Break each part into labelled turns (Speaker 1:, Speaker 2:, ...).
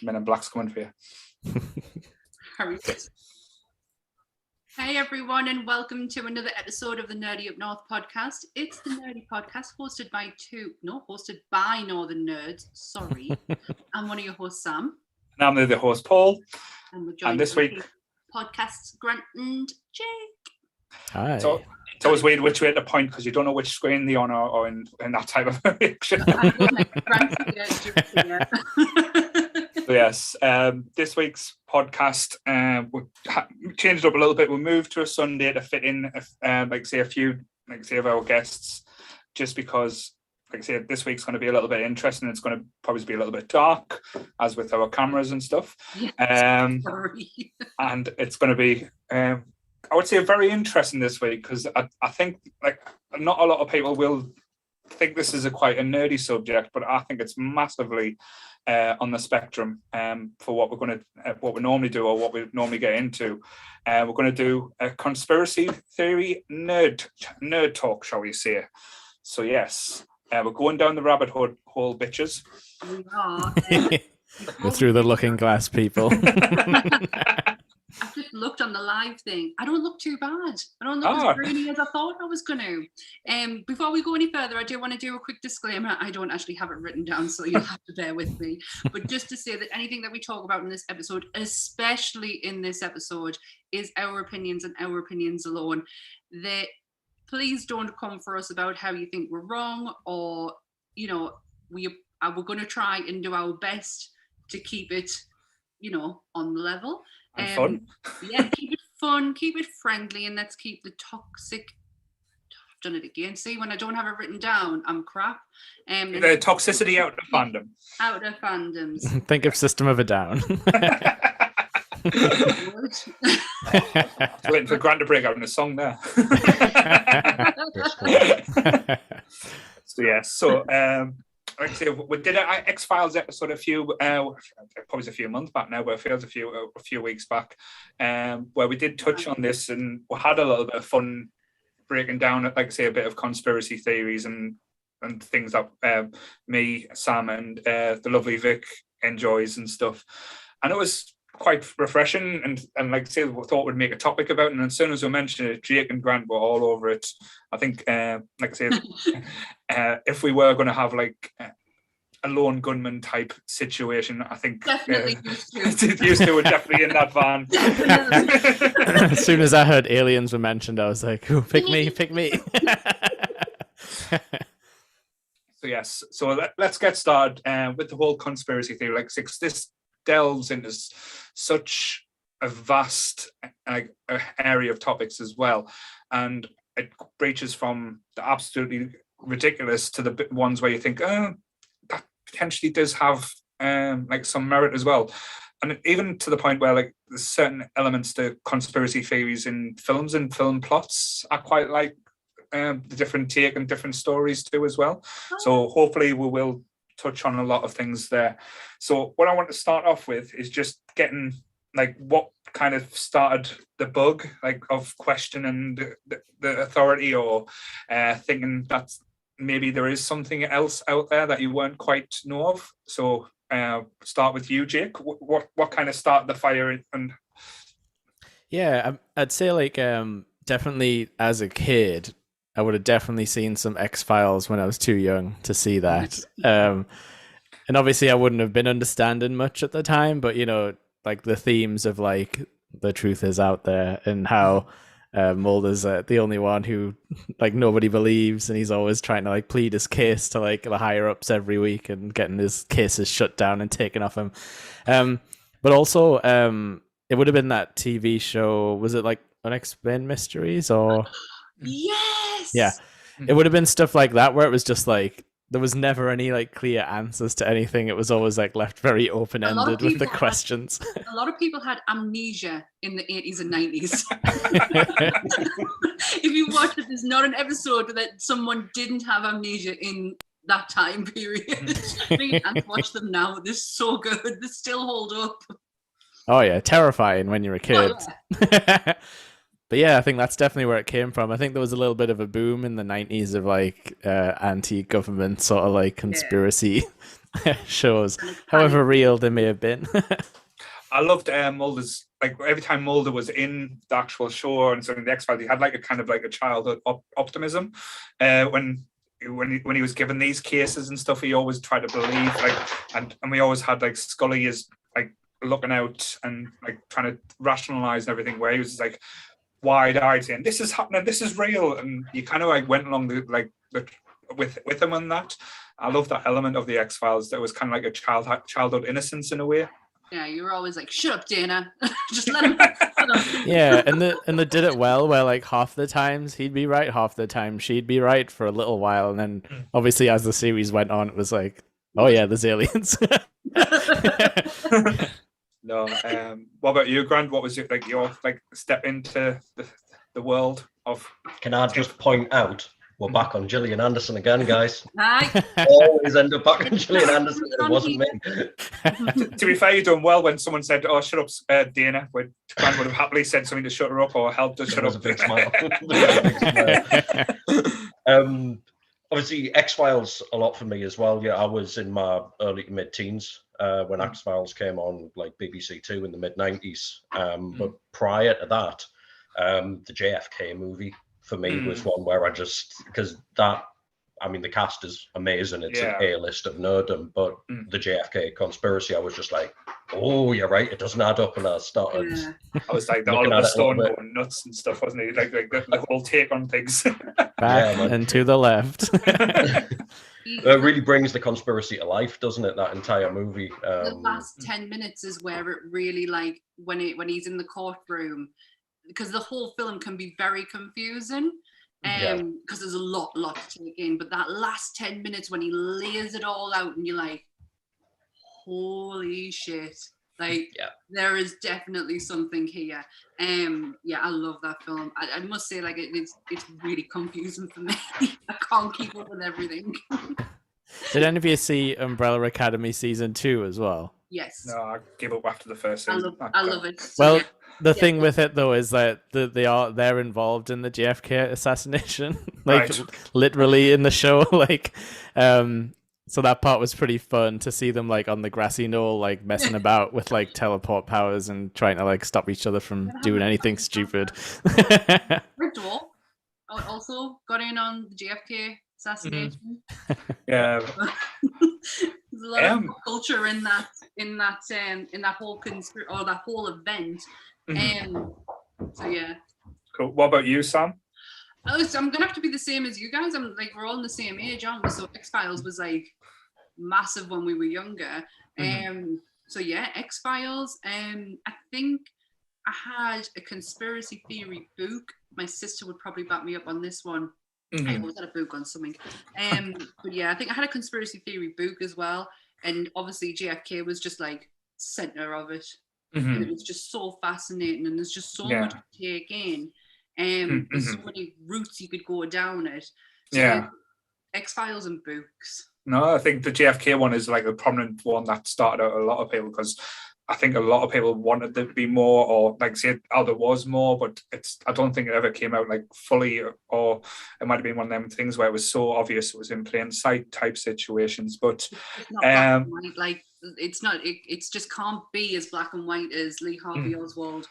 Speaker 1: Men in Black's coming for you.
Speaker 2: Harry. Hey everyone, and welcome to another episode of the Nerdy Up North podcast. It's the Nerdy Podcast hosted by Northern Nerds. Sorry. I'm one of your hosts, Sam.
Speaker 1: And I'm the other host, Paul.
Speaker 2: And we're joined
Speaker 1: this week
Speaker 2: podcasts Grant and Jake.
Speaker 3: Hi.
Speaker 1: So it's always weird which way to point because you don't know which screen they're on or in that type of picture. So yes, this week's podcast we changed up a little bit. We moved to a Sunday to fit in, a few of our guests, just because, this week's going to be a little bit interesting. It's going to probably be a little bit dark, as with our cameras and stuff.
Speaker 2: Yes,
Speaker 1: and it's going to be, I would say, very interesting this week because I think not a lot of people will think this is quite a nerdy subject, but I think it's massively on the spectrum for what we normally do or what we normally get into. We're going to do a conspiracy theory nerd talk, shall we say? So yes, we're going down the rabbit hole, bitches.
Speaker 2: We are.
Speaker 3: We're through the looking glass, people.
Speaker 2: I've just looked on the live thing. I don't look too bad. I don't look as grainy as I thought I was going to. Before we go any further, I do want to do a quick disclaimer. I don't actually have it written down, so you'll have to bear with me. But just to say that anything that we talk about in this episode, especially in this episode, is our opinions and our opinions alone. Please don't come for us about how you think we're wrong, or, we're going to try and do our best to keep it, on the level.
Speaker 1: And fun.
Speaker 2: Yeah, keep it fun, keep it friendly, and let's keep the toxic. I've done it again. See, when I don't have it written down, I'm crap.
Speaker 1: The toxicity out of fandom.
Speaker 2: Out of fandoms.
Speaker 3: Think of System of a Down.
Speaker 1: Waiting for Grant to break out in a song there. We did an X-Files episode probably a few months back now, but it feels a few weeks back, where we did touch on this, and we had a little bit of fun breaking down, a bit of conspiracy theories and things that me, Sam, and the lovely Vic enjoys and stuff. And it was quite refreshing, and we thought we'd make a topic about it. And as soon as we mentioned it, Jake and Grant were all over it. I think, if we were going to have a lone gunman type situation, I think
Speaker 2: definitely
Speaker 1: used to it, definitely in that van.
Speaker 3: As soon as I heard aliens were mentioned, I was like, "Oh, pick me."
Speaker 1: So yes, let's get started with the whole conspiracy theory. This delves into such a vast area of topics as well, and it reaches from the absolutely ridiculous to the ones where you think, that potentially does have some merit as well, and even to the point where there's certain elements to conspiracy theories in films and film plots I quite like the different take and different stories too as well. So hopefully we will touch on a lot of things there. So what I want to start off with is just getting what kind of started the bug of questioning the authority, or thinking that maybe there is something else out there that you weren't quite know of. So start with you, Jake. What kind of started the fire? And
Speaker 3: yeah, I'd say definitely as a kid, I would have definitely seen some X-Files when I was too young to see that. And obviously I wouldn't have been understanding much at the time, but the themes of the truth is out there, and how Mulder's the only one who nobody believes, and he's always trying to plead his case to the higher ups every week and getting his cases shut down and taken off him. But also it would have been that TV show, was it Unexplained Mysteries or
Speaker 2: yes,
Speaker 3: yeah, it would have been stuff like that where it was just there was never any clear answers to anything. It was always left very open-ended with the questions.
Speaker 2: A lot of people had amnesia in the 80s and 90s. If you watch it, there's not an episode that someone didn't have amnesia in that time period. And watch them now. They're so good. They still hold up.
Speaker 3: Oh yeah, terrifying when you're a kid.
Speaker 2: Oh, yeah.
Speaker 3: But yeah, I think that's definitely where it came from. I think there was a little bit of a boom in the 90s of anti-government sort of conspiracy shows, however real they may have been.
Speaker 1: I loved Mulder's, like every time Mulder was in the actual show and so in the X-Files, he had like a kind of like a childhood optimism. When he was given these cases and stuff, he always tried to believe, like, and we always had like Scully is like looking out and like trying to rationalize and everything, where he was like wide-eyed saying, "This is happening, this is real," and you kind of like went along with him on that. I love that element of the X-Files. That was kind of like a childhood innocence in a way.
Speaker 2: Yeah, you were always like, "Shut up, Dana." Just let him.
Speaker 3: Yeah, and they did it well. Where like half the times he'd be right, half the time she'd be right for a little while, and then obviously as the series went on, it was like, "Oh yeah, there's aliens."
Speaker 1: No. What about you, Grant? What was your step into the world of?
Speaker 4: Can I just point out? We're back on Gillian Anderson again, guys.
Speaker 2: Hi.
Speaker 4: Always end up back on Gillian Anderson. It wasn't me.
Speaker 1: To be fair, you're doing well when someone said, "Oh, shut up, Dana." When Grant would have happily said something to shut her up or help to shut up.
Speaker 4: A big smile. Obviously, X-Files a lot for me as well. Yeah, I was in my early to mid-teens when X-Files came on, like BBC Two in the mid-90s. But prior to that, the JFK movie for me was one where I just, because that, I mean, the cast is amazing. It's an A-list of nerdom, but the JFK conspiracy, I was just like, oh, you're right, it doesn't add up. And I started.
Speaker 1: Yeah. I was like, the Oliver Stone going nuts and stuff, wasn't he? Like the whole take on things.
Speaker 3: Back and to the left.
Speaker 4: It really brings the conspiracy to life, doesn't it? That entire movie.
Speaker 2: The last 10 minutes is where it really, like, when he's in the courtroom, because the whole film can be very confusing. Because there's a lot to take in, but that last 10 minutes when he lays it all out and you're like, holy shit, like there is definitely something here. I love that film. I must say, like, it's really confusing for me. I can't keep up with everything.
Speaker 3: Did any of you see Umbrella Academy season 2 as well?
Speaker 2: Yes.
Speaker 1: No, I gave up after the first season.
Speaker 2: I love it.
Speaker 3: Well, the thing with it though is that they're involved in the JFK assassination, like literally in the show, like, so that part was pretty fun to see them like on the grassy knoll, like messing about with like teleport powers and trying to like stop each other from doing anything stupid.
Speaker 2: Red Dwarf also got in on the JFK assassination.
Speaker 1: Yeah.
Speaker 2: There's a lot of culture in that whole that whole event. So yeah.
Speaker 1: Cool. What about you, Sam?
Speaker 2: Oh, so I'm gonna have to be the same as you guys. I'm like, we're all in the same age, aren't we? So X-Files was like massive when we were younger. So yeah, X-Files. I think I had a conspiracy theory book. My sister would probably back me up on this one. I always had a book on something. But yeah, I think I had a conspiracy theory book as well. And obviously JFK was just like center of it. And it was just so fascinating, and there's just so much to take in. There's so many routes you could go down it. So X-Files and books. No,
Speaker 1: I think the JFK one is like a prominent one that started out a lot of people, because I think a lot of people wanted there to be more, or like say there was more, but I don't think it ever came out like fully, or it might have been one of them things where it was so obvious it was in plain sight type situations. But
Speaker 2: it's not black and white, like it's not. It's just can't be as black and white as Lee Harvey Oswald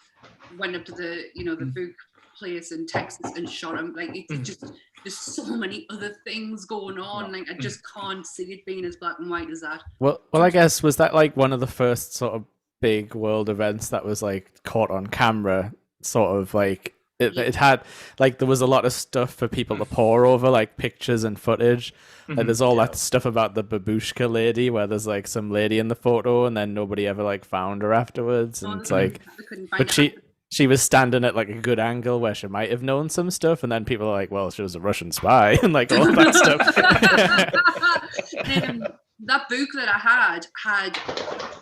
Speaker 2: went up to the the book place in Texas and shot him. Like it's just there's so many other things going on. Like I just can't see it being as black and white as that.
Speaker 3: Well, I guess was that like one of the first sort of big world events that was like caught on camera, sort of like it had like there was a lot of stuff for people to pore over, like pictures and footage. Like there's all that stuff about the babushka lady, where there's like some lady in the photo and then nobody ever like found her afterwards, and it's like, but she was standing at like a good angle where she might have known some stuff, and then people are like, well, she was a Russian spy and like all that stuff.
Speaker 2: That book that I had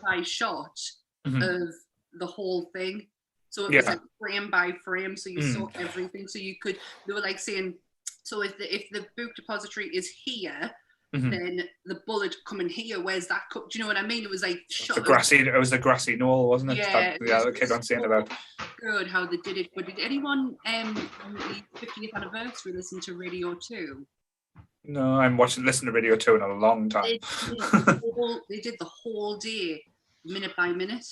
Speaker 2: by shot of the whole thing, so it was like frame by frame, so you saw everything. So you could, they were like saying, so if the book depository is here, then the bullet coming here, where's that do you know what I mean? It was like shot.
Speaker 1: It was the grassy knoll, wasn't it?
Speaker 2: Yeah,
Speaker 1: the kid on saying about
Speaker 2: good how they did it. But did anyone on the 50th anniversary listen to Radio 2?
Speaker 1: No, I'm listening to Radio 2 in a long time.
Speaker 2: They did the whole day, minute by minute.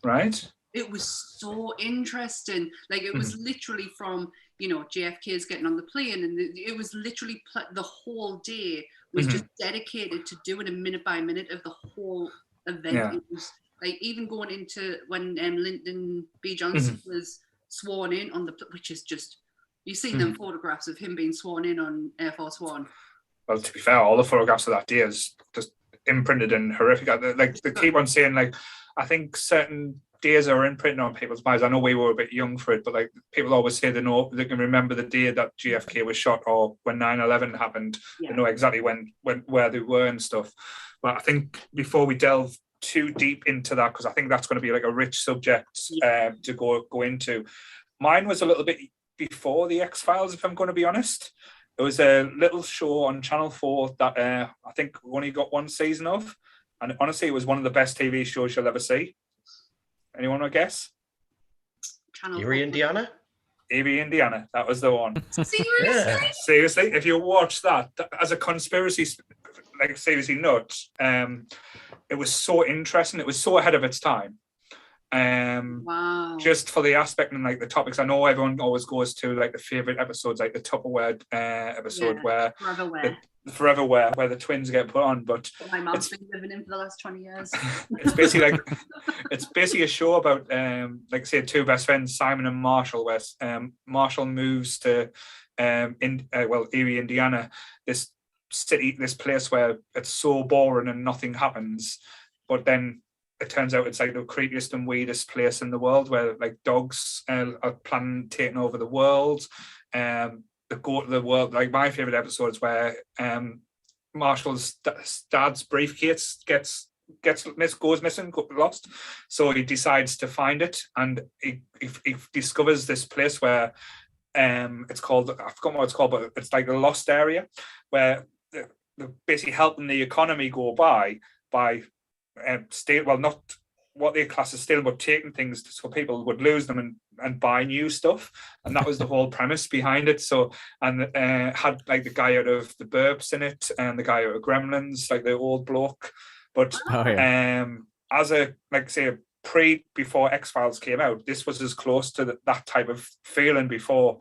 Speaker 1: Right.
Speaker 2: It was so interesting. Like, it was literally from, JFK's getting on the plane, and it was literally the whole day was just dedicated to doing a minute by minute of the whole event.
Speaker 1: Yeah.
Speaker 2: It was like even going into when Lyndon B. Johnson was sworn in on which is just, you've seen them photographs of him being sworn in on Air Force One.
Speaker 1: Well, to be fair, all the photographs of that day is just imprinted and horrific. Like, they keep on saying, like, I think certain days are imprinted on people's minds. I know we were a bit young for it, but like, people always say they can remember the day that JFK was shot, or when 9/11 happened. They know exactly where they were and stuff. But I think before we delve too deep into that, because I think that's going to be like a rich subject to go into, mine was a little bit before the X-Files, if I'm going to be honest. It was a little show on Channel 4 that I think we only got one season of. And honestly, it was one of the best TV shows you'll ever see. Anyone want to guess?
Speaker 4: Erie, Indiana?
Speaker 1: Erie, Indiana. That was the one.
Speaker 2: Seriously?
Speaker 4: Yeah.
Speaker 1: Seriously, if you watch that as a conspiracy, like, seriously nuts, it was so interesting. It was so ahead of its time.
Speaker 2: Wow.
Speaker 1: Just for the aspect and like the topics. I know everyone always goes to like the favorite episodes, like the Tupperware episode where Foreverwhere, where the twins get put on. But
Speaker 2: my mom's been living in for the last 20 years.
Speaker 1: It's basically a show about like, say, two best friends, Simon and Marshall, where Marshall moves to Erie, Indiana, this city, this place where it's so boring and nothing happens, but then it turns out it's like the creepiest and weirdest place in the world, where like dogs are planning taking over the world. They go to the world. Like, my favorite episodes where Marshall's dad's briefcase goes missing, lost. So he decides to find it, and he discovers this place where it's called, I forgot what it's called, but it's like a lost area where they're basically helping the economy go by not what they class as stealing, but taking things so people would lose them and buy new stuff. And that was the whole premise behind it. So, and had like the guy out of The Burbs in it, and the guy out of Gremlins, like the old bloke. But as a, like, say, before X-Files came out, this was as close to that type of feeling before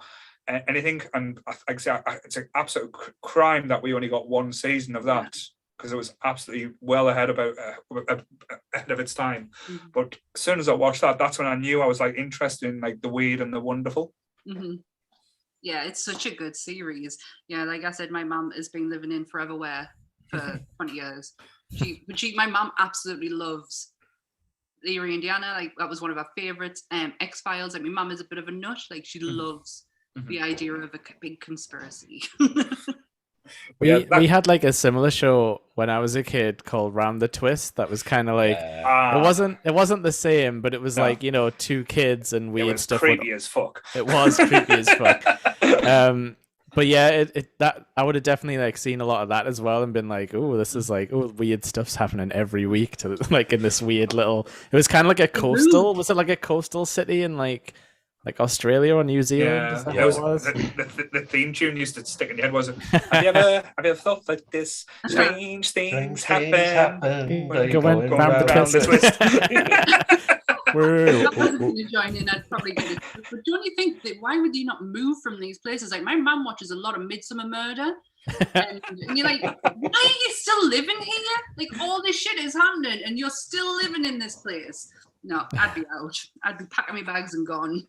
Speaker 1: anything. And like I say, it's an absolute crime that we only got one season of that, because it was absolutely well ahead of its time. But as soon as I watched that, that's when I knew I was like interested in like the weird and the wonderful.
Speaker 2: Yeah, it's such a good series. Yeah, like I said, my mum has been living in Foreverwhere for 20 years. My mum absolutely loves Erie, Indiana. Like, that was one of her favorites. X-Files. Like, my mum is a bit of a nut. Like, she loves the idea of a big conspiracy.
Speaker 3: We had like a similar show when I was a kid called Round the Twist. That was kind of like it wasn't the same, but it was like, two kids and weird stuff.
Speaker 1: Creepy as fuck.
Speaker 3: It was creepy as fuck. But yeah, that I would have definitely like seen a lot of that as well, and been like, oh, this is like, weird stuff's happening every week to like in this weird little. It was kind of like a coastal. Was it like a coastal city in like Australia or New Zealand?
Speaker 1: Yeah, it was. The theme tune used to stick in your head, was it? Have you ever thought like this? Strange things happen.
Speaker 3: Going round the twist.
Speaker 2: I wasn't going to join in. I'd probably get it. But don't you think that why would you not move from these places? Like, my mum watches a lot of Midsummer Murder, and you're like, why are you still living here? Like, all this shit is happening, and you're still living in this place. No, I'd be out. I'd be packing my bags and gone.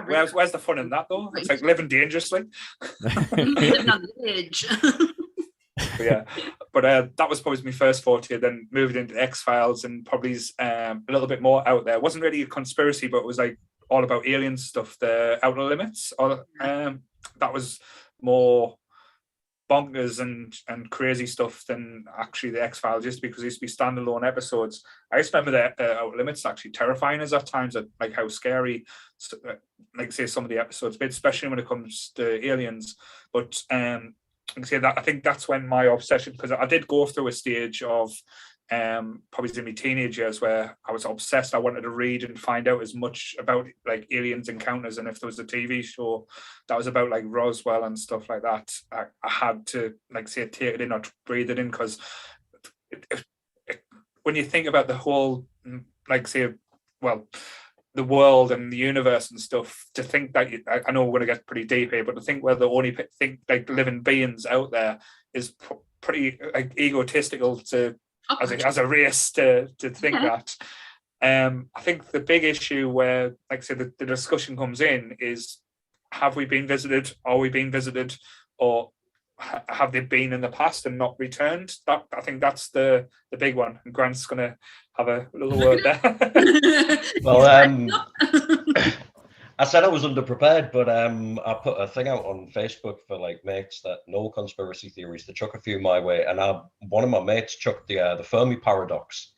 Speaker 1: Where's the fun in that though? It's like living dangerously.
Speaker 2: Living on the edge.
Speaker 1: But that was probably my first forte. Then moved into X-Files, and probably a little bit more out there. It wasn't really a conspiracy, but it was like all about alien stuff. The Outer Limits, that was more bonkers and crazy stuff than actually the X-Files, just because it used to be standalone episodes. I just remember the Outer Limits actually terrifying us at times, at like how scary, like say, some of the episodes, but especially when it comes to aliens. But I think that's when my obsession, because I did go through a stage of probably in my teenage years, where I was obsessed. I wanted to read and find out as much about like aliens encounters, and if there was a TV show that was about like Roswell and stuff like that, I had to like say take it in or breathe it in, because when you think about the whole, like say, well, the world and the universe and stuff, to think that I know we're going to get pretty deep here, but to think we're the only think like living beings out there is pretty like egotistical to as a race to think that. I think the big issue where, like I said, the discussion comes in is, have we been visited? Are we being visited? Or have they been in the past and not returned? That, I think that's the big one. And Grant's going to have a little word there.
Speaker 4: Well, I said I was underprepared, but I put a thing out on Facebook for like mates that know conspiracy theories to chuck a few my way, and one of my mates chucked the Fermi paradox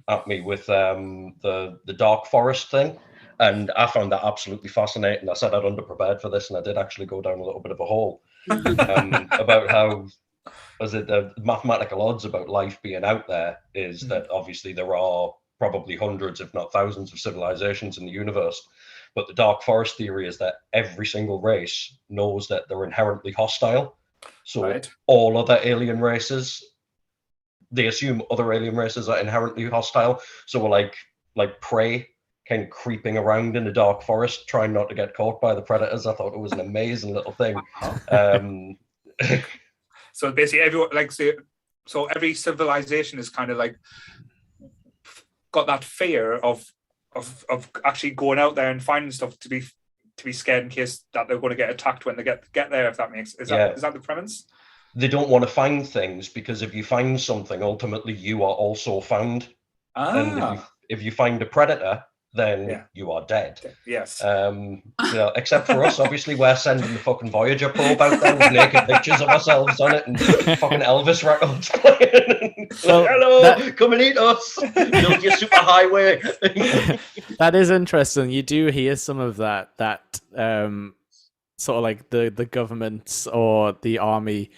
Speaker 4: at me with the dark forest thing, and I found that absolutely fascinating. I said I'd underprepared for this, and I did actually go down a little bit of a hole about how, the mathematical odds about life being out there is that obviously there are probably hundreds, if not thousands, of civilizations in the universe. But the dark forest theory is that every single race knows that they're inherently hostile. So all other alien races, they assume other alien races are inherently hostile. So we're like prey, kind of creeping around in the dark forest, trying not to get caught by the predators. I thought it was an amazing little thing.
Speaker 1: So basically, everyone so every civilization is kind of like got that fear of actually going out there and finding stuff to be scared in case that they're going to get attacked when they get there. If that makes is that the premise?
Speaker 4: They don't want to find things, because if you find something, ultimately you are also found. And if you find a predator, then you are dead.
Speaker 1: Yes.
Speaker 4: Except for us, obviously, we're sending the fucking Voyager probe out there with naked pictures of ourselves on it and fucking Elvis records playing. Hello, come and eat us. Build your super highway.
Speaker 3: That is interesting. You do hear some of that sort of like the governments or the army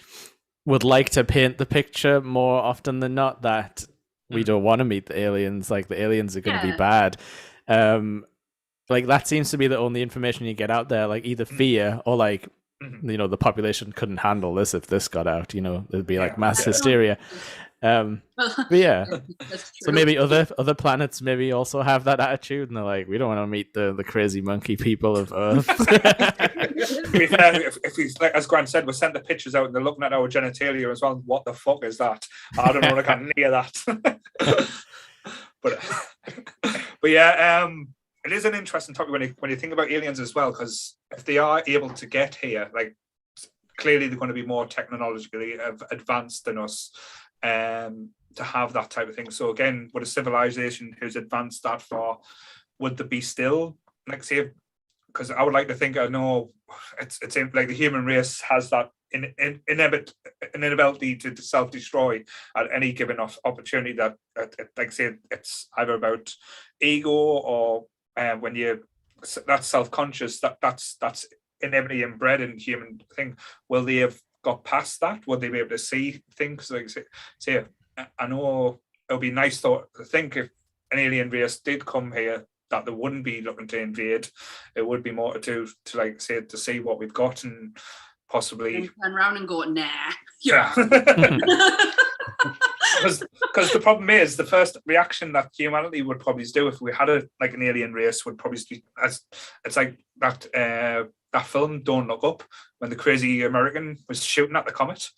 Speaker 3: would like to paint the picture more often than not that we don't want to meet the aliens, like the aliens are going to be bad. Like that seems to be the only information you get out there, like either fear or like the population couldn't handle this if this got out, there'd be like mass hysteria. But so maybe other planets maybe also have that attitude, and they're like, we don't want to meet the crazy monkey people of Earth.
Speaker 1: if we, like, as Grant said, we sent the pictures out and they're looking at our genitalia as well. What the fuck is that? I don't know. I can't near that. but yeah, it is an interesting topic when you think about aliens as well, because if they are able to get here, like clearly they're going to be more technologically advanced than us. To have that type of thing. So again, would a civilization who's advanced that far, would there be still, like, say, because I would like to think, I know it's like the human race has that inability to self-destroy at any given opportunity, that like say it's either about ego or when that's self-conscious, that's inevitably inbred in human thing. Will they have got past that? Would they be able to see things? Like say I know it would be nice to think if an alien race did come here that they wouldn't be looking to invade. It would be more to like say to see what we've got and possibly
Speaker 2: turn around and go, nah.
Speaker 1: Because the problem is the first reaction that humanity would probably do if we had an alien race would probably be, as it's like that film Don't Look Up, when the crazy American was shooting at the comet.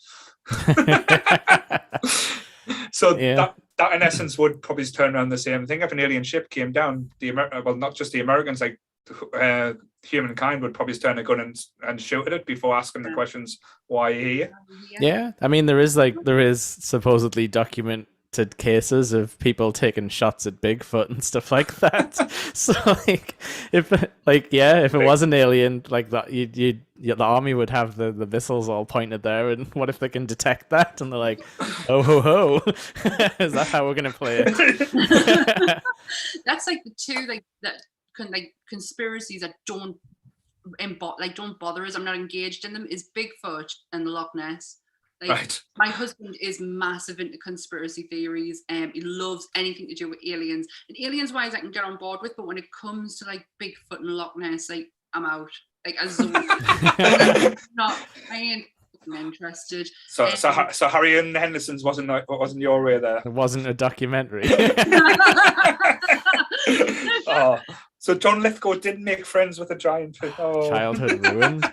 Speaker 1: So that in essence would probably turn around the same thing. If an alien ship came down, not just the Americans, like humankind would probably turn a gun and shoot at it before asking the questions, why are you here?
Speaker 3: Yeah, I mean there is supposedly documented cases of people taking shots at Bigfoot and stuff like that. So if it was an alien like that, the army would have the missiles all pointed there, and what if they can detect that and they're like, oh ho ho, is that how we're gonna play it?
Speaker 2: That's like the two conspiracies that don't bother us. I'm not engaged in them. Is Bigfoot and the Loch Ness. Like,
Speaker 1: Right.
Speaker 2: my husband is massive into conspiracy theories. He loves anything to do with aliens. And aliens wise, I can get on board with, but when it comes to like Bigfoot and Loch Ness, like I'm out. Like as I ain't interested.
Speaker 1: So Harry and Henderson's wasn't your way there.
Speaker 3: It wasn't a documentary.
Speaker 1: Oh, so John Lithgow didn't make friends with a giant. Oh.
Speaker 3: Childhood ruined.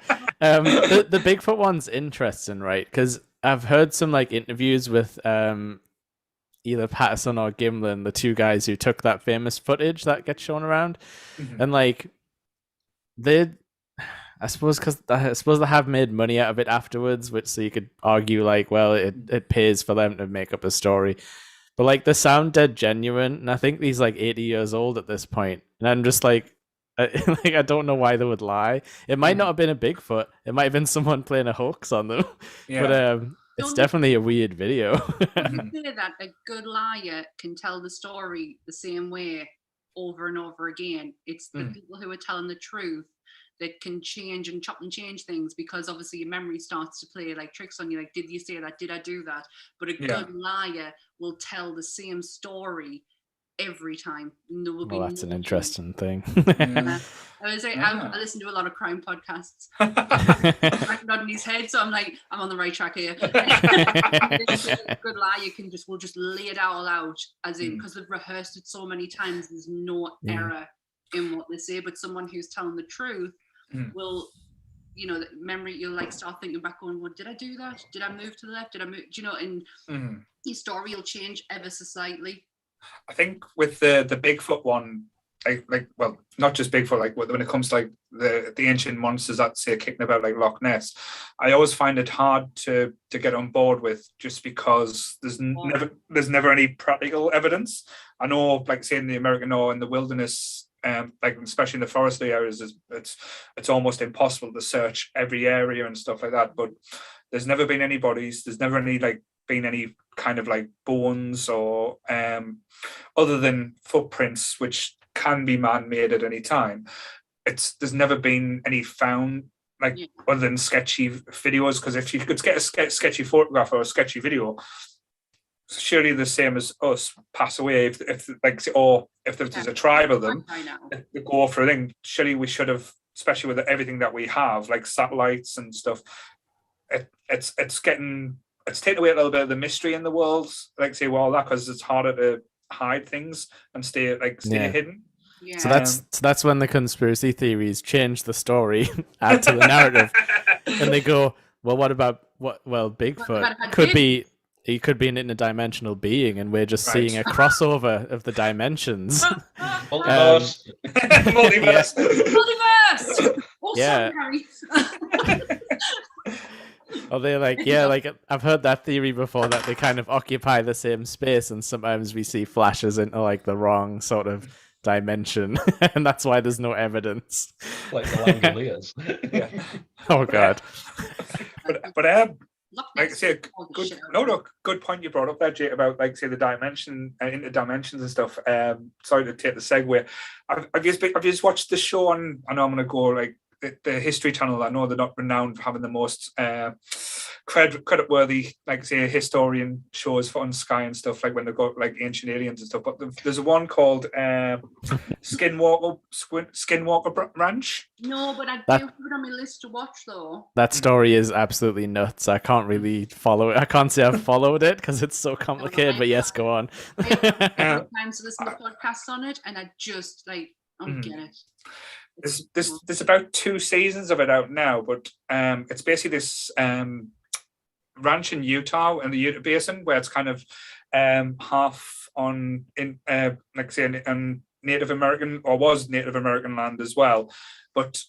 Speaker 3: The Bigfoot one's interesting, right? Because I've heard some like interviews with either Patterson or Gimlin, the two guys who took that famous footage that gets shown around, and like I suppose they have made money out of it afterwards, which so you could argue like, well, it pays for them to make up a story. But like they sound dead genuine, and I think he's like 80 years old at this point, and I'm just like, I don't know why they would lie. It might not have been a Bigfoot. It might have been someone playing a hoax on them. Yeah. But it's definitely a weird video.
Speaker 2: Say that a good liar can tell the story the same way over and over again. It's the people who are telling the truth that can change and chop and change things, because obviously your memory starts to play like tricks on you. Like, did you say that? Did I do that? But a good liar will tell the same story every time. And there will be
Speaker 3: that's an interesting thing.
Speaker 2: I was like, I listen to a lot of crime podcasts. I'm nodding his head, so I'm like, I'm on the right track here. A good liar will just lay it all out, as in, because they've rehearsed it so many times, there's no error in what they say. But someone who's telling the truth will, the memory, you'll like start thinking back going, well, did I do that? Did I move to the left? Did I move? And your story will change ever so slightly.
Speaker 1: I think with the Bigfoot one, like well, not just Bigfoot, like when it comes to like the ancient monsters that say kicking about like Loch Ness, I always find it hard to get on board with, just because there's never any practical evidence. I know, like say in the American or in the wilderness, like especially in the forestry areas, it's almost impossible to search every area and stuff like that. But there's never been any bodies. There's never been any kind of like bones or other than footprints, which can be man-made at any time. There's never been any found, like other than sketchy videos, because if you could get a sketchy photograph or a sketchy video, surely the same as us pass away, if there's a tribe of them that go for a thing, surely we should have, especially with everything that we have, like satellites and stuff, it's taken away a little bit of the mystery in the world, like say, well, that, because it's harder to hide things and stay hidden.
Speaker 2: Yeah.
Speaker 3: So that's when the conspiracy theories change the story, add to the narrative, and they go, well, what about Bigfoot could be an interdimensional being, and we're just seeing a crossover of the dimensions.
Speaker 4: Multiverse.
Speaker 2: Multiverse.
Speaker 3: Yeah. Or they're like, like I've heard that theory before, that they kind of occupy the same space, and sometimes we see flashes into like the wrong sort of dimension, and that's why there's no evidence.
Speaker 4: Like the Langoliers.
Speaker 1: Yeah.
Speaker 3: Oh God.
Speaker 1: But like I say, good point you brought up there, Jake, about like say the dimension interdimensions and stuff. Sorry to take the segue. I've just watched the show on. I know I'm going to go like the History Channel. I know they're not renowned for having the most credit-worthy, like say, historian shows on Sky and stuff, like when they've got like ancient aliens and stuff. But there's a one called Skinwalker Ranch.
Speaker 2: No, but I do have it on my list to watch though.
Speaker 3: That story is absolutely nuts. I can't really follow it. I can't say I've followed it because it's so complicated. But yes, go on.
Speaker 2: Times to listen to podcasts on it, and I just like I don't get it.
Speaker 1: There's about 2 seasons of it out now, but it's basically this ranch in Utah, in the Utah Basin, where it's kind of half on like say Native American, or was Native American land as well, but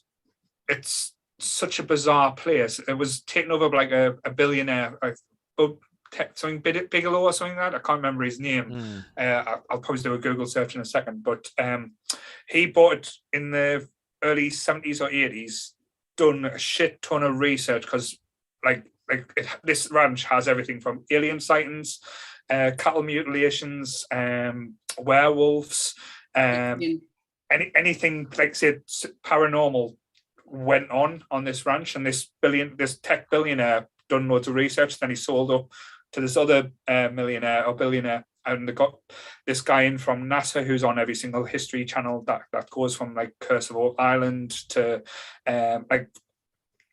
Speaker 1: it's such a bizarre place. It was taken over by like a billionaire, something Bigelow or something like that. I can't remember his name. I'll probably do a Google search in a second, but he bought it in the early 70s or 80s, done a shit ton of research, because this ranch has everything from alien sightings, cattle mutilations, werewolves, anything like say paranormal went on this ranch, and this tech billionaire done loads of research. Then he sold up to this other millionaire or billionaire, and they got this guy in from NASA who's on every single history channel that goes from like Curse of Oak Island to like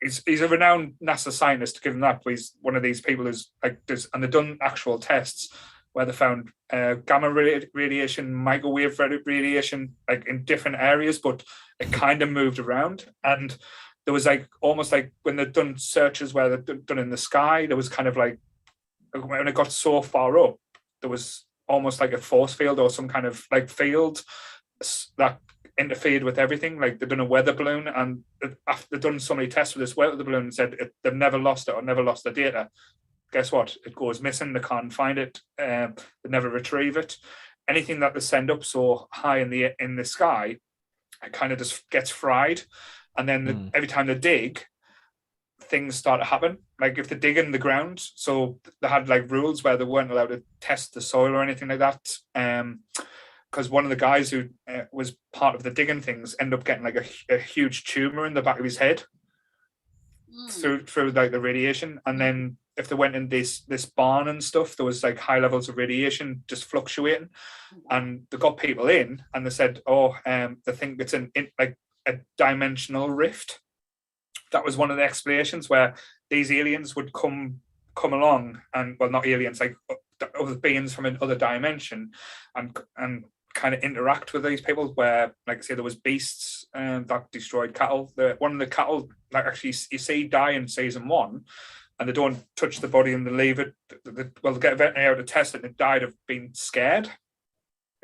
Speaker 1: he's a renowned NASA scientist, to give him that, but he's one of these people who's like this, and they've done actual tests where they found gamma radiation, microwave radiation, like in different areas, but it kind of moved around. And there was like almost like when they've done searches where they're done in the sky, there was kind of like when it got so far up, there was almost like a force field or some kind of like field that interfered with everything. Like they've done a weather balloon, and after they've done so many tests with this weather balloon, said they've never lost it or never lost the data. Guess what? It goes missing. They can't find it. They never retrieve it. Anything that they send up so high in the sky, it kind of just gets fried. And then every time they dig, things start to happen. Like if they dig in the ground, so they had like rules where they weren't allowed to test the soil or anything like that. Because one of the guys who was part of the digging things ended up getting like a huge tumor in the back of his head through like the radiation. And then if they went in this barn and stuff, there was like high levels of radiation just fluctuating, and they got people in, and they said, they think it's like a dimensional rift. That was one of the explanations, where these aliens would come along, and well, not aliens, like other beings from another dimension, and kind of interact with these people. Where, like I say, there was beasts that destroyed cattle. One of the cattle, like actually you see die in season 1. And they don't touch the body and they leave it. They get a veterinary out to test it, and it died of being scared.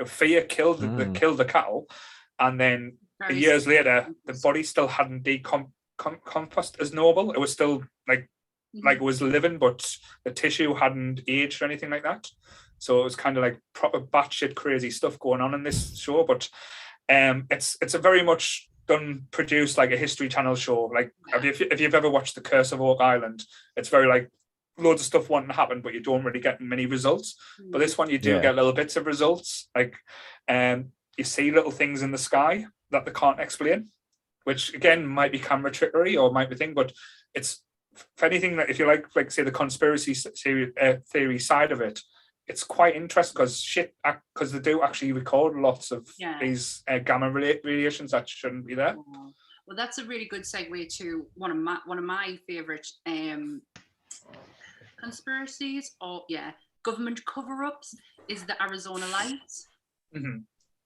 Speaker 1: Fear killed the cattle, and then years later, the body still hadn't decomposed as normal. It was still like it was living, but the tissue hadn't aged or anything like that. So it was kind of like proper batshit crazy stuff going on in this show. But it's a very much produced like a History Channel show. Like if you've ever watched The Curse of Oak Island, it's very like loads of stuff wanting to happen, but you don't really get many results. But this one, you do get little bits of results. Like you see little things in the sky that they can't explain, which again might be camera trickery or might be thing, but it's, if anything, that if you like say the conspiracy theory side of it, it's quite interesting because they do actually record lots of these gamma radiations that shouldn't be there.
Speaker 2: Well, that's a really good segue to one of my favorite conspiracies, or government cover-ups, is the Arizona lights.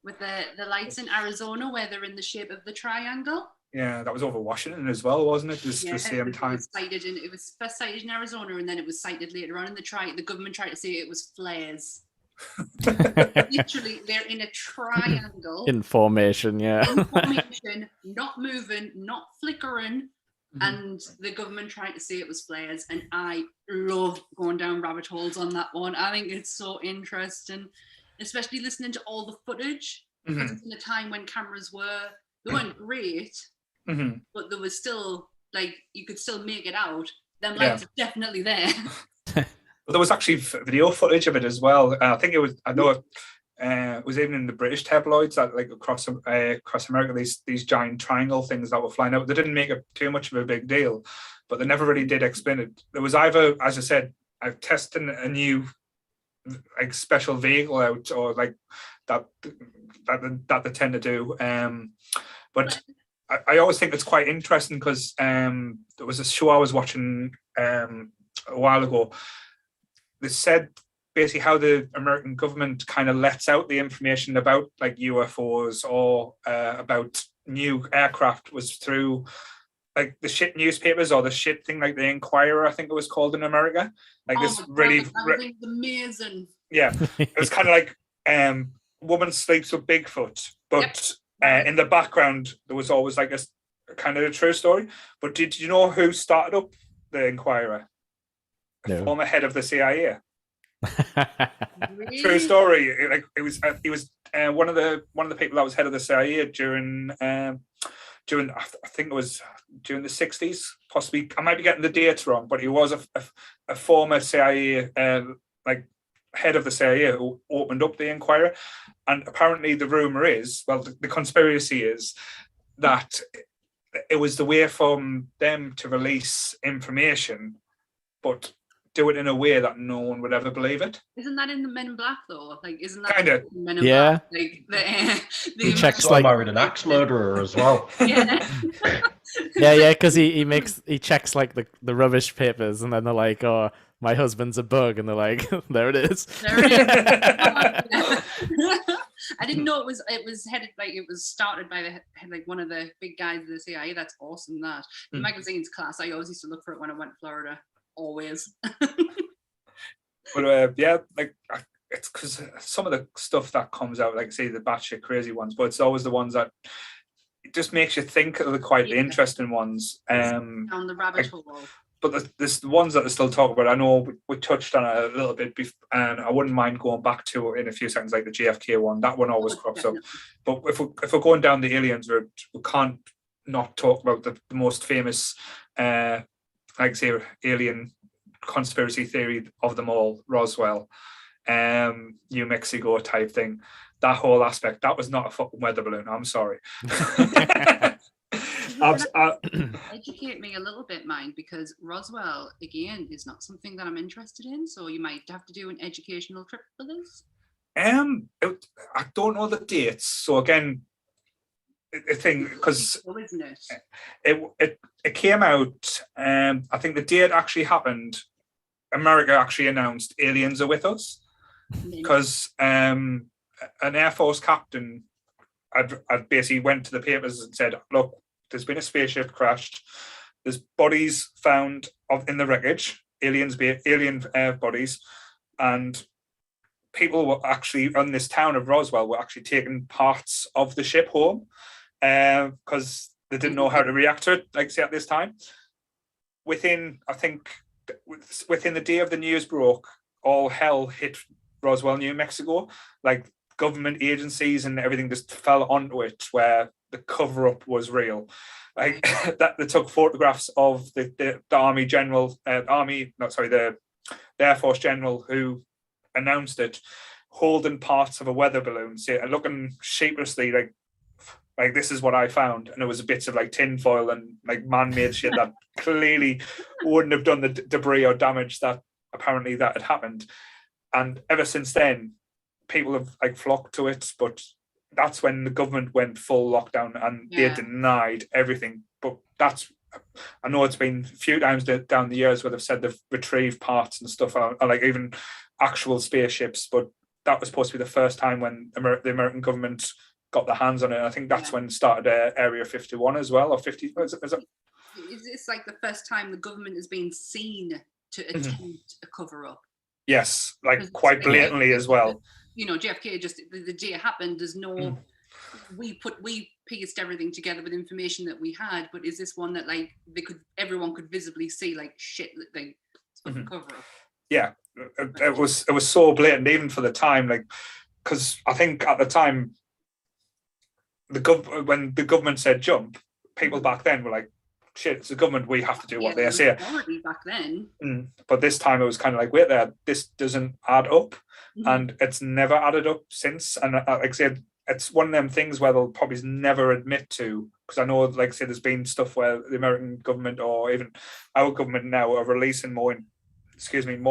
Speaker 2: With the lights in Arizona where they're in the shape of the triangle.
Speaker 1: Yeah, that was over Washington as well, wasn't it? Just the same time.
Speaker 2: It was first sighted in Arizona, and then it was sighted later on. And the government tried to say it was flares. Literally, they're in a triangle.
Speaker 3: In formation,
Speaker 2: In formation, not moving, not flickering. And the government tried to say it was flares. And I love going down rabbit holes on that one. I think it's so interesting, especially listening to all the footage. Because it's in a time when cameras they weren't great. But there was still, like, you could still make it out. Them lights are definitely there.
Speaker 1: There was actually video footage of it as well. I think it was, it was even in the British tabloids that like across America, these giant triangle things that were flying out. They didn't make it too much of a big deal, but they never really did explain it. There was either, as I said, I've tested a new like special vehicle out, or like that they tend to do. But I always think it's quite interesting because there was a show I was watching a while ago. They said basically how the American government kind of lets out the information about like UFOs or about new aircraft was through like the shit newspapers or the shit thing like the Inquirer, I think it was called in America. Like this really
Speaker 2: amazing.
Speaker 1: Yeah, it was kind of like woman sleeps with Bigfoot, but in the background there was always like a kind of a true story. But did you know who started up the Inquirer? No. Former head of the CIA. Really? True story. Like he was one of the people that was head of the CIA during I think it was during the 60s, possibly. I might be getting the dates wrong, but he was a former CIA like head of the CIA who opened up the Inquirer. And apparently the rumor is, well, the conspiracy is that it was the way for them to release information but do it in a way that no one would ever believe it.
Speaker 2: Isn't that in the Men in Black though? Like, isn't that
Speaker 1: Kinda.
Speaker 2: in Men in
Speaker 3: Yeah.
Speaker 2: Black? Like
Speaker 3: He checks
Speaker 4: So
Speaker 3: like
Speaker 4: I married an axe murderer as well.
Speaker 2: Yeah.
Speaker 3: yeah, because he checks like the rubbish papers, and then they're like, "Oh, my husband's a bug," and they're like, "There it is."
Speaker 2: There it is. I didn't know it was headed like it was started by like one of the big guys of the CIA. That's awesome. That the magazine's class. I always used to look for it when I went to Florida. Always.
Speaker 1: But yeah, like it's because some of the stuff that comes out, like say the batshit crazy ones, but it's always the ones that it just makes you think of the quite the interesting ones.
Speaker 2: Down the rabbit hole.
Speaker 1: But there's the ones that I still talk about. I know we touched on it a little bit, and I wouldn't mind going back to it in a few seconds, like the JFK one. That one always crops up. But if we're going down the aliens route, we can't not talk about the most famous, like say, alien conspiracy theory of them all, Roswell, New Mexico type thing. That whole aspect, that was not a fucking weather balloon. I'm sorry.
Speaker 2: Educate me a little bit, mind, because Roswell again is not something that I'm interested in. So you might have to do an educational trip for this.
Speaker 1: I don't know the dates. So again, I think because it came out. I think the date actually happened. America actually announced aliens are with us because an Air Force captain had basically went to the papers and said, "Look, there's been a spaceship crashed. There's bodies found in the wreckage, alien bodies, and people were actually on this town of Roswell were actually taking parts of the ship home because they didn't know how to react to it. Like say at this time, within the day of the news broke, all hell hit Roswell, New Mexico. Like government agencies and everything just fell onto it, where the cover-up was real. Like that, they took photographs of the Army general, the Air Force general who announced it, holding parts of a weather balloon, looking sheepishly like this is what I found, and it was bits of like tinfoil and like man-made shit that clearly wouldn't have done the debris or damage that apparently that had happened. And ever since then, people have like flocked to it, but that's when the government went full lockdown and they denied everything. But I know it's been a few times down the years where they've said they've retrieved parts and stuff, or like even actual spaceships, but that was supposed to be the first time when the American government got their hands on it. And I think that's when it started Area 51 as well, or 50. Is it?
Speaker 2: It's like the first time the government has been seen to attempt a cover-up.
Speaker 1: Yes, like quite blatantly as well.
Speaker 2: You know, JFK just the day it happened. There's no, we pieced everything together with information that we had. But is this one that like everyone could visibly see like shit like cover up? Yeah,
Speaker 1: it was so blatant even for the time, like because I think at the time when the government said jump, people back then were like, shit, it's the government, we have to do what they say.
Speaker 2: Already back then.
Speaker 1: But this time it was kind of like, wait there, this doesn't add up. And it's never added up since. And like I said, it's one of them things where they'll probably never admit to, because I know, like I said, there's been stuff where the American government or even our government now are releasing more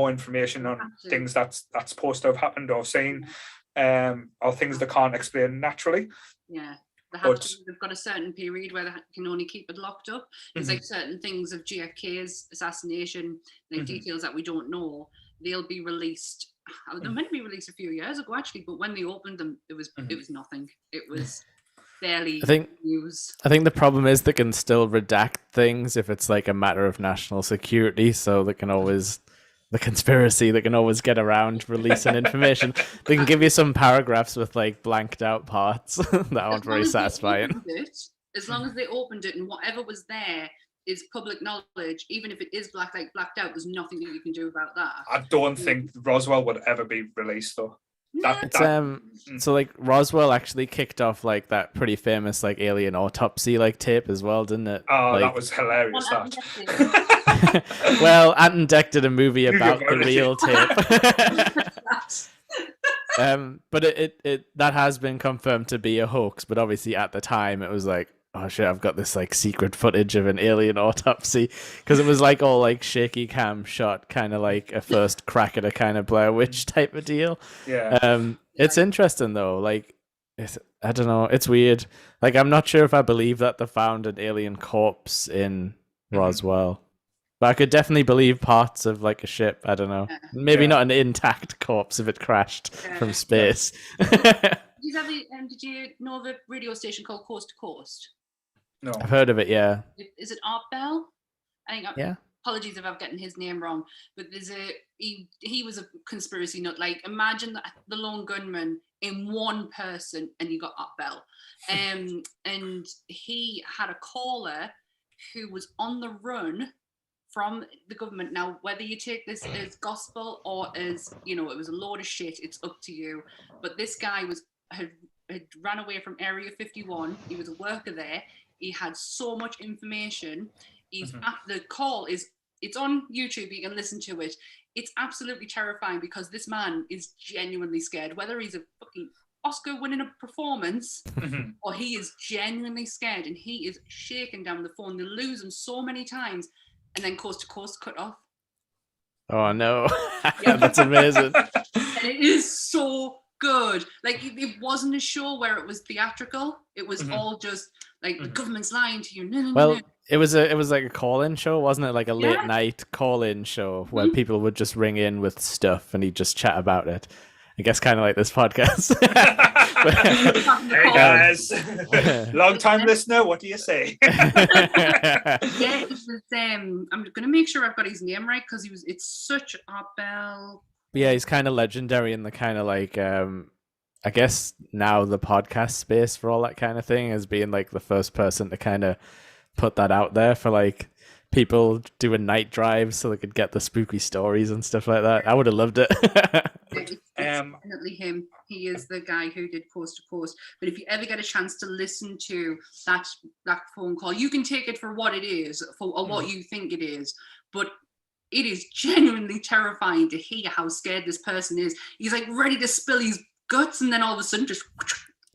Speaker 1: information on things that's supposed to have happened or seen, or things they can't explain naturally.
Speaker 2: Yeah. They've got a certain period where they can only keep it locked up. There's like certain things of JFK's assassination, like details that we don't know, they'll be released. They're meant to be released a few years ago, actually, but when they opened them, it was nothing. It was barely news.
Speaker 3: I think the problem is they can still redact things if it's like a matter of national security, so they can always the conspiracy that can always get around releasing information. They can give you some paragraphs with like blanked out parts that aren't very satisfying.
Speaker 2: As long as they opened it and whatever was there is public knowledge, even if it is blacked out, there's nothing that you can do about that.
Speaker 1: I don't think Roswell would ever be released though.
Speaker 3: So like Roswell actually kicked off like that pretty famous like alien autopsy like tape as well, didn't it?
Speaker 1: Oh,
Speaker 3: like,
Speaker 1: that was hilarious.
Speaker 3: Well, Ant and Dec did a movie about the real tape. But it that has been confirmed to be a hoax. But obviously at the time it was like, oh shit, I've got this like secret footage of an alien autopsy, because it was like all like shaky cam shot, kind of like a first crack at a kind of Blair Witch type of deal.
Speaker 1: Yeah.
Speaker 3: It's interesting though. Like, I don't know. It's weird. Like, I'm not sure if I believe that they found an alien corpse in Roswell, but I could definitely believe parts of like a ship. I don't know. Maybe not an intact corpse if it crashed from space.
Speaker 2: Did you know of a radio station called Coast to Coast?
Speaker 1: No.
Speaker 3: I've heard of it. Yeah.
Speaker 2: Is it Art Bell? I think.
Speaker 3: Yeah.
Speaker 2: Apologies if I've gotten his name wrong, but he was a conspiracy nut. Like, imagine the lone gunman in one person, and you got Art Bell, and he had a caller who was on the run from the government. Now, whether you take this as gospel or as, you know, it was a load of shit, it's up to you. But this guy had ran away from Area 51. He was a worker there. He had so much information. The call it's on YouTube. You can listen to it. It's absolutely terrifying because this man is genuinely scared, whether he's a fucking Oscar-winning performance or he is genuinely scared, and he is shaking down the phone. They lose him so many times, and then Coast to Coast cut off.
Speaker 3: Oh no. That's amazing.
Speaker 2: And it is so good. Like, it wasn't a show where it was theatrical. It was all just like the government's lying to you. No.
Speaker 3: It was like a call-in show, wasn't it? Like a late night call-in show where people would just ring in with stuff and he'd just chat about it. I guess kind of like this podcast.
Speaker 1: Hey guys, long time listener, what do you say?
Speaker 2: It was. I'm going to make sure I've got his name right because it's such a bell.
Speaker 3: Yeah, he's kind of legendary in the kind of like, I guess now the podcast space for all that kind of thing, as being like the first person to kind of put that out there for like people doing night drives so they could get the spooky stories and stuff like that. I would have loved it.
Speaker 2: It's definitely him. He is the guy who did Coast to Coast. But if you ever get a chance to listen to that phone call, you can take it for what it is, or what you think it is. But it is genuinely terrifying to hear how scared this person is. He's like ready to spill his guts, and then all of a sudden just...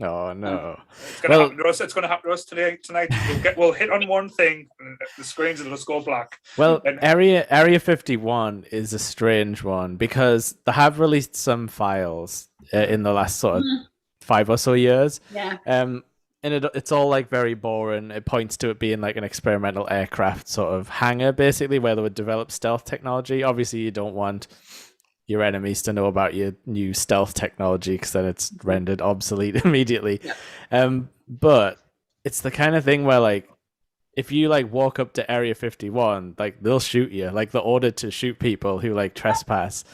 Speaker 3: Oh no!
Speaker 1: It's going to happen to us. It's going to happen to us tonight. We'll hit on one thing, and the screens will just go black.
Speaker 3: Well, Area 51 is a strange one because they have released some files in the last sort of 5 or so years.
Speaker 2: Yeah.
Speaker 3: And it's all like very boring. It points to it being like an experimental aircraft sort of hangar, basically, where they would develop stealth technology. Obviously, you don't want your enemies to know about your new stealth technology because then it's rendered obsolete immediately. Yeah. But it's the kind of thing where like if you like walk up to Area 51, like they'll shoot you. Like they're ordered to shoot people who like trespass,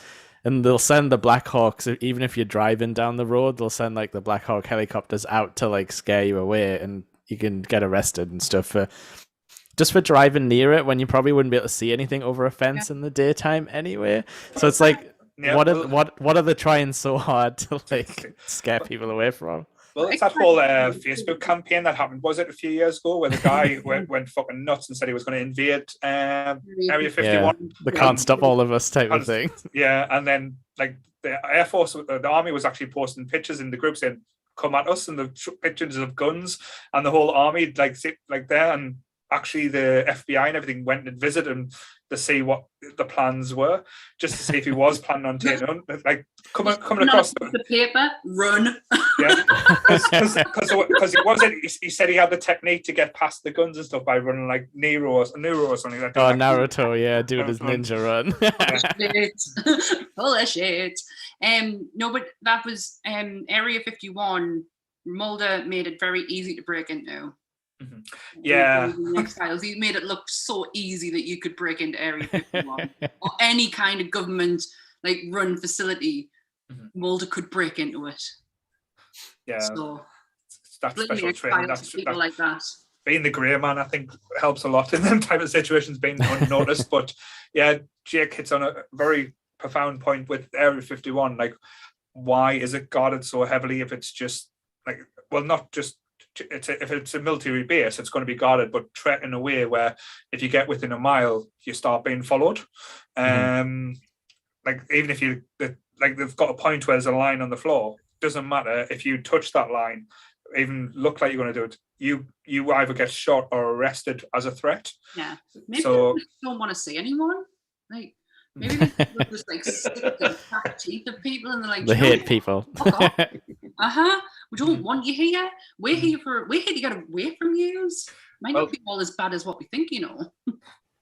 Speaker 3: and they'll send the Black Hawks. Even if you're driving down the road, they'll send like the Black Hawk helicopters out to like scare you away, and you can get arrested and stuff for driving near it when you probably wouldn't be able to see anything over a fence in the daytime anyway. So it's like, what are they trying so hard to like scare people away from?
Speaker 1: Well, it's that whole Facebook campaign that happened, was it a few years ago, where the guy went fucking nuts and said he was going to invade Area 51.
Speaker 3: Yeah, they can't stop all of us type of thing.
Speaker 1: Yeah, and then like the Air Force, the Army was actually posting pictures in the group saying, come at us, and the pictures of guns, and the whole Army like sit like there, and actually the FBI and everything went and visited him to see what the plans were, just to see if he was planning on taking on, like coming across
Speaker 2: the paper, run.
Speaker 1: Yeah, because he said he had the technique to get past the guns and stuff by running like Nero or something like that.
Speaker 3: Oh, Naruto, yeah, doing his ninja run.
Speaker 2: Full of shit. No, but that was Area 51. Mulder made it very easy to break into.
Speaker 1: Mm-hmm. Yeah,
Speaker 2: he made it look so easy that you could break into Area 51 or any kind of government like run facility. Mulder could break into it.
Speaker 1: Yeah,
Speaker 2: so
Speaker 1: that special training. That's
Speaker 2: people like that.
Speaker 1: Being the grey man, I think, helps a lot in them type of situations, being unnoticed. But yeah, Jake hits on a very profound point with Area 51. Like, why is it guarded so heavily? If it's just like, well, not just. If it's a military base, it's going to be guarded, but in a way where if you get within a mile, you start being followed. Like even if you like, they've got a point where there's a line on the floor. Doesn't matter if you touch that line. even look like you're going to do it, you either get shot or arrested as a threat.
Speaker 2: Yeah. Maybe
Speaker 1: So
Speaker 2: they just don't want to see anyone. Like, maybe they just like sick and fat teeth of people, and they're like,
Speaker 3: They
Speaker 2: "Do you know
Speaker 3: hate
Speaker 2: what?
Speaker 3: people.
Speaker 2: Fuck off. We don't want you here. We're here to get away from you. Might not be all as bad as what we think, you know."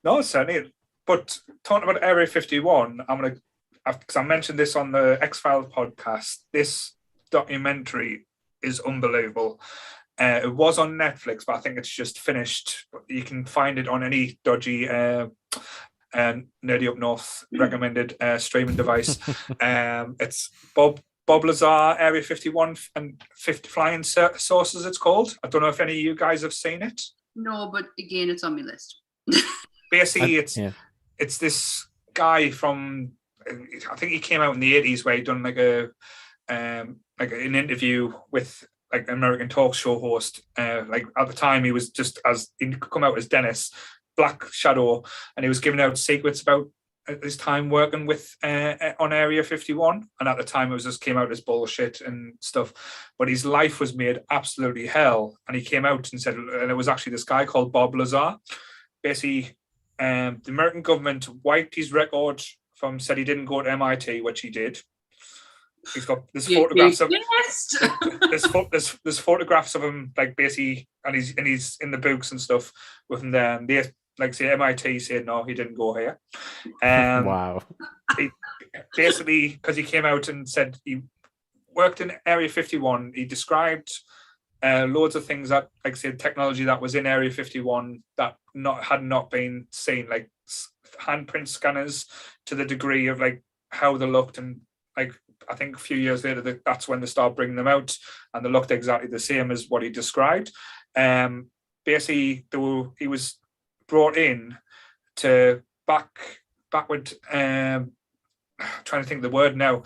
Speaker 1: No, certainly. But talking about Area 51, because I mentioned this on the X-Files podcast, this documentary is unbelievable. It was on Netflix, but I think it's just finished. You can find it on any dodgy Nerdy Up North recommended streaming device. It's Bob Lazar, Area 51 and 50 Flying Saucers, it's called. I don't know if any of you guys have seen it.
Speaker 2: No, but again, it's on my list.
Speaker 1: Basically, it's this guy from, I think he came out in the 80s, where he'd done like an interview with like an American talk show host. Like at the time, he was just he'd come out as Dennis Black Shadow, and he was giving out secrets about his time working with on Area 51. And at the time, it was just came out as bullshit and stuff. But his life was made absolutely hell. And he came out and said, and it was actually this guy called Bob Lazar. Basically, the American government wiped his record from, said he didn't go to MIT, which he did. He's got there's photographs of there's photographs of him, like basically, and he's in the books and stuff with him there. And they, like say MIT said no, he didn't go here.
Speaker 3: Wow.
Speaker 1: He, basically, because he came out and said he worked in Area 51, he described loads of things that, like say, technology that was in Area 51 that had not been seen, like handprint scanners, to the degree of like how they looked, and like I think a few years later that's when they started bringing them out, and they looked exactly the same as what he described. Basically, he was brought in to backward. Trying to think of the word now.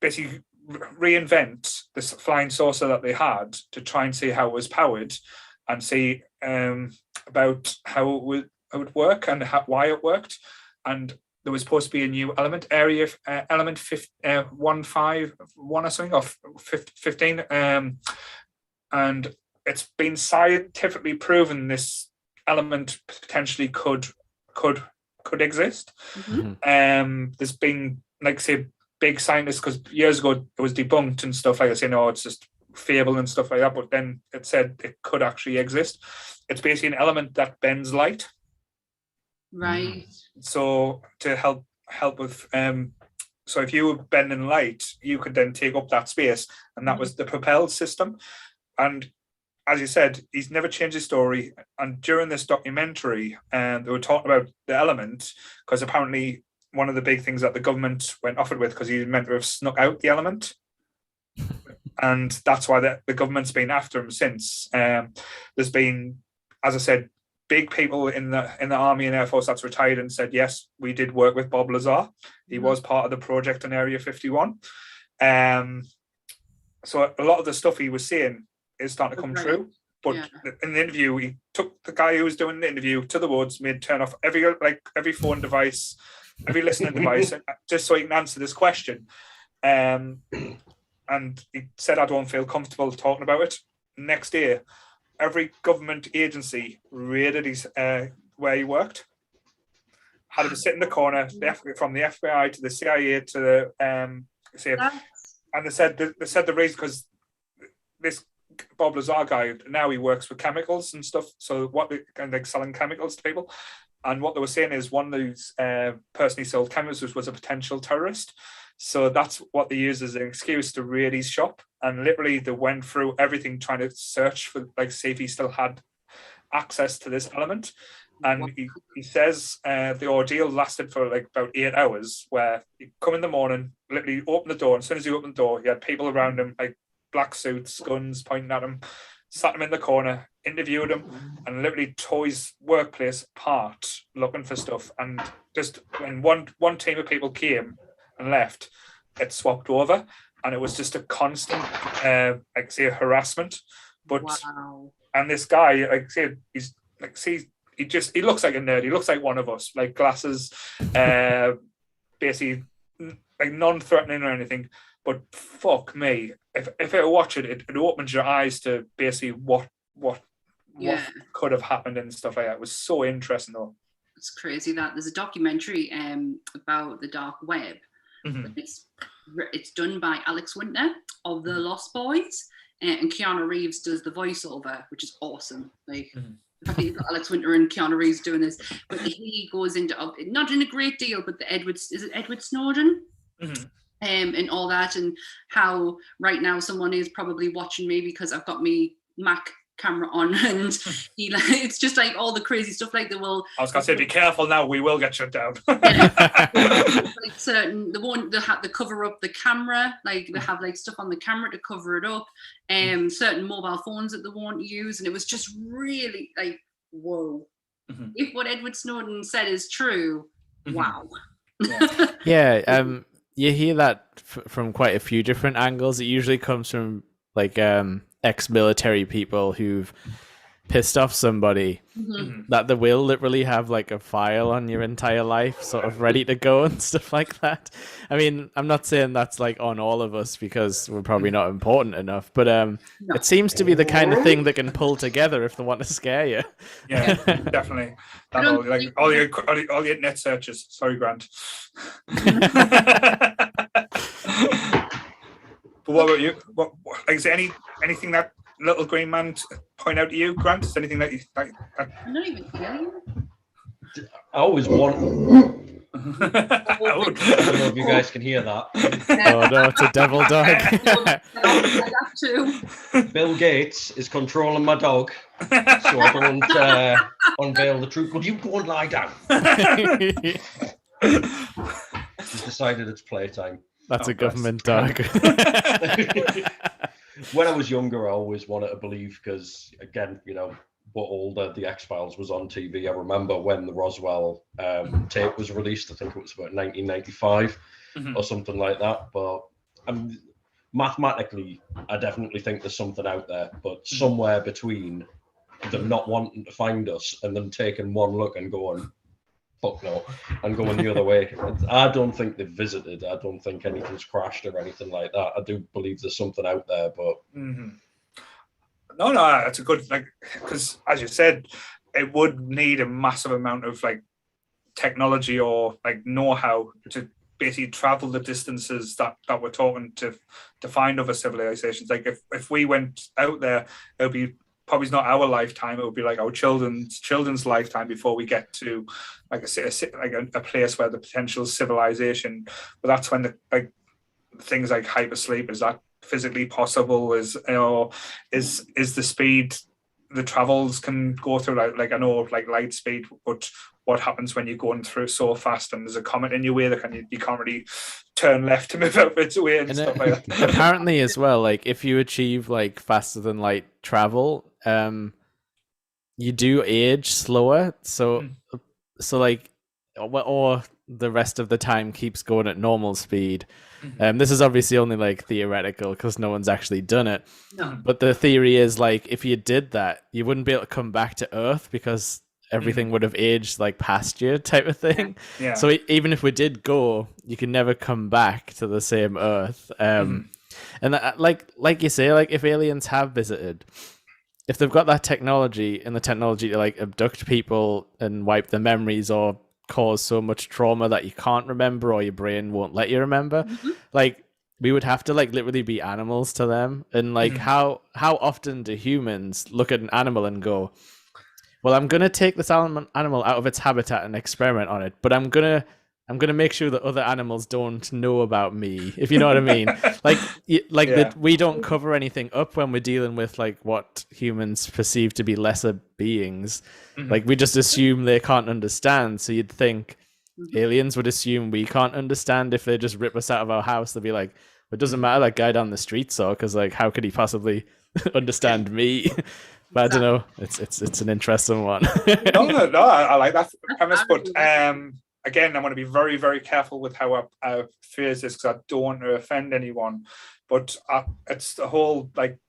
Speaker 1: Basically, reinvent this flying saucer that they had to try and see how it was powered, and see about how it would work and why it worked. And there was supposed to be a new element, element 151 or something, or 15, and it's been scientifically proven this element potentially could exist.
Speaker 2: Mm-hmm.
Speaker 1: There's been, like say, big scientists, because years ago it was debunked and stuff, like I say, no, it's just fable and stuff like that, but then it said it could actually exist. It's basically an element that bends light.
Speaker 2: Right.
Speaker 1: So to help with so if you were bending light, you could then take up that space, and that was the propelled system. And as you said, he's never changed his story. And during this documentary, they were talking about the element, because apparently one of the big things that the government went off it with, because he was meant to have snuck out the element. And that's why the government's been after him since. There's been, as I said, big people in the Army and Air Force that's retired and said, yes, we did work with Bob Lazar. He was part of the project in Area 51. So a lot of the stuff he was saying is starting to come true. But in the interview, he took the guy who was doing the interview to the woods, made turn off every phone device, every listening device, just so he can answer this question. And he said, I don't feel comfortable talking about it. Next day, every government agency raided his where he worked. Had him sit in the corner, from the FBI to the CIA to the and they said the reason, because this Bob Lazar guy, now he works with chemicals and stuff. So what they kind of like selling chemicals to people, and what they were saying is one of those person he sold chemicals was a potential terrorist. So that's what they used as an excuse to raid his shop. And literally they went through everything trying to search for, like, see if he still had access to this element. And he says the ordeal lasted for like about 8 hours, where he'd come in the morning, literally open the door. And as soon as he opened the door, he had people around him, like black suits, guns pointing at him, sat him in the corner, interviewed him, and literally tore his workplace apart looking for stuff. And just when one team of people came and left, it swapped over, and it was just a constant like say harassment. But and this guy, like say, he's like, see, he looks like a nerd. He looks like one of us, like glasses, basically like non-threatening or anything. But fuck me, if I watch it, it opens your eyes to basically what could have happened and stuff like that. It was so interesting though.
Speaker 2: It's crazy that there's a documentary about the dark web.
Speaker 1: Mm-hmm.
Speaker 2: It's done by Alex Winter of the Lost Boys, and Keanu Reeves does the voiceover, which is awesome. Like, I think you've got Alex Winter and Keanu Reeves doing this, but he goes into not in a great deal, but the Edward Snowden, and all that, and how right now someone is probably watching me because I've got me Mac camera on, and it's just like all the crazy stuff. Like I was
Speaker 1: gonna say, be careful now, we will get shut down.
Speaker 2: Like certain, they have to cover up the camera, like they have like stuff on the camera to cover it up, certain mobile phones that they won't use, and it was just really like, whoa. If what Edward Snowden said is true, wow.
Speaker 3: You hear that from quite a few different angles. It usually comes from like ex-military people who've pissed off somebody, that they will literally have like a file on your entire life sort of ready to go and stuff like that. I mean, I'm not saying that's like on all of us because we're probably not important enough, but it seems to be the kind of thing that can pull together if they want to scare you.
Speaker 1: Yeah, definitely. All the internet searches. Sorry, Grant. But what about you? What is there anything that little green man point out to you, Grant? Is there anything that you like?
Speaker 2: I'm not even hearing.
Speaker 4: I always want. I don't know if you guys can hear that.
Speaker 3: Oh no, it's a devil dog.
Speaker 4: Bill Gates is controlling my dog, so I don't unveil the truth. Will you go and lie down? He's decided it's playtime.
Speaker 3: That's a government dog.
Speaker 4: When I was younger, I always wanted to believe, because again, you know, but older, the X-Files was on TV. I remember when the Roswell tape was released. I think it was about 1995 or something like that. But mathematically, I definitely think there's something out there. But somewhere between them not wanting to find us and them taking one look and going, fuck no, and going the other way. I don't think they've visited. I don't think anything's crashed or anything like that. I do believe there's something out there, but
Speaker 1: no, it's a good, like, because as you said, it would need a massive amount of like technology or like know-how to basically travel the distances that we're talking to find other civilizations. Like if we went out there, it would be probably not our lifetime. It would be like our children's lifetime before we get to like a place where the potential civilization. But that's when the things like hypersleep, is that physically possible? Is the speed the travels can go through, like I know like light speed, but what happens when you're going through so fast and there's a comet in your way that you can't really turn left to move out of its way and stuff like that.
Speaker 3: Apparently as well, like if you achieve like faster than light travel, you do age slower, so like, or the rest of the time keeps going at normal speed. This is obviously only like theoretical because no one's actually done it.
Speaker 2: No.
Speaker 3: But the theory is like if you did that, you wouldn't be able to come back to Earth because everything would have aged like past you, type of thing.
Speaker 1: Yeah.
Speaker 3: So even if we did go, you can never come back to the same Earth. And that, like you say, like if aliens have visited, if they've got that technology and the technology to like abduct people and wipe their memories or cause so much trauma that you can't remember or your brain won't let you remember, like we would have to like literally be animals to them. And like how often do humans look at an animal and go, well, I'm gonna take this animal out of its habitat and experiment on it, but I'm gonna make sure that other animals don't know about me, if you know what I mean. That we don't cover anything up when we're dealing with like what humans perceive to be lesser beings. Like we just assume they can't understand. So you'd think aliens would assume we can't understand. If they just rip us out of our house, they'd be like, it doesn't matter, that guy down the street saw, because like how could he possibly understand me? But I don't know. It's an interesting one.
Speaker 1: No, I like that premise, but again, I'm going to be very, very careful with how I phrase this because I don't want to offend anyone. But it's the whole like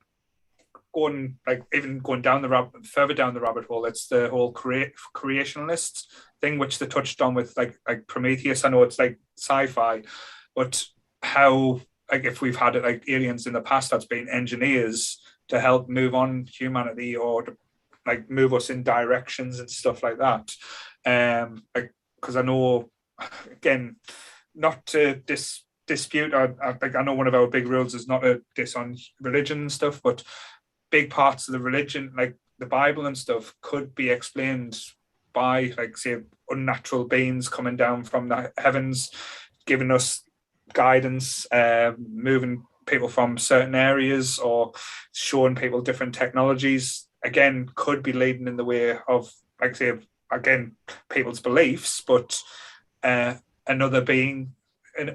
Speaker 1: going further down the rabbit hole. It's the whole creationalist thing, which they touched on with like Prometheus. I know it's like sci-fi, but how like if we've had it like aliens in the past that's been engineers to help move on humanity or to like move us in directions and stuff like that. Like because I know, again, not to dispute. I know one of our big rules is not to diss on religion and stuff, but big parts of the religion, like the Bible and stuff, could be explained by, like, say, unnatural beings coming down from the heavens, giving us guidance, moving people from certain areas or showing people different technologies. Again, could be leading in the way of, like, say, again, people's beliefs, but another being,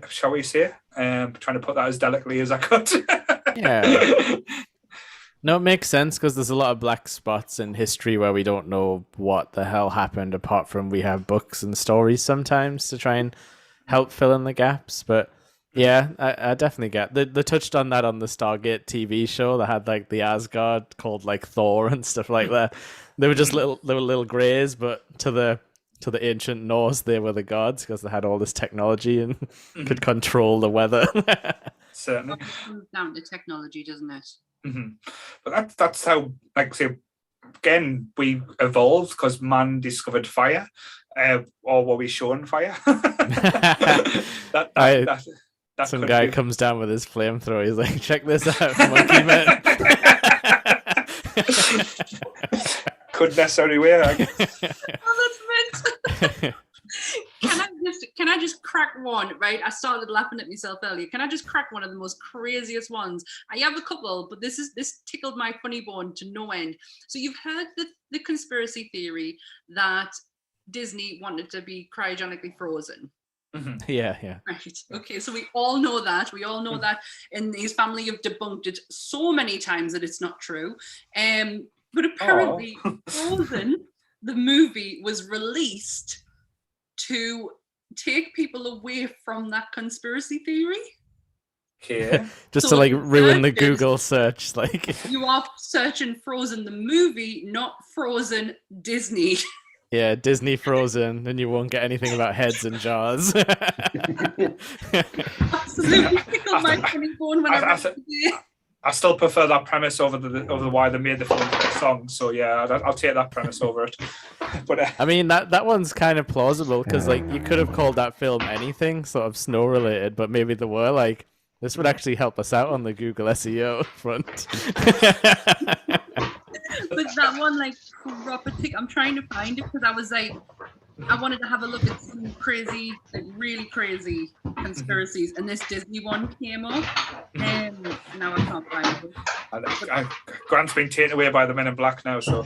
Speaker 1: shall we say, trying to put that as delicately as I could.
Speaker 3: Yeah. No, it makes sense because there's a lot of black spots in history where we don't know what the hell happened, apart from we have books and stories sometimes to try and help fill in the gaps. But yeah, I definitely get. They touched on that on the Stargate TV show. They had like the Asgard called like Thor and stuff like that. They were just little greys, but to the ancient Norse, they were the gods because they had all this technology and could control the weather.
Speaker 1: Certainly.
Speaker 2: It comes down to technology, doesn't it?
Speaker 1: Mm-hmm. But that's how, like, say, again, we evolved because man discovered fire, or were we shown fire?
Speaker 3: Some guy comes down with his flamethrower. He's like, "Check this out, monkey man."
Speaker 1: Couldn't necessarily wear. I guess.
Speaker 2: Oh, that's meant. Can I just crack one, right? I started laughing at myself earlier. Can I just crack one of the most craziest ones? I have a couple, but this tickled my funny bone to no end. So you've heard the conspiracy theory that Disney wanted to be cryogenically frozen.
Speaker 1: Mm-hmm.
Speaker 3: Yeah.
Speaker 2: Right. Okay, so we all know that. And his family have debunked it so many times that it's not true. But apparently, Frozen, the movie, was released to take people away from that conspiracy theory.
Speaker 1: Okay.
Speaker 3: Just to like ruin the Google search. Like,
Speaker 2: you are searching Frozen the movie, not Frozen Disney.
Speaker 3: Yeah, Disney Frozen, and you won't get anything about heads and jaws.
Speaker 2: Absolutely tickled my funny bone when
Speaker 1: I still prefer that premise over the why they made the film song. So yeah, I'll take that premise over it. But
Speaker 3: I mean, that one's kind of plausible because like you could have called that film anything sort of snow related, but maybe they were like, this would actually help us out on the Google SEO front.
Speaker 2: But that one, like, proper tick. I'm trying to find it because I was like, I wanted to have a look at some crazy, like really crazy conspiracies, and this Disney one came up, and now I can't find it.
Speaker 1: Grant's been taken away by the Men in Black now, so.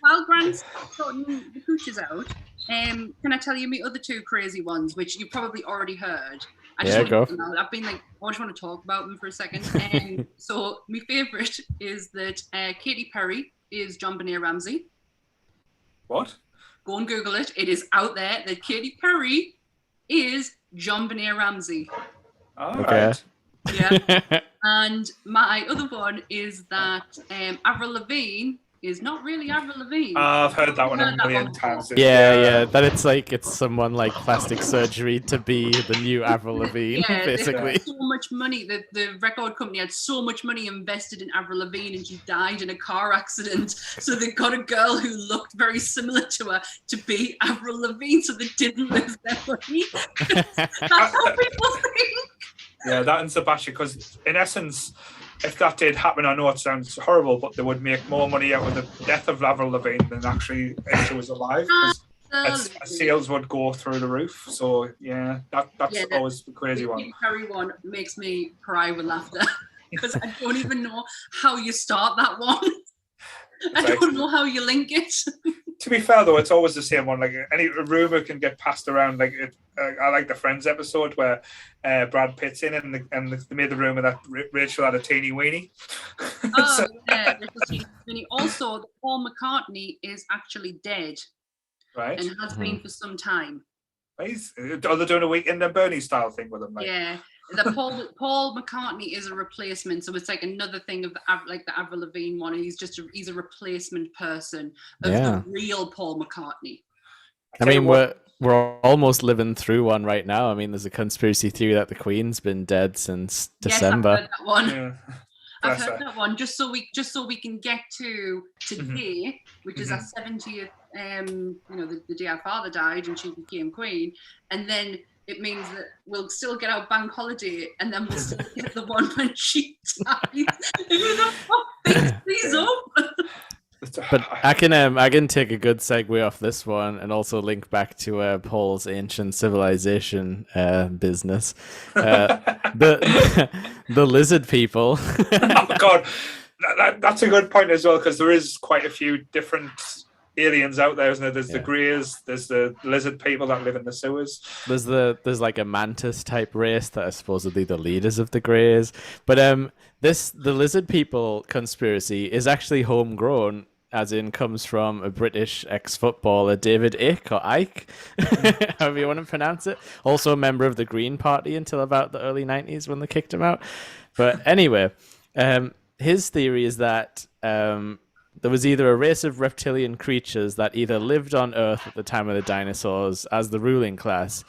Speaker 2: While Grant's sorting the cooches out, can I tell you my other two crazy ones, which you probably already heard?
Speaker 3: Go.
Speaker 2: I've been like, I just want to talk about them for a second. So my favorite is that Katy Perry is John Benet Ramsey.
Speaker 1: What?
Speaker 2: Go and Google it. It is out there that Katy Perry is John Benet Ramsey.
Speaker 1: All
Speaker 3: okay.
Speaker 1: Right.
Speaker 2: Yeah. And my other one is that Avril Lavigne is not really Avril Lavigne.
Speaker 1: I've heard that one a million times.
Speaker 3: Yeah. That it's someone like plastic surgery to be the new Avril Lavigne, basically.
Speaker 2: So much money. The record company had so much money invested in Avril Lavigne, and she died in a car accident. So they got a girl who looked very similar to her to be Avril Lavigne, so they didn't lose their money. That's how people think.
Speaker 1: Yeah, that and Sebastian, because in essence, if that did happen, I know it sounds horrible, but they would make more money out of the death of Avril Lavigne than actually if she was alive, because sales would go through the roof. So yeah, that's always the crazy one.
Speaker 2: The Perry one makes me cry with laughter because I don't even know how you start that one. I don't know how you link it.
Speaker 1: To be fair, though, it's always the same one. Like any rumor can get passed around. Like I like the Friends episode where Brad Pitt's in, and they made the rumor that Rachel had a teeny weenie.
Speaker 2: Oh, yeah. Also, Paul McCartney is actually dead,
Speaker 1: right?
Speaker 2: And has been for some time.
Speaker 1: Are they doing a Weekend at Bernie style thing with him? Like?
Speaker 2: Yeah. The Paul McCartney is a replacement, so it's like another thing of the Avril Lavigne one. He's a replacement person of the real Paul McCartney.
Speaker 3: I mean, we're almost living through one right now. I mean, there's a conspiracy theory that the Queen's been dead since December.
Speaker 2: Yes, I've heard that one.
Speaker 1: Yeah.
Speaker 2: I've heard that one. Just so we can get to today, which is our 70th. The day our father died and she became Queen, and then it means that we'll still get our bank holiday, and then we'll still get the one when she died. Who the fuck thinks these up?
Speaker 3: But I can take a good segue off this one and also link back to Paul's ancient civilization business. The lizard people.
Speaker 1: Oh God, that's a good point as well, because there is quite a few different aliens out there, isn't there? There's the greys, there's the lizard people that live in the sewers.
Speaker 3: There's like a mantis type race that are supposedly the leaders of the greys. But the lizard people conspiracy is actually homegrown, as in comes from a British ex-footballer, David Icke, however you want to pronounce it. Also a member of the Green Party until about the early 90s when they kicked him out. But anyway, his theory is that there was either a race of reptilian creatures that either lived on Earth at the time of the dinosaurs as the ruling class.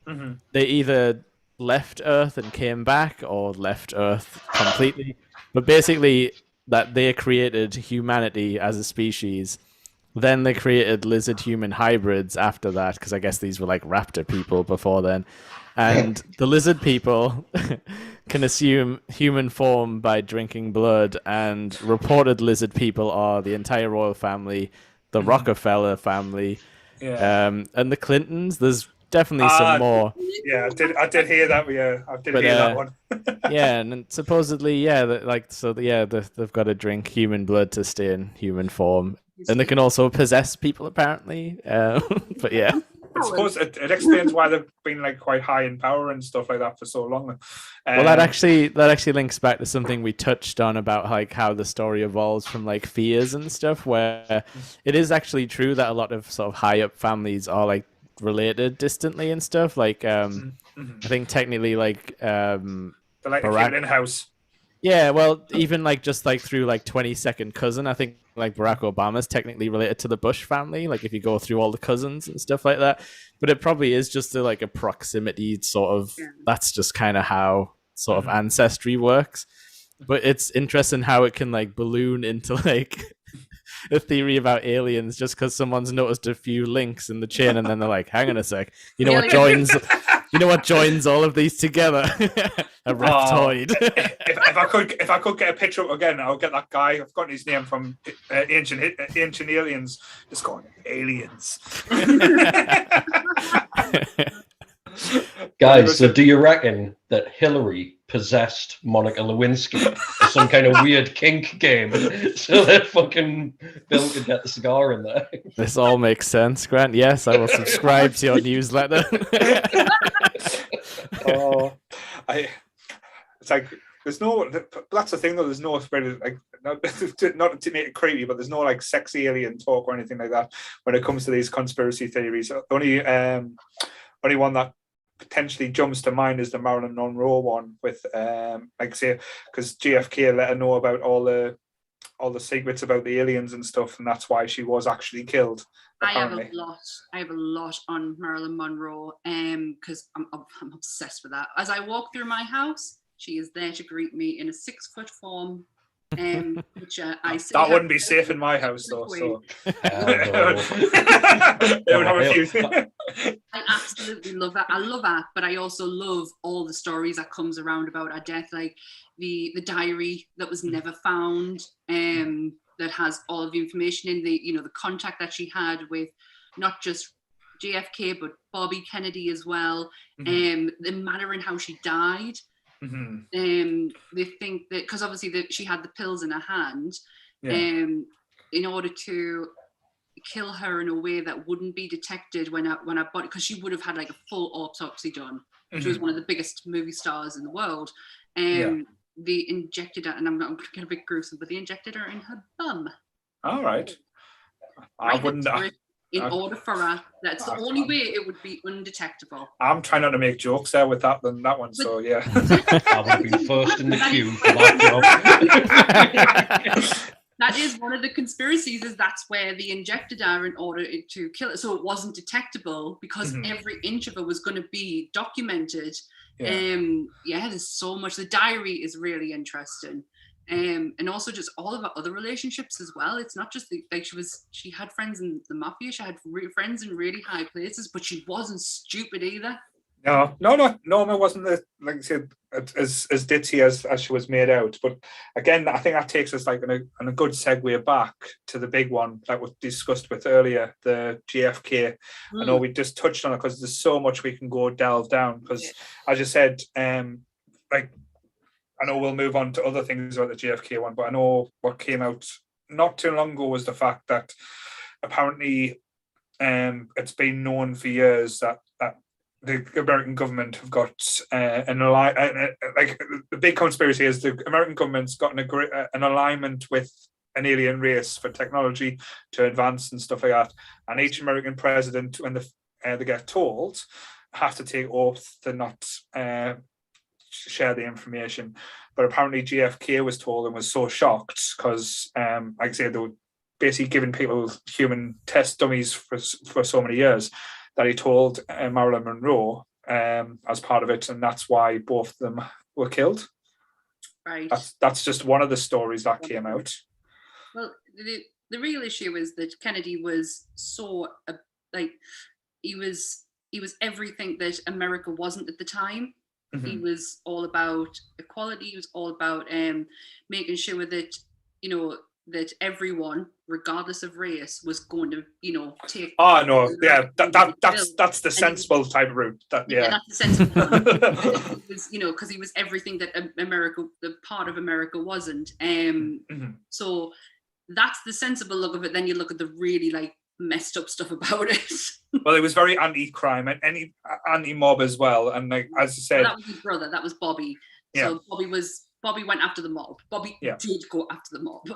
Speaker 3: Mm-hmm. They either left Earth and came back, or left Earth completely. But basically, that they created humanity as a species. Then they created lizard-human hybrids after that, because I guess these were like raptor people before then. And the lizard people can assume human form by drinking blood, and reported lizard people are the entire royal family, the Rockefeller family, and the Clintons. There's definitely some more.
Speaker 1: Yeah, I did hear that. I did hear that one.
Speaker 3: Yeah, and supposedly, they've got to drink human blood to stay in human form, and they can also possess people apparently. But yeah.
Speaker 1: I suppose it explains why they've been like quite high in power and stuff like that for so long.
Speaker 3: Well, that actually links back to something we touched on about like how the story evolves from like fears and stuff, where it is actually true that a lot of sort of high up families are like related distantly and stuff. Like I think technically like
Speaker 1: they're like a in house.
Speaker 3: Yeah, well, even like just like through like 22nd cousin, I think like Barack Obama's technically related to the Bush family. Like if you go through all the cousins and stuff like that, but it probably is just like a proximity sort of. That's just kind of how sort of ancestry works. But it's interesting how it can like balloon into like a theory about aliens just because someone's noticed a few links in the chain, and then they're like, "Hang on a sec, you know what joins?" You know what joins all of these together? A reptoid.
Speaker 1: If I could get a picture up again, I'll get that guy. I've got his name from Ancient Aliens. Just going aliens.
Speaker 4: Guys, so do you reckon that Hillary possessed Monica Lewinsky or some kind of weird kink game so that fucking Bill could get the cigar in there?
Speaker 3: This all makes sense, Grant. Yes, I will subscribe to your newsletter.
Speaker 1: It's like there's no. That's the thing, though. There's no like not to make it creepy, but there's no like sexy alien talk or anything like that when it comes to these conspiracy theories. Only one that potentially jumps to mind is the Marilyn Monroe one with like say because JFK let her know about all the secrets about the aliens and stuff, and that's why she was actually killed. Apparently.
Speaker 2: I have a lot on Marilyn Monroe because I'm obsessed with that. As I walk through my house, she is there to greet me in a 6-foot form. Which I say
Speaker 1: that wouldn't be safe in my house though. So I
Speaker 2: absolutely love that. I love that, but I also love all the stories that comes around about her death, like the diary that was never found, that has all of the information in the contact that she had with not just JFK but Bobby Kennedy as well, the manner in how she died. They think that because obviously she had the pills in her hand, in order to kill her in a way that wouldn't be detected when her body, because she would have had like a full autopsy done. She was one of the biggest movie stars in the world. They injected her, and I'm going to get a bit gruesome, but they injected her in her bum.
Speaker 1: All right. I wouldn't.
Speaker 2: In order for her, that's the only way it would be undetectable.
Speaker 1: I'm trying not to make jokes there with that one, so yeah.
Speaker 4: I would have been first in the queue for that job.
Speaker 2: That is one of the conspiracies, is that's where they injected her in order to kill it. So it wasn't detectable, because every inch of it was going to be documented. There's so much. The diary is really interesting. And also just all of her other relationships as well. It's not just she had friends in the mafia, she had friends in really high places, but she wasn't stupid either.
Speaker 1: No, Norma wasn't like I said, as ditzy as she was made out. But again, I think that takes us like on a good segue back to the big one that was discussed with earlier, the JFK. I know we just touched on it because there's so much we can go delve down. Because as you said, I know we'll move on to other things about the JFK one, but I know what came out not too long ago was the fact that apparently it's been known for years that the American government have got the big conspiracy is the American government's got an alignment with an alien race for technology to advance and stuff like that. And each American president, when they get told, has to take oath to not share the information. But apparently JFK was told and was so shocked because, like I said, they were basically giving people human test dummies for so many years, that he told Marilyn Monroe as part of it, and that's why both of them were killed.
Speaker 2: Right.
Speaker 1: That's just one of the stories that came out.
Speaker 2: Well, the real issue is that Kennedy was so he was everything that America wasn't at the time. He was all about equality. He was all about making sure that that everyone, regardless of race, was going to take. Oh
Speaker 1: no, yeah, that's the sensible type of route. That's the sensible one.
Speaker 2: It was because he was everything that America, the part of America, wasn't. So that's the sensible look of it. Then you look at the really messed up stuff about it.
Speaker 1: Well, it was very anti-crime and anti-mob as well. And as I said,
Speaker 2: that was his brother. That was Bobby. Yeah. So Bobby went after the mob. Bobby did go after the mob.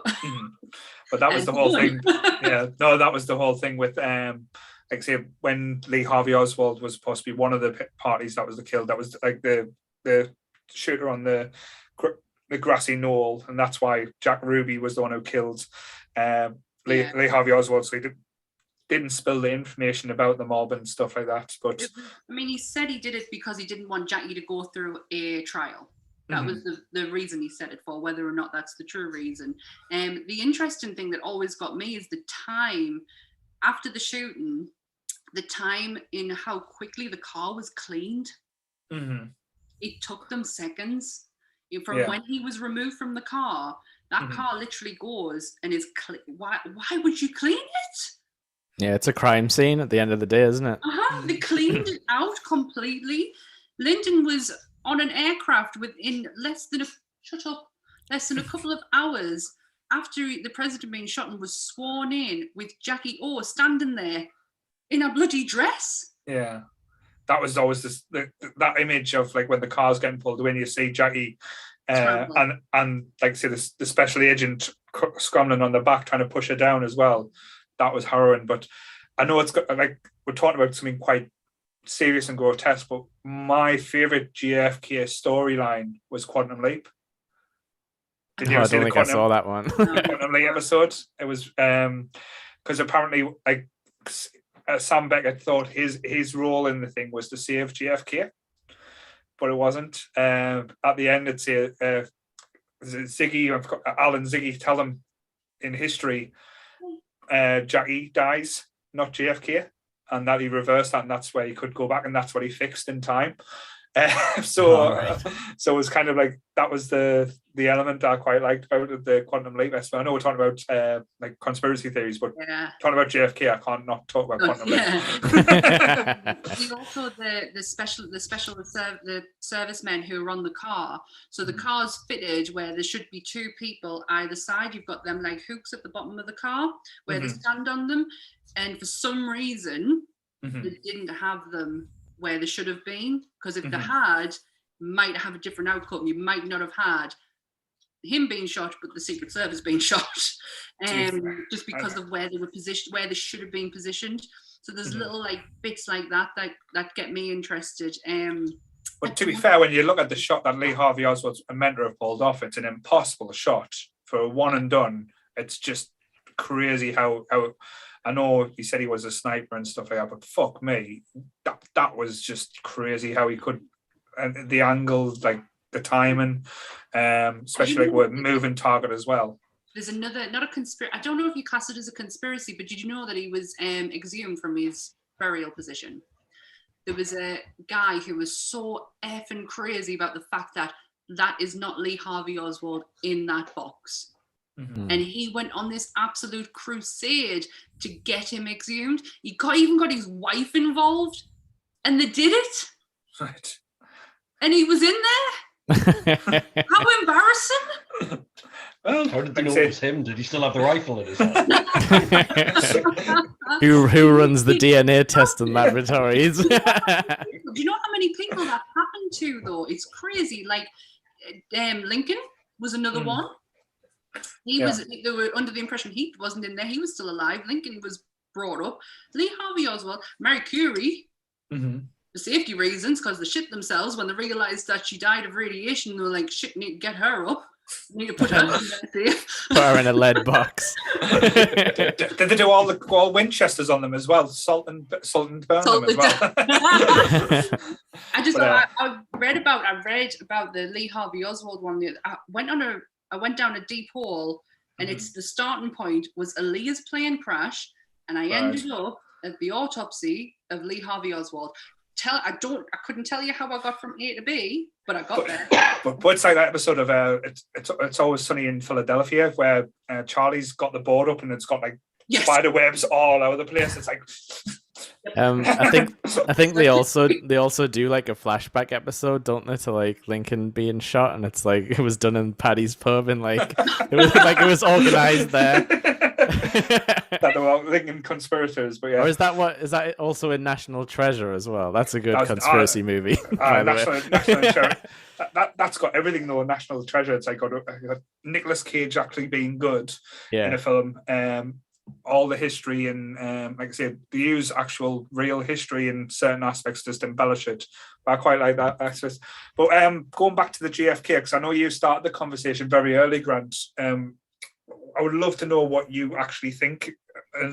Speaker 1: But that was the whole thing. Yeah, no, that was the whole thing with like I say, when Lee Harvey Oswald was supposed to be one of the parties that was killed. That was like the shooter on the grassy knoll, and that's why Jack Ruby was the one who killed Lee Harvey Oswald. So he didn't spill the information about the mob and stuff like that. But
Speaker 2: he said he did it because he didn't want Jackie to go through a trial. That was the reason he said it for, whether or not that's the true reason. The interesting thing that always got me is the time after the shooting, the time in how quickly the car was cleaned. It took them seconds. From when he was removed from the car, that car literally goes and is why would you clean it?
Speaker 3: Yeah, it's a crime scene at the end of the day, isn't it?
Speaker 2: They cleaned it out completely. Lyndon was on an aircraft within less than a couple of hours after the president being shot, and was sworn in with Jackie O standing there in a bloody dress.
Speaker 1: Yeah, that was always that image of when the car's getting pulled away and you see Jackie and like say the special agent scrambling on the back trying to push her down as well. That was harrowing. But I know it's got we're talking about something quite serious and grotesque, but my favorite JFK storyline was Quantum Leap. Did you ever see
Speaker 3: I saw that one.
Speaker 1: Quantum Leap episode? It was because apparently Sam Beckett thought his role in the thing was to save JFK, but it wasn't. At the end, it's Ziggy tell him in history Jackie dies, not JFK. And that he reversed that, and that's where he could go back, and that's what he fixed in time. So it was kind of that was the element I quite liked about the Quantum Leap. I know we're talking about conspiracy theories, but talking about JFK, I can't not talk about Quantum Leap.
Speaker 2: You've also the servicemen who are on the car. So the car's fitted where there should be two people either side. You've got them hooks at the bottom of the car where they stand on them, and for some reason they didn't have them where they should have been, because if they had, might have a different outcome. You might not have had him being shot, but the Secret Service being shot, just because of where they were positioned, where they should have been positioned. So there's little bits like that get me interested.
Speaker 1: But to be fair, when you look at the shot that Lee Harvey Oswald's meant to have pulled off, it's an impossible shot for a one and done it's just crazy how I know he said he was a sniper and stuff like that, but fuck me, that was just crazy how he could, and the angles, like the timing, especially like with moving target as well.
Speaker 2: There's another, not a conspiracy, I don't know if you class it as a conspiracy, but did you know that he was exhumed from his burial position? There was a guy who was so effing crazy about the fact that is not Lee Harvey Oswald in that box.
Speaker 1: Mm-hmm.
Speaker 2: And he went on this absolute crusade to get him exhumed. He even got his wife involved, and they did it.
Speaker 1: Right.
Speaker 2: And he was in there. How embarrassing!
Speaker 4: Well, how did they know it was him? Did he still have the rifle in his hand?
Speaker 3: Who runs the DNA testing laboratories?
Speaker 2: Do you know how many people that happened to, though? It's crazy. Like, Lincoln was another one. They were under the impression he wasn't in there. He was still alive. Lincoln was brought up. Lee Harvey Oswald, Marie Curie, for safety reasons, because they shit themselves when they realized that she died of radiation. They were like, shit, need to get her up. Need to put her in there safe.
Speaker 3: Put her in a lead box.
Speaker 1: Did they do all Winchesters on them as well? Salt and burn them as well.
Speaker 2: I read about the Lee Harvey Oswald one. I went down a deep hole, and it's the starting point was a Lear's plane crash, and I ended up at the autopsy of Lee Harvey Oswald. I couldn't tell you how I got from A to B, but I got there.
Speaker 1: But it's like that episode of It's Always Sunny in Philadelphia, where Charlie's got the board up and it's got like spider webs all over the place. It's like
Speaker 3: I think they also do like a flashback episode, don't they, to like Lincoln being shot, and it's like it was done in Paddy's pub, and like it was organized there.
Speaker 1: That they were Lincoln conspirators, but yeah.
Speaker 3: Or is that also in National Treasure as well? That's a good conspiracy movie.
Speaker 1: National Treasure. That's got everything though. National Treasure. It's like got Nicolas Cage actually being good in a film. All the history and like I said, they use actual real history in certain aspects, just embellish it. But I quite like that aspect. But going back to the JFK, because I know you started the conversation very early, Grant. I would love to know what you actually think,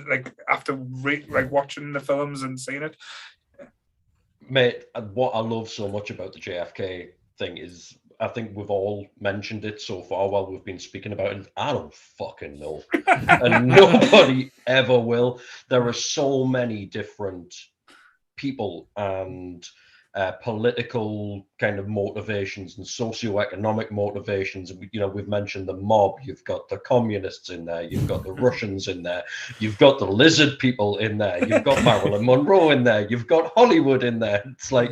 Speaker 1: like after watching the films and seeing it.
Speaker 4: Mate, what I love so much about the JFK thing is, I think we've all mentioned it so far while we've been speaking about it. I don't fucking know. And nobody ever will. There are so many different people and political kind of motivations and socioeconomic motivations. We've mentioned the mob. You've got the communists in there. You've got the Russians in there. You've got the lizard people in there. You've got Marilyn Monroe in there. You've got Hollywood in there. It's like,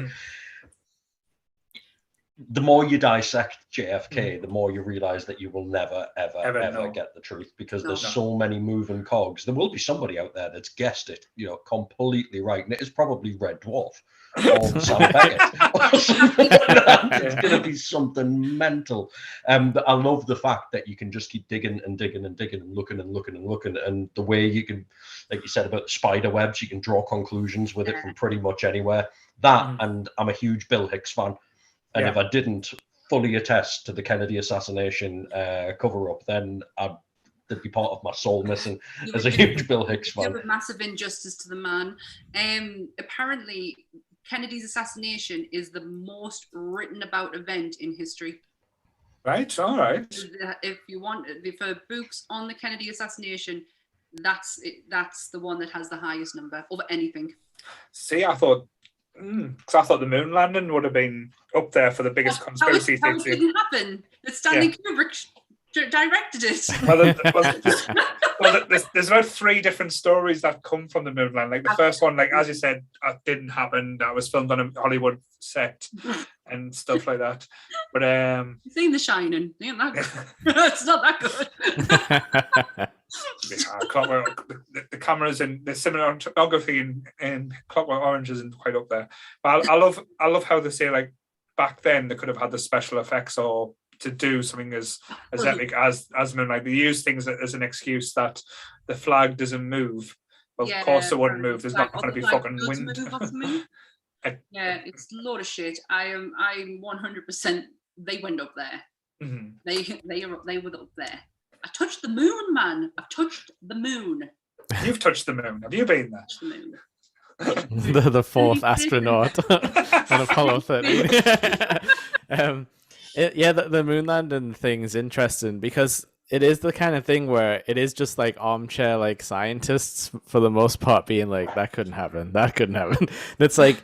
Speaker 4: the more you dissect JFK, the more you realize that you will never, ever get the truth, because there's so many moving cogs. There will be somebody out there that's guessed it, completely right. And it is probably Red Dwarf or Sam Beckett or something like that. It's going to be something mental. I love the fact that you can just keep digging and digging and digging and looking and looking and looking. And the way you can, like you said about the spider webs, you can draw conclusions with it from pretty much anywhere. And I'm a huge Bill Hicks fan. And if I didn't fully attest to the Kennedy assassination cover-up, then there'd be part of my soul missing as a huge Bill Hicks fan.
Speaker 2: A massive injustice to the man. Apparently, Kennedy's assassination is the most written about event in history.
Speaker 1: Right, all right.
Speaker 2: If you want, for books on the Kennedy assassination, that's the one that has the highest number over anything.
Speaker 1: See, I thought the moon landing would have been up there for the biggest conspiracy
Speaker 2: thing. It didn't happen. That Stanley Kubrick directed it.
Speaker 1: There's about 3 different stories that come from the moon landing. Like the first one, like as you said, didn't happen. That was filmed on a Hollywood set and stuff like that. But
Speaker 2: you've seen The Shining. Ain't that good? It's not that good.
Speaker 1: The cameras and the cinematography in Clockwork Orange isn't quite up there. But I love how they say, like, back then they could have had the special effects or to do something as epic as Moonlight. They use things as an excuse that the flag doesn't move. Well, of course it wouldn't move. There's not going to be fucking wind.
Speaker 2: It's a load of shit. I'm 100%. They went up there. They were up there. I touched the moon, man. I've touched the moon.
Speaker 1: You've touched the moon. Have you been there?
Speaker 2: Touched the moon.
Speaker 3: The fourth astronaut on Apollo 13. The moon landing thing is interesting because it is the kind of thing where it is just like armchair like scientists for the most part being like, that couldn't happen. And it's like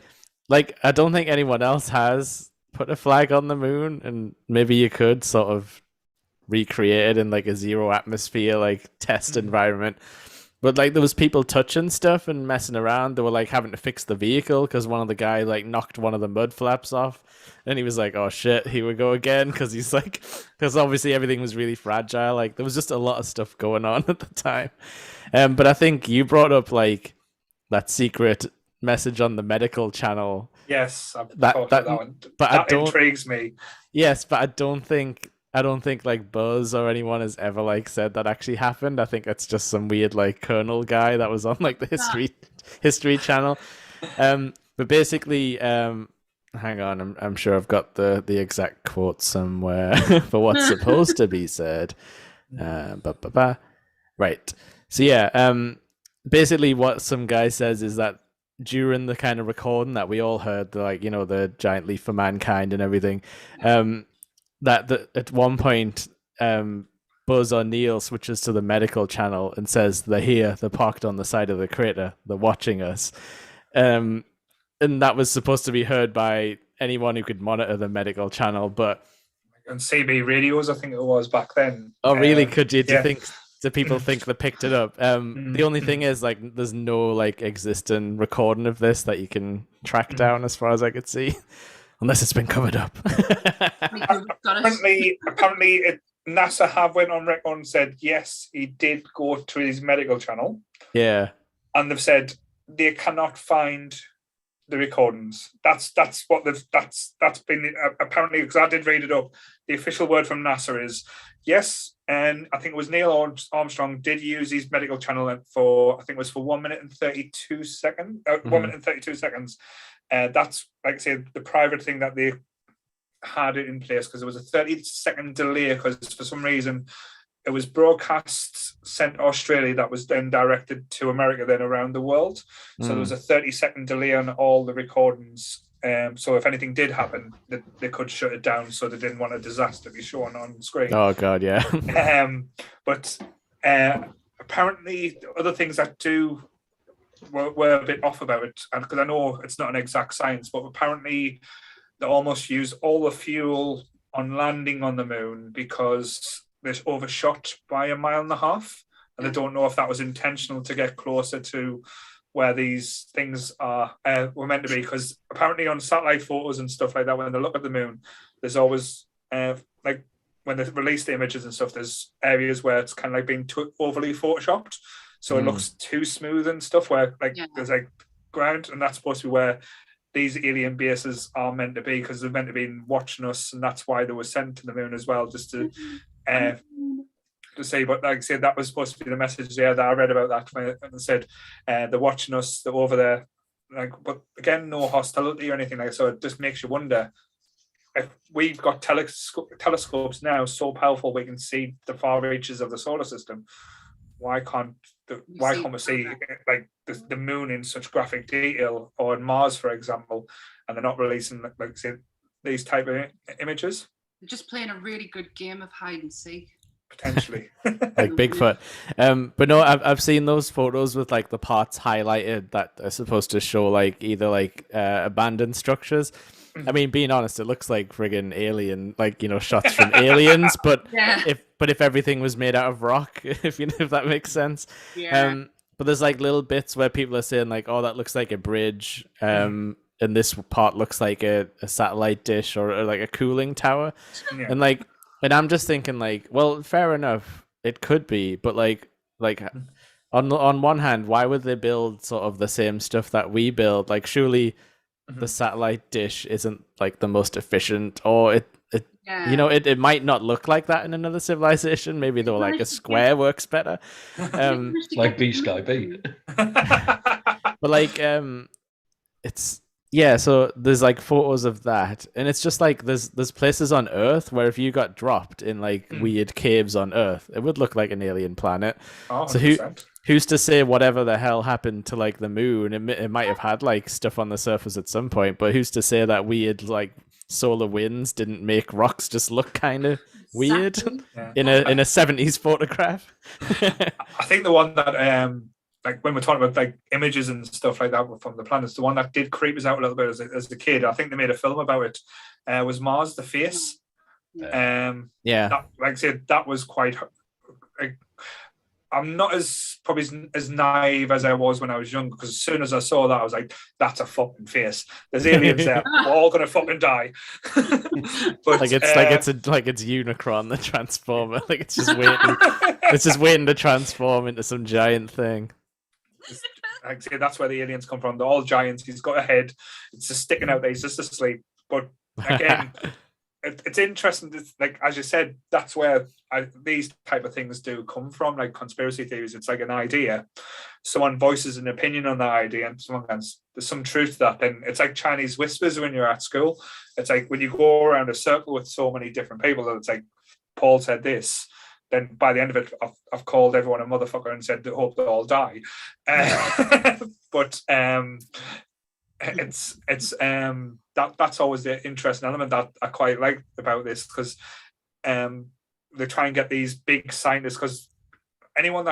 Speaker 3: I don't think anyone else has put a flag on the moon, and maybe you could sort of recreate it in like a zero atmosphere like test environment. But like there was people touching stuff and messing around. They were like having to fix the vehicle because one of the guys like knocked one of the mud flaps off, and he was like, "Oh shit, here we go again." Because obviously everything was really fragile. Like there was just a lot of stuff going on at the time. But I think you brought up like that secret message on the medical channel.
Speaker 1: Yes, I've thought of that one.
Speaker 3: But
Speaker 1: that intrigues me.
Speaker 3: Yes, but I don't think like Buzz or anyone has ever like said that actually happened. I think that's just some weird like colonel guy that was on like the history channel. But basically, hang on, I'm sure I've got the exact quote somewhere for what's supposed to be said. Right. So yeah, basically what some guy says is that during the kind of recording that we all heard, the giant leap for mankind and everything, that at one point Buzz O'Neill switches to the medical channel and says they're here, they're parked on the side of the crater, they're watching us, and that was supposed to be heard by anyone who could monitor the medical channel. But
Speaker 1: on CB radios, I think it was back then.
Speaker 3: Oh really? Could you? Do people think they picked it up? The only thing is like there's no like existing recording of this that you can track down as far as I could see. Unless it's been covered up.
Speaker 1: apparently, NASA have went on record and said yes, he did go to his medical channel.
Speaker 3: Yeah,
Speaker 1: and they've said they cannot find the recordings. That's been apparently, because I did read it up. The official word from NASA is yes, and I think it was Neil Armstrong did use his medical channel for 1 minute and 32 seconds. 1 minute and 32 seconds. That's, like I said, the private thing that they had it in place because there was a 30-second delay because for some reason it was broadcast sent to Australia that was then directed to America then around the world. So there was a 30-second delay on all the recordings. So if anything did happen, they could shut it down so they didn't want a disaster to be shown on screen.
Speaker 3: Oh, God, yeah.
Speaker 1: But apparently other things that were a bit off about it, and because I know it's not an exact science, but apparently they almost use all the fuel on landing on the moon because they overshot by 1.5 miles, and they don't know if that was intentional to get closer to where these things were meant to be. Because apparently on satellite photos and stuff like that, when they look at the moon, there's always like when they release the images and stuff, there's areas where it's kind of like being overly photoshopped. So it looks too smooth and stuff where there's like ground, and that's supposed to be where these alien bases are meant to be because they're meant to be watching us, and that's why they were sent to the moon as well, just to say. But like I said, that was supposed to be the message there that I read about that when it said they're watching us, they're over there. Like, but again, no hostility or anything like that. So it just makes you wonder if we've got telescopes now so powerful we can see the far reaches of the solar system. Why can't we see like the moon in such graphic detail, or in Mars, for example, and they're not releasing like say these type of images?
Speaker 2: They're just playing a really good game of hide and seek.
Speaker 1: Potentially,
Speaker 3: like Bigfoot. But no, I've seen those photos with like the parts highlighted that are supposed to show like either like abandoned structures. I mean, being honest, it looks like friggin' Alien, like, shots from Aliens, but if everything was made out of rock, if that makes sense.
Speaker 2: Yeah.
Speaker 3: But there's like little bits where people are saying like, oh, that looks like a bridge, and this part looks like a satellite dish or like a cooling tower, and I'm just thinking like, well, fair enough, it could be, but like on one hand, why would they build sort of the same stuff that we build? Like, surely the satellite dish isn't like the most efficient, or it might not look like that in another civilization. Maybe though, like a square works better.
Speaker 4: Like B Sky B.
Speaker 3: But like it's Yeah, so there's like photos of that, and it's just like there's places on Earth where if you got dropped in like weird caves on Earth, it would look like an alien planet.
Speaker 1: Oh,
Speaker 3: So
Speaker 1: 100%.
Speaker 3: who's to say whatever the hell happened to like the moon? It might have had like stuff on the surface at some point, but who's to say that weird like solar winds didn't make rocks just look kind of weird
Speaker 2: Exactly.
Speaker 1: Yeah.
Speaker 3: in a 70s photograph?
Speaker 1: I think the one that like when we're talking about like images and stuff like that from the planets, the one that did creep us out a little bit as a kid, I think they made a film about it, was Mars, the face.
Speaker 3: Yeah.
Speaker 1: That, like I said, that was quite like, I'm not probably as naive as I was when I was young, because as soon as I saw that, I was like, that's a fucking face. There's aliens there. We're all gonna fucking die. But
Speaker 3: like it's Unicron, the Transformer. Like it's just waiting to transform into some giant thing.
Speaker 1: Like I say, that's where the aliens come from. They're all giants. He's got a head. It's just sticking out there. He's just asleep. But again, it's interesting. It's like, as you said, that's where these type of things do come from, like conspiracy theories. It's like an idea. Someone voices an opinion on that idea, and there's some truth to that. Then it's like Chinese whispers when you're at school. It's like when you go around a circle with so many different people, that it's like, Paul said this. Then by the end of it, I've called everyone a motherfucker and said, hope they all die. But it's that's always the interesting element that I quite like about this, because they try and get these big scientists, because anyone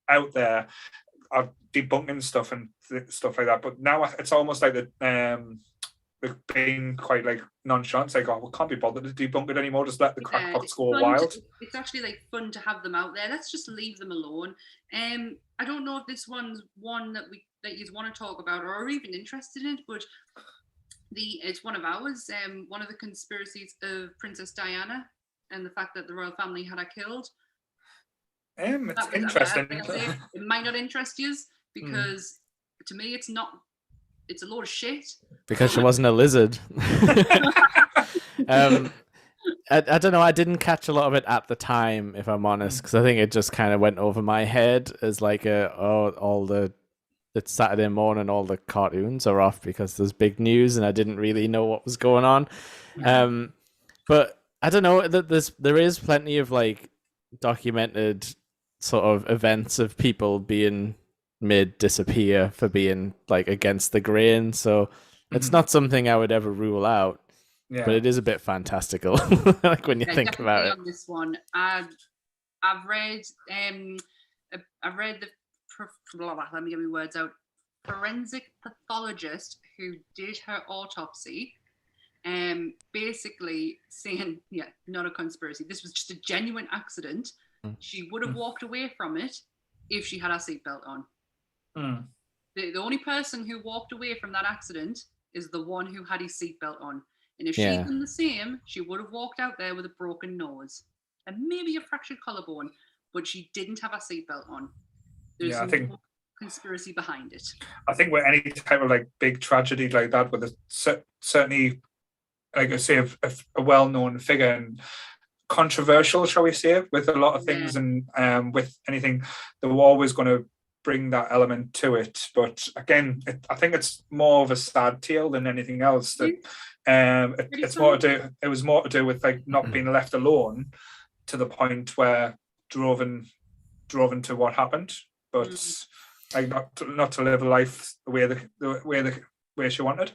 Speaker 1: out there are debunking stuff and stuff like that. But now it's almost like they're being quite like nonchalant. It's like, oh, we can't be bothered to debunk it anymore. Just let the crackpots go wild.
Speaker 2: It's actually like fun to have them out there. Let's just leave them alone. I don't know if this one's one that you want to talk about or are even interested in, but it's one of ours. One of the conspiracies of Princess Diana and the fact that the royal family had her killed.
Speaker 1: It's interesting.
Speaker 2: It might not interest you, because to me it's not. It's a load of shit.
Speaker 3: Because she wasn't a lizard. I don't know. I didn't catch a lot of it at the time, if I'm honest, because I think it just kind of went over my head as like it's Saturday morning, all the cartoons are off because there's big news, and I didn't really know what was going on. But I don't know. There is plenty of like documented sort of events of people being made disappear for being like against the grain, so it's not something I would ever rule out. But it is a bit fantastical, like when you think about it.
Speaker 2: On this one, I've read the let me get my words out. Forensic pathologist who did her autopsy, basically saying, not a conspiracy. This was just a genuine accident. She would have walked away from it if she had her seatbelt on. The only person who walked away from that accident is the one who had his seatbelt on. And if she'd done the same, she would have walked out there with a broken nose and maybe a fractured collarbone, but she didn't have a seatbelt on. There's no conspiracy behind it. I
Speaker 1: think with any type of like big tragedy like that, with certainly, like I say, a well-known figure and controversial, shall we say, with a lot of things, and with anything, they're always going to bring that element to it. But again, I think it's more of a sad tale than anything else. That it's more to do. It was more to do with like not being left alone, to the point where drove into what happened, but like not to live a life the way she wanted.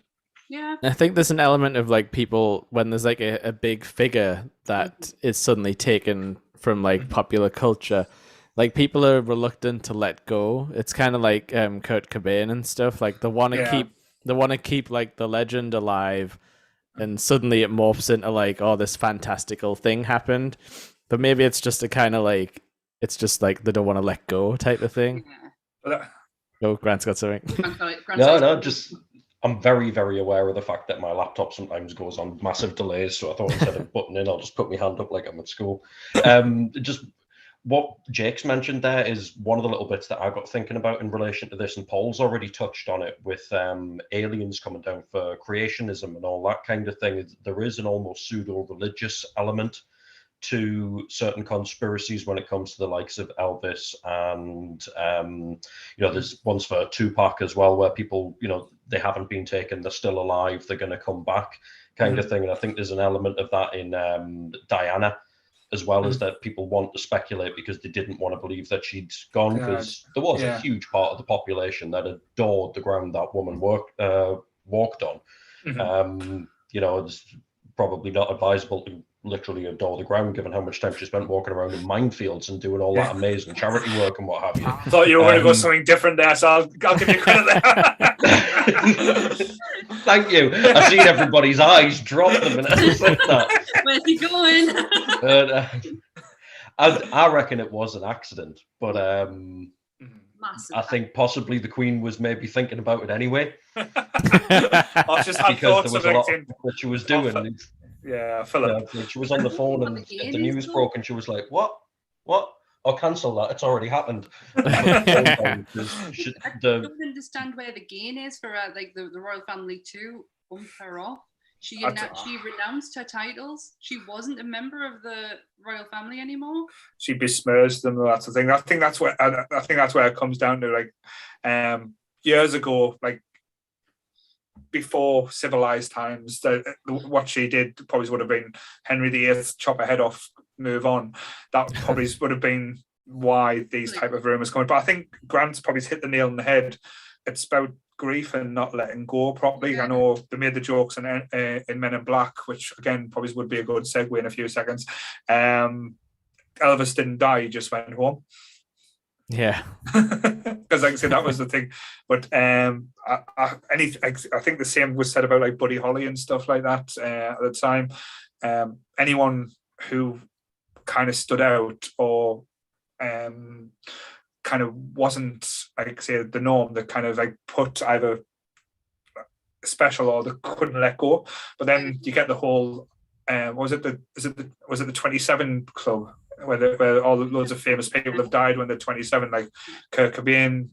Speaker 2: Yeah,
Speaker 3: I think there's an element of like people, when there's like a big figure that is suddenly taken from like popular culture. Like, people are reluctant to let go. It's kind of like Kurt Cobain and stuff. Like, they want to keep like the legend alive, and suddenly it morphs into like, oh, this fantastical thing happened. But maybe it's just a kind of like, it's just like they don't want to let go type of thing. Oh, Grant's got something.
Speaker 4: No, just I'm very, very aware of the fact that my laptop sometimes goes on massive delays. So I thought instead of buttoning, I'll just put my hand up like I'm at school. Just what Jake's mentioned there is one of the little bits that I got thinking about in relation to this, and Paul's already touched on it with aliens coming down for creationism and all that kind of thing. There is an almost pseudo-religious element to certain conspiracies when it comes to the likes of Elvis and there's ones for Tupac as well, where people, they haven't been taken, they're still alive, they're going to come back, kind of thing. And I think there's an element of that in Diana, as well as that people want to speculate because they didn't want to believe that she'd gone, because there was a huge part of the population that adored the ground that woman walked on. It's probably not advisable to literally adore the ground, given how much time she spent walking around in minefields and doing all that amazing charity work and what have you.
Speaker 1: I thought you were going to go something different there, so I'll give you credit there.
Speaker 4: Thank you. I've seen everybody's eyes drop the minute I said that.
Speaker 2: Where's he going?
Speaker 4: I reckon it was an accident, but
Speaker 2: Massive.
Speaker 4: I think possibly the Queen was maybe thinking about it anyway.
Speaker 1: I've just had
Speaker 4: because
Speaker 1: thoughts
Speaker 4: there was
Speaker 1: of
Speaker 4: a lot
Speaker 1: it.
Speaker 4: of what she was doing.
Speaker 1: Philip.
Speaker 4: She was on the phone and the news broke, and she was like, "What? I'll cancel that. It's already happened."
Speaker 2: I don't understand where the gain is for the royal family to bump her off. She renounced her titles. She wasn't a member of the royal family anymore.
Speaker 1: She besmirched them. That's the thing. I think that's where it comes down to. Years ago, before civilized times, what she did probably would have been Henry VIII, chop her head off, move on. That probably would have been why these type of rumors come. But I think Grant's probably hit the nail on the head. It's about grief and not letting go properly. Yeah. I know they made the jokes in Men in Black, which again probably would be a good segue in a few seconds. Elvis didn't die; he just went home.
Speaker 3: Yeah,
Speaker 1: because like I said, that was the thing. But I think the same was said about Buddy Holly and stuff like that at the time. Anyone who kind of stood out or kind of wasn't, the norm, that kind of put either special or they couldn't let go. But then you get the whole was it the 27 club where all loads of famous people have died when they're 27, like Kurt Cobain,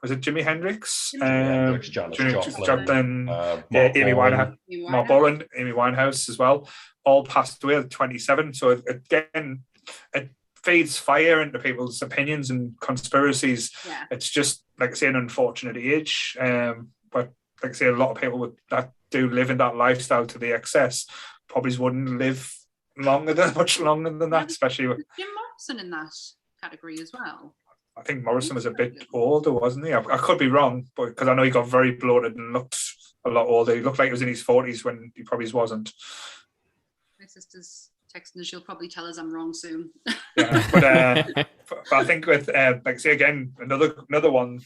Speaker 1: was it Jimi Hendrix?
Speaker 4: Janis Joplin,
Speaker 1: Amy Winehouse, Mark Bolan, Amy Winehouse as well, all passed away at 27. So again, it feeds fire into people's opinions and conspiracies. Yeah. It's just, like I say, an unfortunate age. But like I say, a lot of people that do live in that lifestyle to the excess probably wouldn't live much longer than that, especially with
Speaker 2: Jim Morrison in that category as well.
Speaker 1: I think Morrison was a bit older, wasn't he? I could be wrong, but because I know he got very bloated and looked a lot older. He looked like he was in his 40s when he probably wasn't.
Speaker 2: My sister's texting, she'll probably tell us I'm wrong soon.
Speaker 1: Yeah, but I think with say again, another one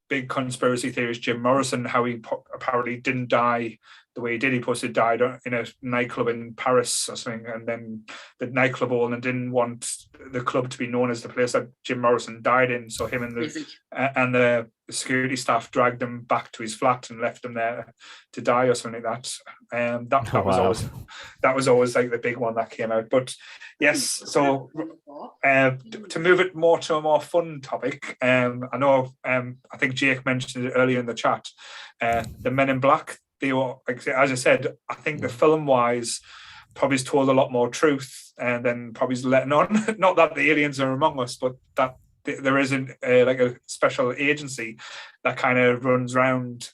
Speaker 1: big conspiracy theory is Jim Morrison, how he apparently didn't die the way he did. He posted died in a nightclub in Paris or something, and then the nightclub owner didn't want the club to be known as the place that Jim Morrison died in, so him and the security staff dragged him back to his flat and left him there to die or something like that. That was always like the big one that came out. But yes, so to move it more to a more fun topic, I know I think Jake mentioned it earlier in the chat, the Men in Black. They were, as I said, I think the film-wise probably told a lot more truth and then probably letting on. Not that the aliens are among us, but that there isn't a special agency that kind of runs around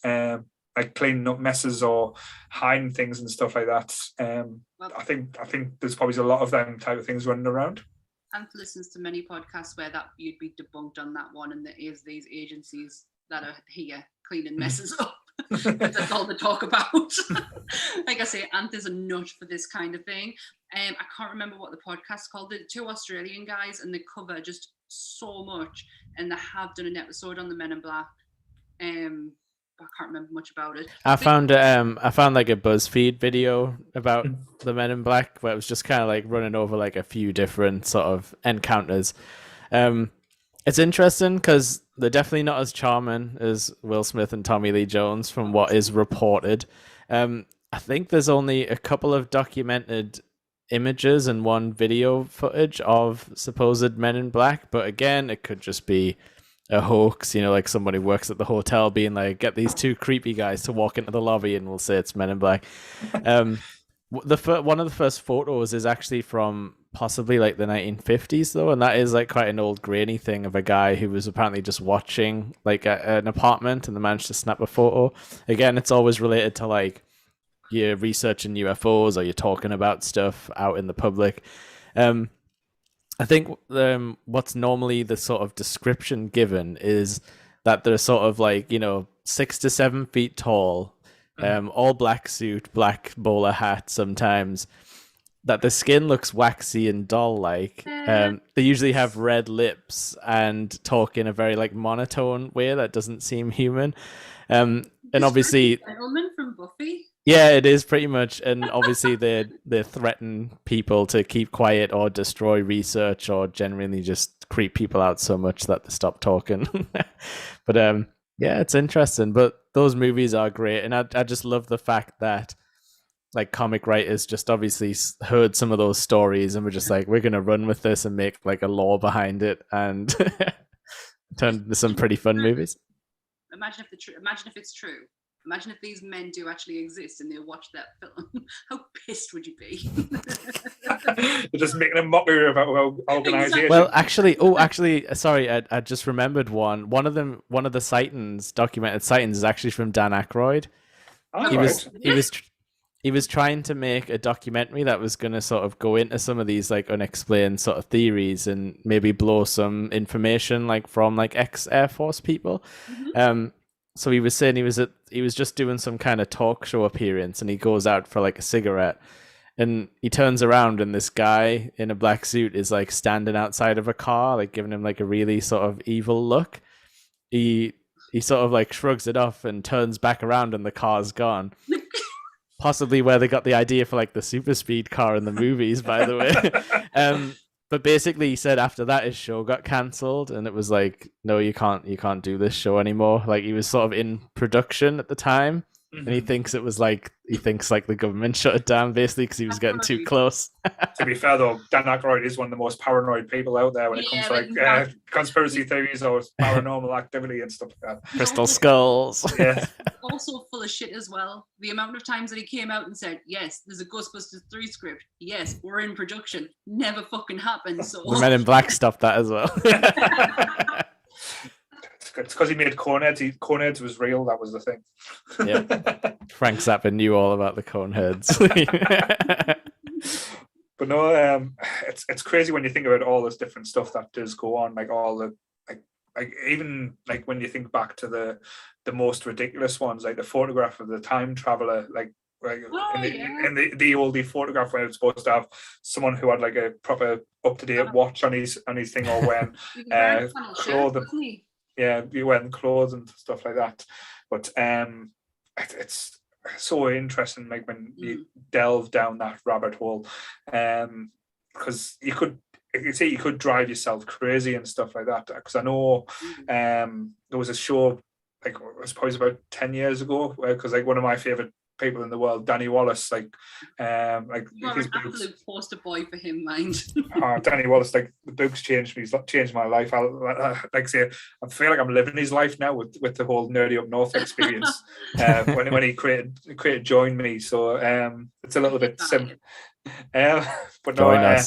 Speaker 1: cleaning up messes or hiding things and stuff like that. I think there's probably a lot of them type of things running around.
Speaker 2: And listens to many podcasts where that you'd be debunked on that one, and there is these agencies that are here cleaning messes up. That's all they talk about. Like I say, Ant is a nut for this kind of thing. I can't remember what the podcast called. It. 2 Australian guys, and they cover just so much. And they have done an episode on the Men in Black. I can't remember much about it.
Speaker 3: I found like a BuzzFeed video about the Men in Black where it was just kind of like running over like a few different sort of encounters. It's interesting because they're definitely not as charming as Will Smith and Tommy Lee Jones from what is reported. I think there's only a couple of documented images and one video footage of supposed Men in Black, but again, it could just be a hoax, like somebody works at the hotel being like, get these 2 creepy guys to walk into the lobby and we'll say it's Men in Black. One of the first photos is actually from possibly like the 1950s though, and that is like quite an old grainy thing of a guy who was apparently just watching like an apartment and they managed to snap a photo. Again, it's always related to like you're researching UFOs or you're talking about stuff out in the public. I think what's normally the sort of description given is that they're sort of like, 6 to 7 feet tall, all black suit, black bowler hat sometimes, that the skin looks waxy and doll-like. They usually have red lips and talk in a very like monotone way that doesn't seem human. And obviously...
Speaker 2: Gentleman from Buffy?
Speaker 3: Yeah, it is pretty much, and obviously they threaten people to keep quiet or destroy research or generally just creep people out so much that they stop talking. But yeah, it's interesting. But those movies are great, and I just love the fact that like comic writers just obviously heard some of those stories and were just like, we're gonna run with this and make like a lore behind it and turn into some pretty fun movies.
Speaker 2: Imagine if it's true. Imagine if these men do actually exist and they watch that film. How pissed would you be?
Speaker 1: They're just making a mockery of our organization.
Speaker 3: Well, actually, sorry, I just remembered one. One of the sightings, documented sightings, is actually from Dan Aykroyd. He was trying to make a documentary that was going to sort of go into some of these like unexplained sort of theories and maybe blow some information like from like ex-Air Force people. Mm-hmm. So he was saying he was just doing some kind of talk show appearance and he goes out for like a cigarette and he turns around and this guy in a black suit is like standing outside of a car, like giving him like a really sort of evil look. He sort of like shrugs it off and turns back around and the car's gone. Possibly where they got the idea for like the super speed car in the movies, by the way. But basically he said after that his show got cancelled and it was like, no, you can't do this show anymore. Like he was sort of in production at the time. Mm-hmm. And he thinks the government shut it down basically because he was getting too close.
Speaker 1: To be fair though, Dan Aykroyd is one of the most paranoid people out there when it comes to like conspiracy theories or paranormal activity and stuff like that.
Speaker 3: Crystal skulls.
Speaker 1: Yeah.
Speaker 2: Also full of shit as well. The amount of times that he came out and said, yes, there's a Ghostbusters 3 script. Yes, we're in production. Never fucking happened. So
Speaker 3: the Men in Black stopped that as well.
Speaker 1: It's because he made Coneheads. Coneheads was real. That was the thing.
Speaker 3: Yeah, Frank Zappa knew all about the Coneheads.
Speaker 1: But no, it's crazy when you think about all this different stuff that does go on. Like all the like even like when you think back to the most ridiculous ones, like the photograph of the time traveler, like. In the oldie photograph when it was supposed to have someone who had like a proper up-to-date watch on his thing or wearing clothing. Yeah, you wearing clothes and stuff like that. But it's so interesting, like when you delve down that rabbit hole, because you could drive yourself crazy and stuff like that. Because I know there was a show, like I suppose about 10 years ago, because like one of my favorite people in the world, Danny Wallace, like
Speaker 2: you're an absolute poster boy for him, mind.
Speaker 1: Danny Wallace, like the book's changed me. He's changed my life. I feel like I'm living his life now with the whole nerdy up north experience. When he created Join Me, so it's a little bit similar. But no,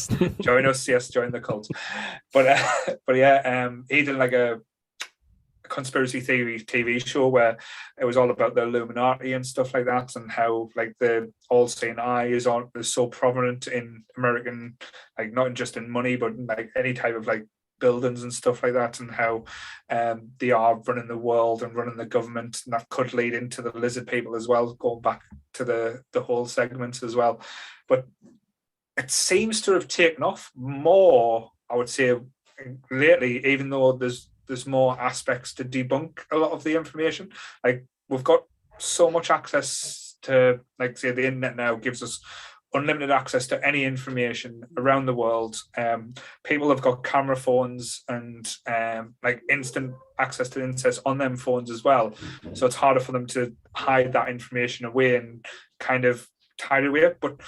Speaker 1: join us, yes, join the cult. But yeah, he did like a conspiracy theory TV show where it was all about the Illuminati and stuff like that, and how like the all-seeing eye is so prominent in American, like not just in money but like any type of like buildings and stuff like that, and how they are running the world and running the government, and that could lead into the lizard people as well, going back to the whole segments as well. But it seems to have taken off more, I would say, lately, even though there's more aspects to debunk a lot of the information. Like we've got so much access to, like say, the internet now gives us unlimited access to any information around the world. People have got camera phones and like instant access to internet on them phones as well. So it's harder for them to hide that information away and kind of hide it away. But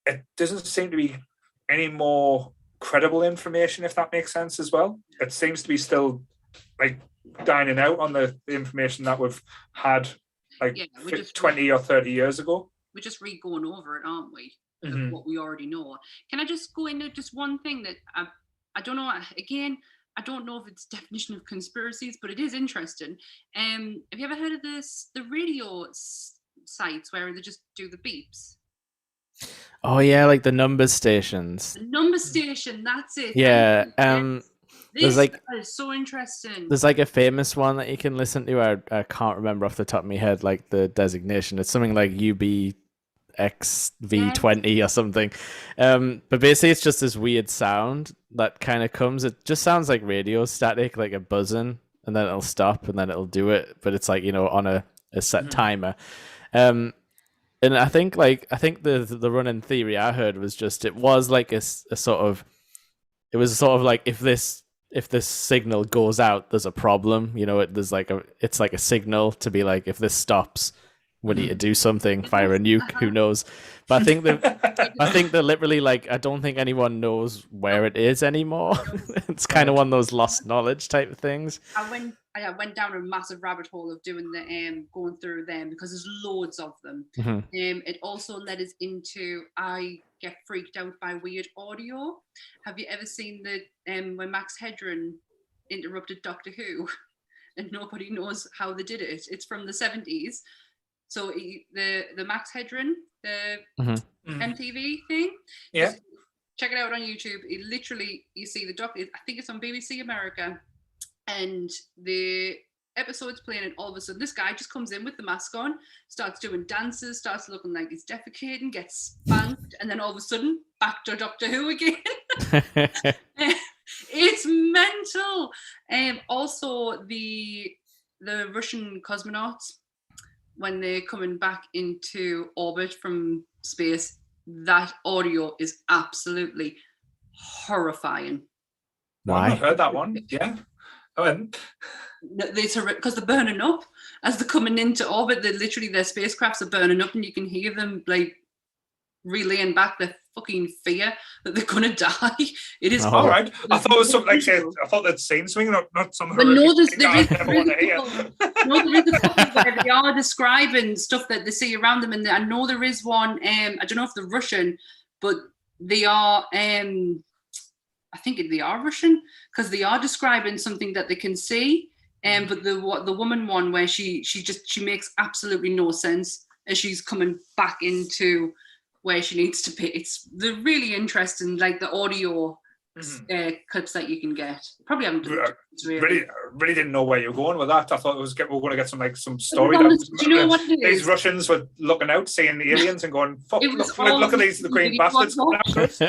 Speaker 1: it doesn't seem to be any more credible information, if that makes sense as well. It seems to be still like dining out on the information that we've had like 20 or 30 years ago.
Speaker 2: We're just re-going over it, aren't we? of what we already know. Can I just go into just one thing that I don't know, again, I don't know if it's definition of conspiracies, but it is interesting. Have you ever heard of the radio sites where they just do the beeps?
Speaker 3: Oh yeah, like the number stations.
Speaker 2: The number station, that's it.
Speaker 3: Yeah.
Speaker 2: This
Speaker 3: like
Speaker 2: is so interesting.
Speaker 3: There's like a famous one that you can listen to. I can't remember off the top of my head, like the designation. It's something like UBXV20 or something. But basically it's just this weird sound that kind of comes. It just sounds like radio static, like a buzzing, and then it'll stop and then it'll do it. But it's like, on a set timer. And I think the running theory I heard was just, it was like a sort of, it was sort of like, if this signal goes out, there's a problem. It's like a signal to be like, if this stops, we need to do something, fire a nuke, who knows? But I think they're literally like, I don't think anyone knows where it is anymore. It's kind of one of those lost knowledge type of things.
Speaker 2: I went down a massive rabbit hole of doing the going through them because there's loads of them. It also led us into, I get freaked out by weird audio. Have you ever seen when Max Headroom interrupted Doctor Who and nobody knows how they did it? It's from the 70s. So the Max Headroom, the MTV thing.
Speaker 1: Yeah.
Speaker 2: Check it out on YouTube. It literally, you see the Doctor, I think it's on BBC America, and the episode's playing, and all of a sudden this guy just comes in with the mask on, starts doing dances, starts looking like he's defecating, gets spanked, and then all of a sudden back to Doctor Who again. It's mental. Also the Russian cosmonauts, when they're coming back into orbit from space, that audio is absolutely horrifying.
Speaker 3: Why?
Speaker 1: I've not heard that one. Yeah.
Speaker 2: Because they're burning up as they're coming into orbit. Their spacecrafts are burning up, and you can hear them like relaying back their fucking fear that they're gonna die. It is
Speaker 1: all right. I thought it was something like, I thought they'd seen something, not some.
Speaker 2: But no, there is a couple where they are describing stuff that they see around them, and I know there is one. I don't know if they're Russian, but they are. I think they are Russian because they are describing something that they can see. But the woman one where she makes absolutely no sense as she's coming back into where she needs to be. They're really interesting, like the audio clips that you can get. Probably haven't done it.
Speaker 1: Really didn't know where you were going with that. I thought we were going to get some story.
Speaker 2: Do you know what it is?
Speaker 1: These Russians were looking out, seeing the aliens and going, "Fuck! Look at these, the green bastards coming after us."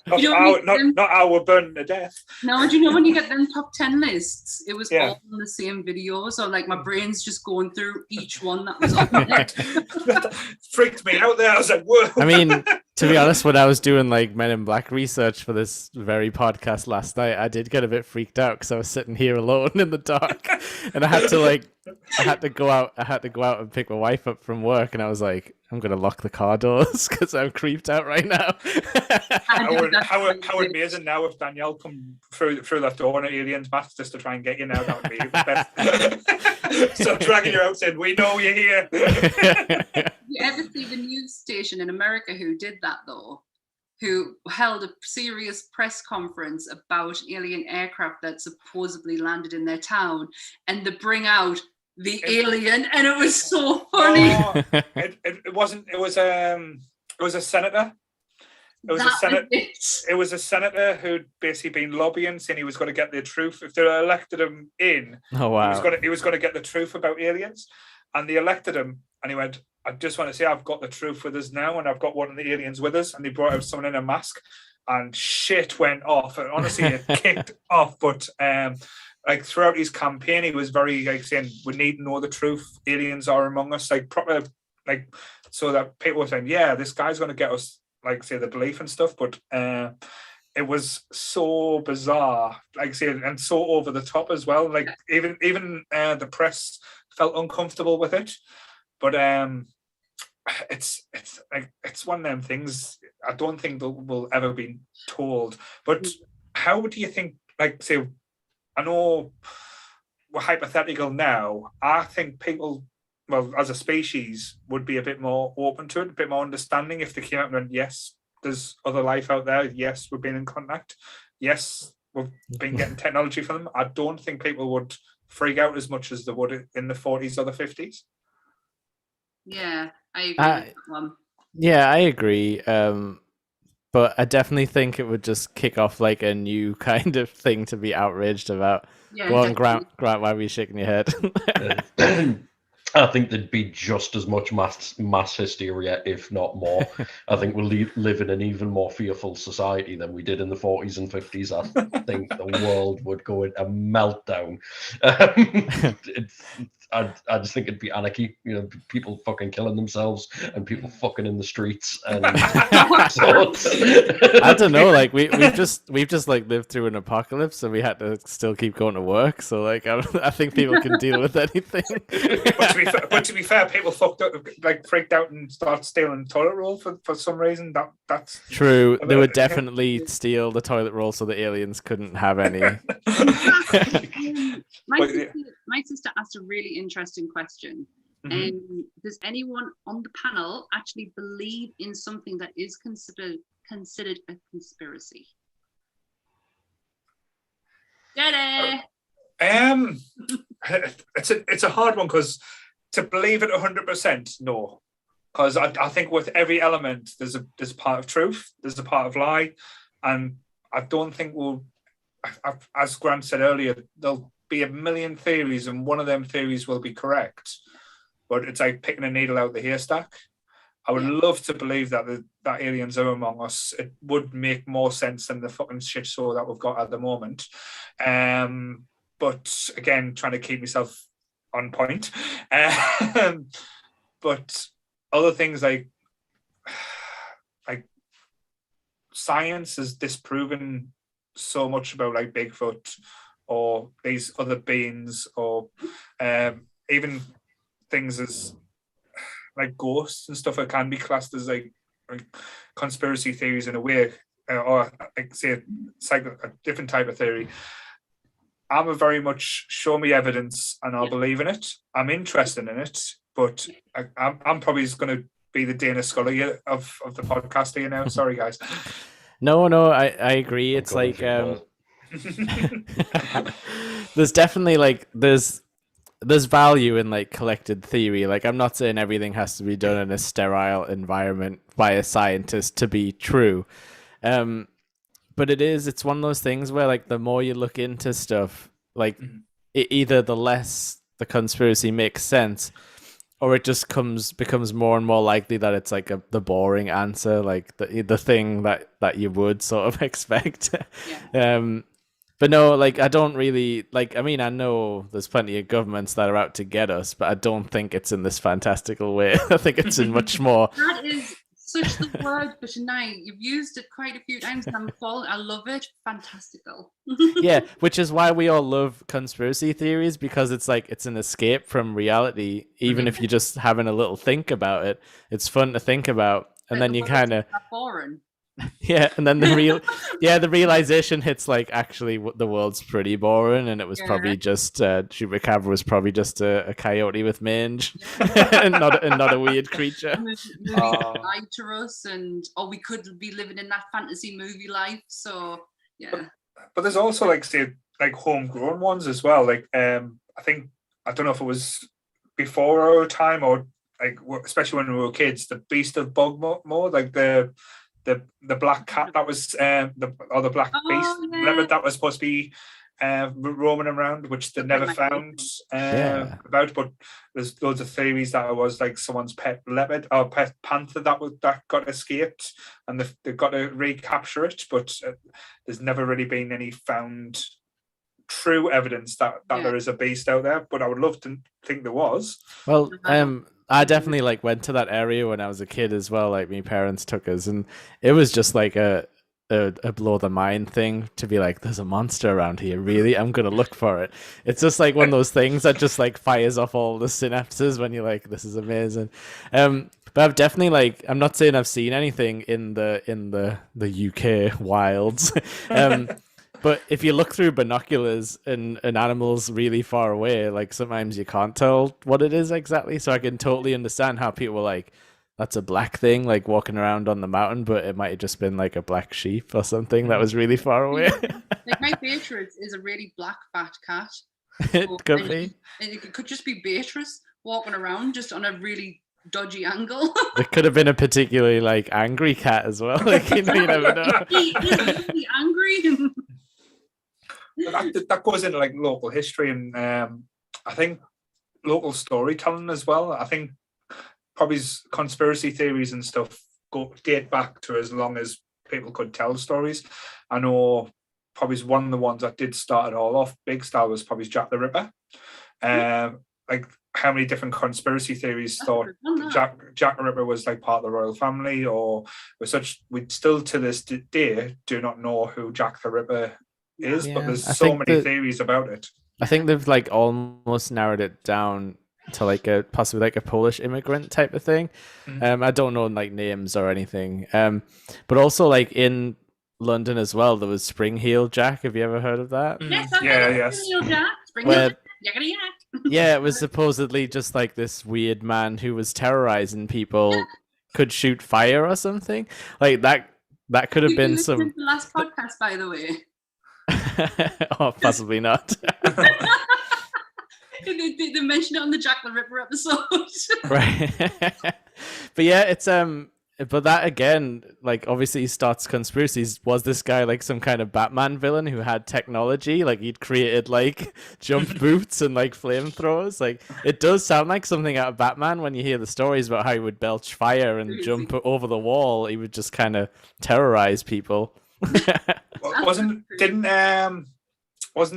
Speaker 1: Not how we're burning to death.
Speaker 2: No, do you know when you get them top 10 lists? It was all on the same video, so like my brain's just going through each one that was on there.
Speaker 1: That freaked me out there. I was like, "Whoa!"
Speaker 3: I mean, to be honest, when I was doing like Men in Black research for this very podcast last night, I did get a bit freaked out because I was sitting here alone in the dark, and I had to go out and pick my wife up from work, and I was like, I'm gonna lock the car doors because I'm creeped out right now.
Speaker 1: How amazing now if Danielle come through that door in an alien's mask just to try and get you now. That would be the best. So dragging you out saying, "We know you're here."
Speaker 2: You ever see the news station in America who did that though? Who held a serious press conference about an alien aircraft that supposedly landed in their town, and they bring out the alien, and it was so funny.
Speaker 1: It wasn't. It was a senator. It was a senator who'd basically been lobbying, saying he was going to get the truth if they elected him in.
Speaker 3: Oh wow!
Speaker 1: He was going to get the truth about aliens, and they elected him, and he went, "I just want to say I've got the truth with us now, and I've got one of the aliens with us." And they brought out someone in a mask, and shit went off. And honestly, it kicked off. But like throughout his campaign, he was very like saying, "We need to know the truth. Aliens are among us." Like proper, like so that people were saying, "Yeah, this guy's going to get us." Like say the belief and stuff, but it was so bizarre, like say, and so over the top as well. Like even the press felt uncomfortable with it. But it's one of them things. I don't think that will ever be told. But how do you think? Like say, I know we're hypothetical now. I think people well, as a species, would be a bit more open to it, a bit more understanding if they came out and went, yes, there's other life out there. Yes, we've been in contact. Yes, we've been getting technology from them. I don't think people would freak out as much as they would in the 40s or the 50s.
Speaker 2: Yeah, I agree with that one.
Speaker 3: Yeah, I agree. But I definitely think it would just kick off like a new kind of thing to be outraged about.
Speaker 2: Yeah,
Speaker 3: Go on, Grant, why are you shaking your head?
Speaker 4: I think there'd be just as much mass hysteria, if not more. I think we'll live in an even more fearful society than we did in the 40s and 50s. I think the world would go in a meltdown. I just think it'd be anarchy. You know, people fucking killing themselves and people fucking in the streets. And
Speaker 3: I don't know. Like we've just like lived through an apocalypse and we had to still keep going to work. So like I think people can deal with anything.
Speaker 1: But to be fair, people fucked up, like freaked out and started stealing toilet roll for some reason. That's
Speaker 3: true. They would definitely steal the toilet roll so the aliens couldn't have any.
Speaker 2: My sister asked a really interesting question. Does anyone on the panel actually believe in something that is considered a conspiracy?
Speaker 1: It's a hard one because to believe it 100%, no. Because I think with every element, there's a part of truth, there's a part of lie, and I don't think as Grant said earlier, there'll be a million theories, and one of them theories will be correct. But it's like picking a needle out the haystack. I would love to believe that that aliens are among us. It would make more sense than the fucking shit show that we've got at the moment. But again, trying to keep myself on point. But other things like science has disproven so much about like Bigfoot or these other beings, or even things as like ghosts and stuff that can be classed as like conspiracy theories in a way, or like say a different type of theory. I'm a very much show me evidence and I'll believe in it. I'm interested in it, but I'm probably going to be the Dana Scully of the podcast here now. Sorry, guys.
Speaker 3: No, I agree. It's like there's definitely like there's value in like collected theory. Like I'm not saying everything has to be done in a sterile environment by a scientist to be true. But it's one of those things where like the more you look into stuff, like either the less the conspiracy makes sense, or it just becomes more and more likely that it's like the boring answer, like the thing that you would sort of expect. But no, like I don't really like. I mean, I know there's plenty of governments that are out to get us, but I don't think it's in this fantastical way. I think it's in much more.
Speaker 2: That is such the word for tonight. You've used it quite a few times, and I love it. Fantastical.
Speaker 3: Yeah, which is why we all love conspiracy theories, because it's like it's an escape from reality. Even if you're just having a little think about it, it's fun to think about, and then you kind of
Speaker 2: boring.
Speaker 3: Yeah, and then the realization hits like actually the world's pretty boring, and it was probably just Chupacabra was probably just a coyote with mange, and not a weird creature.
Speaker 2: Lied to us, and we could be living in that fantasy movie life. So yeah,
Speaker 1: but there's also like say like homegrown ones as well. Like I think I don't know if it was before our time or like especially when we were kids, the Beast of Bogmore, like the black cat that was the black beast leopard that was supposed to be roaming around, which they never found about. But there's loads of theories that it was like someone's pet leopard or pet panther that got escaped, and they've got to recapture it. But there's never really been any found true evidence that there is a beast out there. But I would love to think there was.
Speaker 3: Well, I definitely like went to that area when I was a kid as well. Like my parents took us, and it was just like a blow the mind thing to be like, there's a monster around here. Really? I'm going to look for it. It's just like one of those things that just like fires off all the synapses when you're like, this is amazing. But I've definitely like, I'm not saying I've seen anything in the UK wilds. But if you look through binoculars and an animal's really far away, like sometimes you can't tell what it is exactly. So I can totally understand how people were like, that's a black thing, like walking around on the mountain, but it might have just been like a black sheep or something that was really far away.
Speaker 2: Like my Beatrice is a really black fat cat.
Speaker 3: It could be.
Speaker 2: And it could just be Beatrice walking around just on a really dodgy angle.
Speaker 3: It could have been a particularly like angry cat as well. Like you never know.
Speaker 2: He is really angry.
Speaker 1: That goes into like local history and I think local storytelling as well. I think probably conspiracy theories and stuff date back to as long as people could tell stories. I know probably one of the ones that did start it all off big style was probably Jack the Ripper. Like how many different conspiracy theories thought Jack the Ripper was like part of the royal family, or was such. We still to this day do not know who Jack the Ripper is, but there's so many theories about it.
Speaker 3: I think they've like almost narrowed it down to like a possibly like a Polish immigrant type of thing. I don't know like names or anything. But also like in London as well, there was Spring Heel Jack. Have you ever heard of that?
Speaker 2: Yes,
Speaker 1: yes.
Speaker 2: Spring Heel Jack. Spring Heel Jack. Yakety yak.
Speaker 3: Yeah, it was supposedly just like this weird man who was terrorizing people, could shoot fire or something. Like that could have been some.
Speaker 2: The last podcast, by the way.
Speaker 3: Oh, possibly not.
Speaker 2: They mentioned it on the Jack the Ripper episode.
Speaker 3: Right. But yeah, it's but that again, like obviously starts conspiracies. Was this guy like some kind of Batman villain who had technology? Like he'd created like jump boots and like flamethrowers. Like it does sound like something out of Batman when you hear the stories about how he would belch fire and jump over the wall. He would just kind of terrorize people.
Speaker 1: Wasn't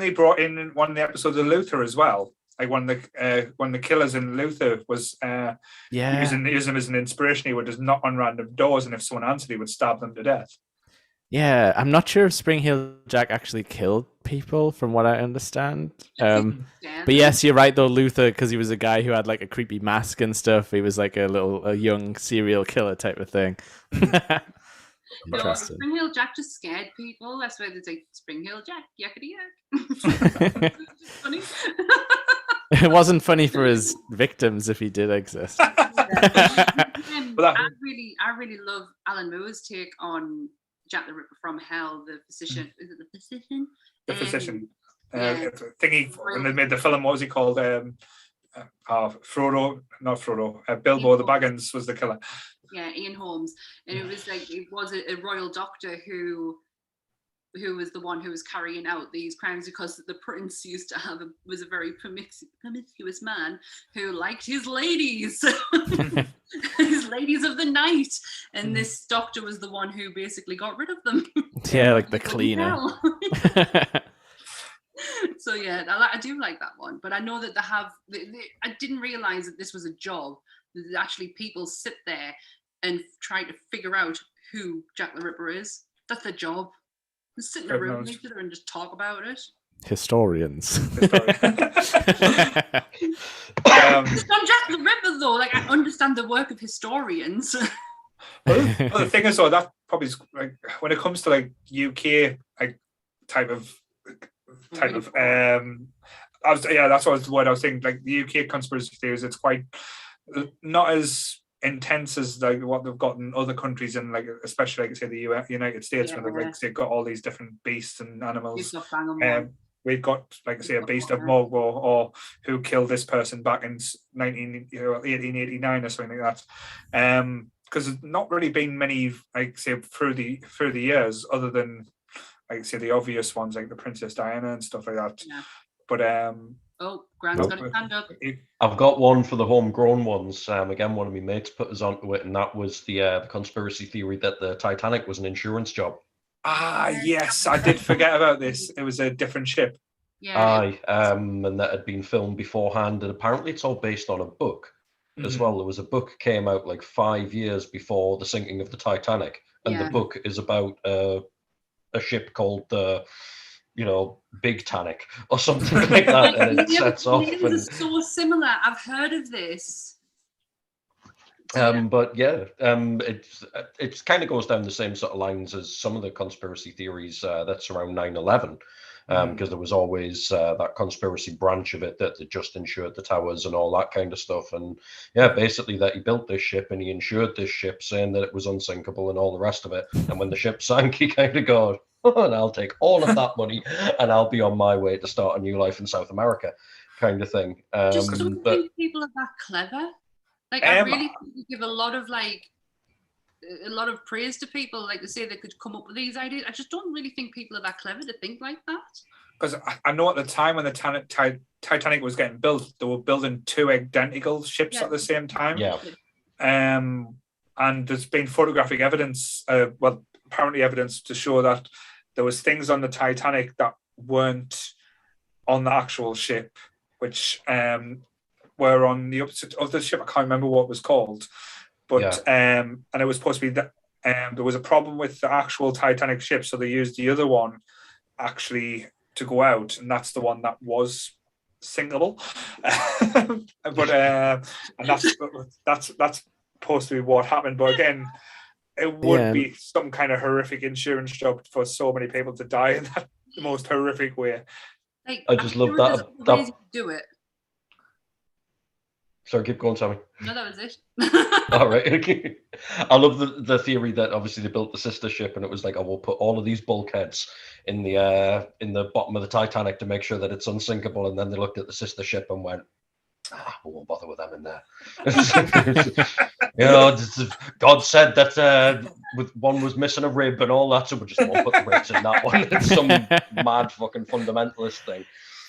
Speaker 1: he brought in one of the episodes of Luther as well? Like when the killers in Luther was using him as an inspiration, he would just knock on random doors, and if someone answered, he would stab them to death.
Speaker 3: Yeah, I'm not sure if Spring Heel Jack actually killed people, from what I understand. But yes, you're right though, Luther, because he was a guy who had like a creepy mask and stuff. He was like a young serial killer type of thing.
Speaker 2: No, Spring Heel Jack just scared people. That's why they say Spring Heel Jack, yakety yak. Funny.
Speaker 3: It wasn't funny for his victims if he did exist.
Speaker 2: I really love Alan Moore's take on Jack the Ripper from Hell. The physician, is it the physician?
Speaker 1: The physician. Thingy. When they made the film, what was he called? Frodo, not Frodo. Bilbo the Baggins was the killer.
Speaker 2: Yeah, Ian Holmes, and it was like it was a royal doctor who was the one who was carrying out these crimes, because the prince used to was a very promiscuous man who liked his ladies, his ladies of the night, and this doctor was the one who basically got rid of them. Yeah,
Speaker 3: like the cleaner.
Speaker 2: So yeah, I do like that one, but I know that I didn't realize that this was a job. That actually people sit there and try to figure out who Jack the Ripper is. That's their job. Just sit in a room with each other and just talk about it.
Speaker 3: Historians.
Speaker 2: Just on Jack the Ripper though, like I understand the work of historians.
Speaker 1: Well, the thing is though, that probably is, like when it comes to like UK like type of that's what I was thinking. Like the UK conspiracy theories, it's quite not as intense as like what they've got in other countries, and like especially like say the United States, where they've like they've got all these different beasts and animals. We've got like say a beast of Mogwai, or who killed this person back in 1889 or something like that. Because there's not really been many like say through the years, other than like say the obvious ones like the Princess Diana and stuff like that. Yeah. But
Speaker 2: Grant's got his hand up.
Speaker 4: I've got one for the homegrown ones. Again, one of my mates put us onto it, and that was the conspiracy theory that the Titanic was an insurance job.
Speaker 1: Yes, I did forget about this. It was a different ship.
Speaker 2: Yeah.
Speaker 4: And that had been filmed beforehand, and apparently it's all based on a book as well. There was a book came out like 5 years before the sinking of the Titanic, and the book is about a ship called Big Titanic or something like that, and it sets off.
Speaker 2: It's so similar. I've heard of this.
Speaker 4: But yeah, it kind of goes down the same sort of lines as some of the conspiracy theories that surround 9/11. Because there was always that conspiracy branch of it that just insured the towers and all that kind of stuff. And yeah, basically that he built this ship and he insured this ship saying that it was unsinkable and all the rest of it. And when the ship sank, he kind of goes, oh, and I'll take all of that money and I'll be on my way to start a new life in South America kind of thing.
Speaker 2: Just don't think people are that clever. Like, I really think we give a lot of praise to people, like they say they could come up with these ideas. I just don't really think people are that clever to think like that.
Speaker 1: Because I know at the time when the Titanic was getting built, they were building two identical ships at the same time.
Speaker 4: Yeah.
Speaker 1: And there's been photographic evidence, apparently evidence to show that there was things on the Titanic that weren't on the actual ship, which were on the opposite of the ship. I can't remember what it was called. But and it was supposed to be that there was a problem with the actual Titanic ship, so they used the other one actually to go out, and that's the one that was sinkable. But and that's supposed to be what happened. But again, it would be some kind of horrific insurance job for so many people to die in that the most horrific way.
Speaker 2: Like,
Speaker 4: I just love that.
Speaker 2: Ways you do it.
Speaker 4: Sorry, keep going, Sammy.
Speaker 2: No, that was it.
Speaker 4: All right. Okay. I love the theory that obviously they built the sister ship and it was like, I will put all of these bulkheads in the bottom of the Titanic to make sure that it's unsinkable. And then they looked at the sister ship and went, we won't bother with them in there. God said that one was missing a rib and all that, so we just won't put the ribs in that one. It's some mad fucking fundamentalist thing.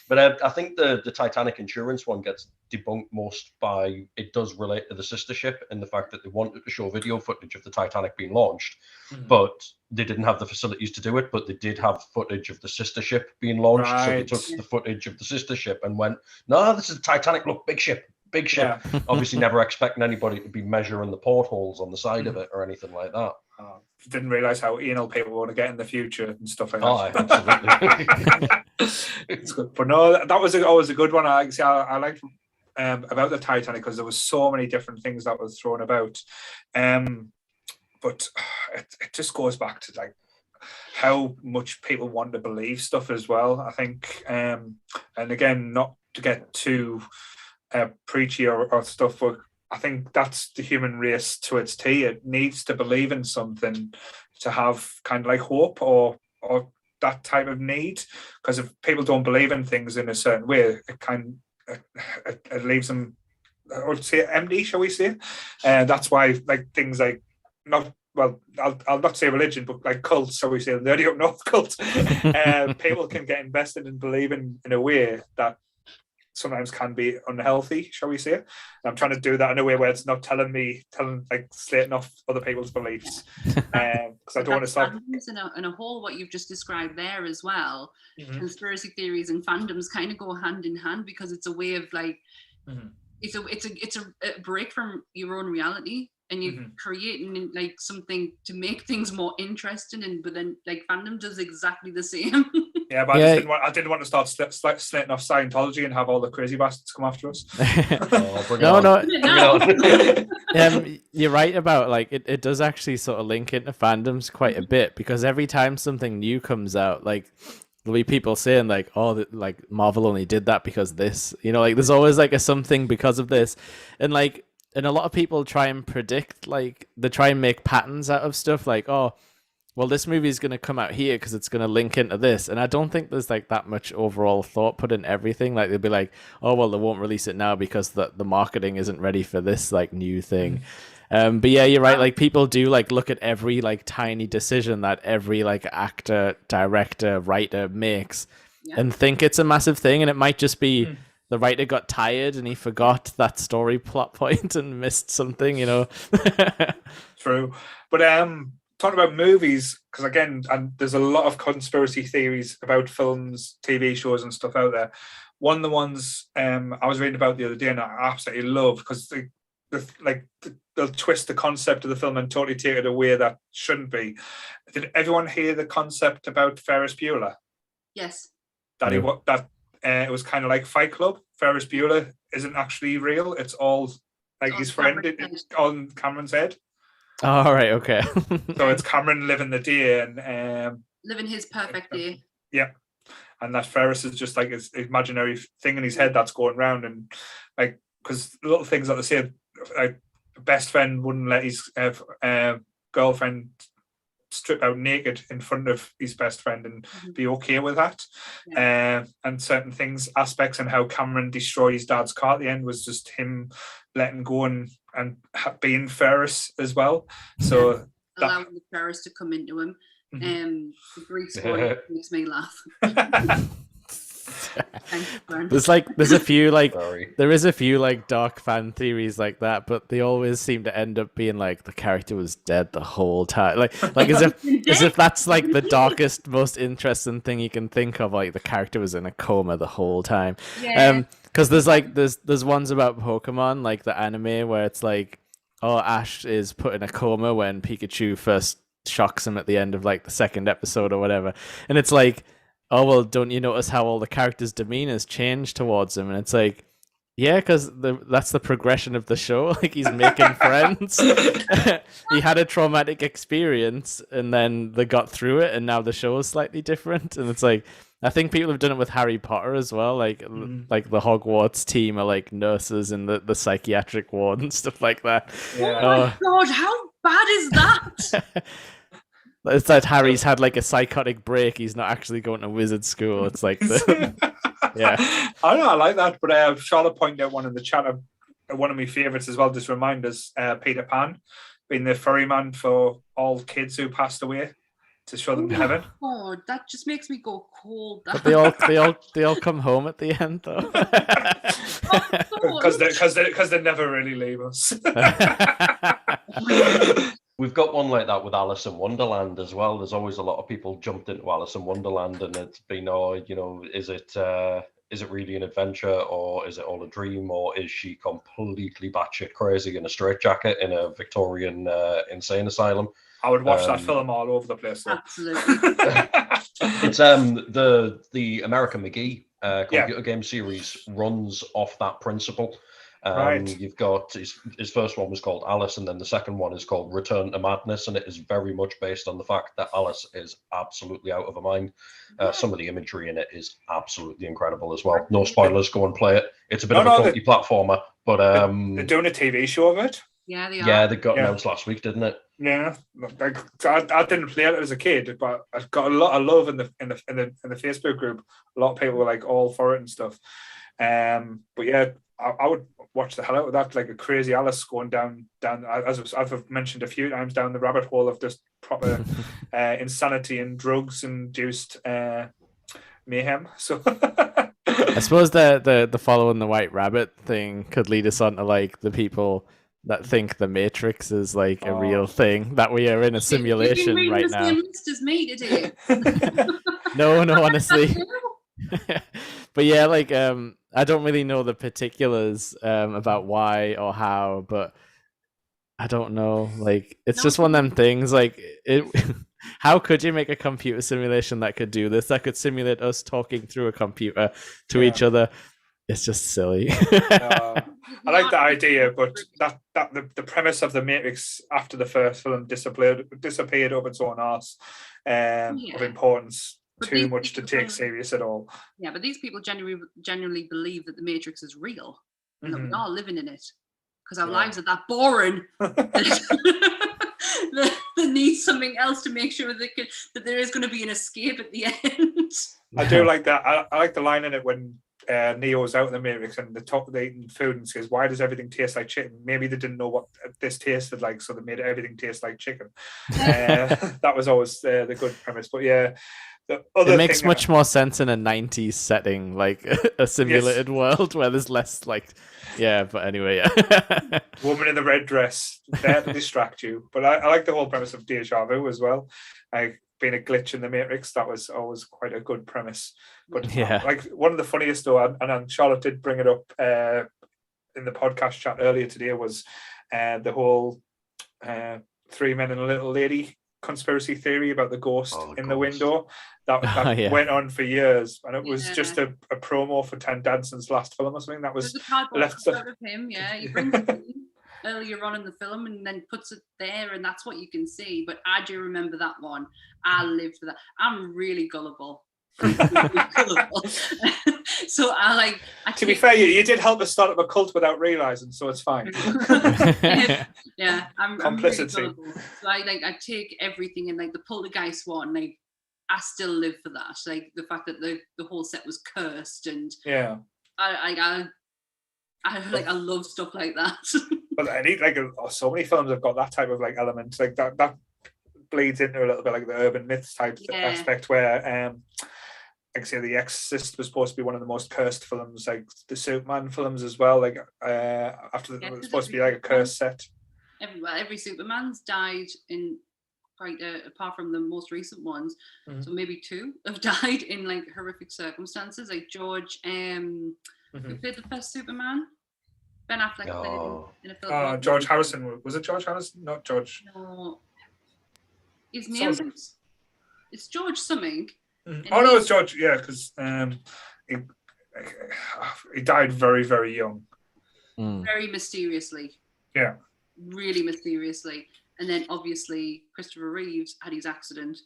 Speaker 4: But I think the Titanic insurance one gets debunked most by it does relate to the sister ship and the fact that they wanted to show video footage of the Titanic being launched, but they didn't have the facilities to do it, but they did have footage of the sister ship being launched. Right. So they took the footage of the sister ship and went, no, this is Titanic, look, big ship. Yeah. Obviously never expecting anybody to be measuring the portholes on the side of it or anything like that.
Speaker 1: Didn't realise how anal people want to get in the future and stuff like
Speaker 4: that.
Speaker 1: Absolutely. It's good. But no, that was always a good one. I liked about the Titanic because there was so many different things that was thrown about. But it just goes back to like how much people want to believe stuff as well, I think. And again, not to get too preachy or stuff, but I think that's the human race to its T. It needs to believe in something to have kind of like hope or that type of need. Because if people don't believe in things in a certain way, it leaves them, I would say, empty, shall we say? And that's why like things like I'll not say religion, but like cults, shall we say, the Nerdy Up North cult, people can get invested in believing in a way that sometimes can be unhealthy, shall we say. I'm trying to do that in a way where it's not slating off other people's beliefs, because I don't want to start
Speaker 2: in a whole what you've just described there as well. Conspiracy theories and fandoms kind of go hand in hand because it's a way of like it's a break from your own reality. And you're creating like something to make things more interesting, but then like fandom does exactly the same.
Speaker 1: Yeah, but I didn't want to start slating off Scientology and have all the crazy bastards come after us.
Speaker 3: You're right about like it does actually sort of link into fandoms quite a bit because every time something new comes out, like there'll be people saying like, oh, like Marvel only did that because this, like there's always like a something because of this, and a lot of people try and predict, like they try and make patterns out of stuff like, oh, well, this movie is going to come out here because it's going to link into this. And I don't think there's like that much overall thought put in everything. Like they'll be like, oh, well, they won't release it now because the marketing isn't ready for this like new thing. But yeah, you're right. Like people do like look at every like tiny decision that every like actor, director, writer makes and think it's a massive thing. And it might just be the writer got tired and he forgot that story plot point and missed something,
Speaker 1: True. But talking about movies, because again, and there's a lot of conspiracy theories about films, TV shows and stuff out there. One of the ones I was reading about the other day and I absolutely love because they'll twist the concept of the film and totally take it away that shouldn't be. Did everyone hear the concept about Ferris Bueller?
Speaker 2: Yes.
Speaker 1: It was kind of like Fight Club. Ferris Bueller isn't actually real. It's all like his friend on Cameron's head.
Speaker 3: All right, okay.
Speaker 1: So it's Cameron living the day and
Speaker 2: living his perfect day.
Speaker 1: Yeah, and that Ferris is just like his imaginary thing in his head that's going round, and like because little things like they say, like best friend wouldn't let his girlfriend strip out naked in front of his best friend and be okay with that. And certain things, aspects, and how Cameron destroyed his dad's car at the end was just him letting go and being Ferris as well. So
Speaker 2: allowing the Ferris to come into him. The Greek story makes me laugh.
Speaker 3: There's a few there is a few like dark fan theories like that, but they always seem to end up being like the character was dead the whole time, like as if that's like the darkest, most interesting thing you can think of, like the character was in a coma the whole time. Because there's ones about Pokemon, like the anime, where it's like, oh, Ash is put in a coma when Pikachu first shocks him at the end of like the second episode or whatever, and it's like, oh, well, don't you notice how all the characters' demeanors change towards him? And it's like, yeah, because that's the progression of the show. Like, he's making friends. He had a traumatic experience, and then they got through it, and now the show is slightly different. And it's like, I think people have done it with Harry Potter as well. Like the Hogwarts team are like nurses in the psychiatric ward and stuff like that.
Speaker 2: Yeah. Oh my God, how bad is that?
Speaker 3: It's like Harry's had like a psychotic break. He's not actually going to wizard school. It's like yeah.
Speaker 1: I don't know, I like that. But Charlotte pointed out one in the chat, one of my favourites as well, just remind us, Peter Pan being the ferryman for all kids who passed away to show them heaven.
Speaker 2: Oh, that just makes me go cold.
Speaker 3: But they all come home at the end though.
Speaker 1: Because they never really leave us.
Speaker 4: We've got one like that with Alice in Wonderland as well. There's always a lot of people jumped into Alice in Wonderland, and it's been, is it really an adventure, or is it all a dream, or is she completely batshit crazy in a straitjacket in a Victorian insane asylum?
Speaker 1: I would watch that film all over the place. Though.
Speaker 2: Absolutely.
Speaker 4: It's the American McGee computer game series runs off that principle.
Speaker 1: Right.
Speaker 4: You've got his first one was called Alice, and then the second one is called Return to Madness, and it is very much based on the fact that Alice is absolutely out of her mind. Some of the imagery in it is absolutely incredible as well. No spoilers, go and play it. It's a bit of a clunky platformer, but
Speaker 1: they're doing a TV show of it.
Speaker 2: Yeah, they are.
Speaker 4: Yeah, they got announced last week, didn't it?
Speaker 1: Yeah, I didn't play it as a kid, but I got a lot of love in the Facebook group. A lot of people were like all for it and stuff. But yeah, I would watch the hell out of that, like a crazy Alice going down as I've mentioned a few times, down the rabbit hole of just proper insanity and drugs induced mayhem. So
Speaker 3: I suppose the following the white rabbit thing could lead us on to like the people that think the Matrix is like a real thing, that we are in a simulation right now.
Speaker 2: Same list as me today.
Speaker 3: No, honestly. But yeah, like I don't really know the particulars about why or how, but I don't know. Like it's just one of them things. Like how could you make a computer simulation that could do this? That could simulate us talking through a computer to each other. It's just silly.
Speaker 1: I like the idea, but that the premise of the Matrix after the first film disappeared up its own arse of importance. But too much to take serious at all.
Speaker 2: Yeah, but these people genuinely believe that the Matrix is real and that we're all living in it because our lives are that boring. They need something else to make sure that there is going to be an escape at the end.
Speaker 1: I do like that. I like the line in it when Neo's out in the Matrix and they're eating food and says, "Why does everything taste like chicken?" Maybe they didn't know what this tasted like, so they made everything taste like chicken. That was always the good premise. But yeah.
Speaker 3: It makes much more sense in a 90s setting, like a simulated world where there's less like, but anyway,
Speaker 1: Woman in the red dress, there to distract you. But I like the whole premise of deja vu as well. Like being a glitch in the Matrix, that was always quite a good premise. But like one of the funniest though, and Charlotte did bring it up in the podcast chat earlier today, was the whole 3 men and a little lady conspiracy theory about the ghost
Speaker 4: The
Speaker 1: in the
Speaker 4: ghost.
Speaker 1: window that
Speaker 3: Yeah.
Speaker 1: went on for years, and it was just a promo for Ted Danson's last film or something. That was
Speaker 2: There's a cardboard
Speaker 1: left
Speaker 2: cutout of him. Yeah, he brings it in earlier on in the film and then puts it there, and that's what you can see. But I do remember that one. I lived for that. I'm really gullible. So
Speaker 1: to be fair, you did help us start up a cult without realizing, so it's fine.
Speaker 2: Yeah, I'm
Speaker 1: complicity.
Speaker 2: really gullible. So I take everything, and like the poltergeist one, like I still live for that. Like the fact that the whole set was cursed, and
Speaker 1: Yeah.
Speaker 2: I love stuff like that.
Speaker 1: But I need so many films have got that type of like element, like that bleeds into a little bit like the urban myths type aspect, where like I say, The Exorcist was supposed to be one of the most cursed films, like the Superman films as well. Like after it was supposed to be like a cursed set.
Speaker 2: Every Superman's died in quite apart from the most recent ones. So maybe 2 have died in like horrific circumstances. Like George, who played the first Superman? Ben Affleck played in a film.
Speaker 1: George Harrison. Was it George Harrison? Not George.
Speaker 2: No. His name it's George something.
Speaker 1: Oh no, it's George. Yeah, because he died very, very young.
Speaker 2: Very mysteriously.
Speaker 1: Yeah.
Speaker 2: Really mysteriously. And then obviously Christopher Reeves had his accident.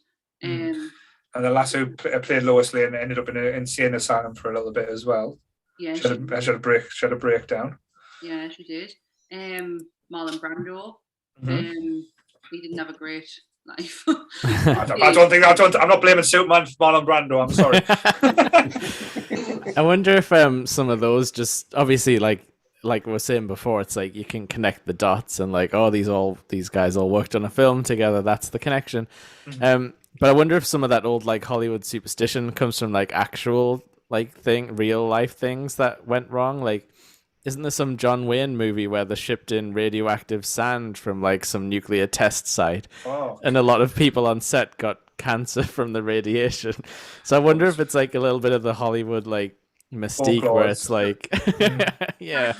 Speaker 1: And the lass who played Lois Lane ended up in an insane asylum for a little bit as well.
Speaker 2: Yeah.
Speaker 1: She had a breakdown.
Speaker 2: Yeah, she did. Marlon Brando. He didn't have a great life.
Speaker 1: I'm not blaming Superman for Marlon Brando. I'm sorry.
Speaker 3: I wonder if some of those just obviously like we were saying before, it's like you can connect the dots and like, oh, these guys all worked on a film together. That's the connection. But I wonder if some of that old like Hollywood superstition comes from like actual like real life things that went wrong. Like, isn't there some John Wayne movie where they shipped in radioactive sand from like some nuclear test site, and a lot of people on set got cancer from the radiation? So I wonder if it's like a little bit of the Hollywood like mystique where it's like, yeah.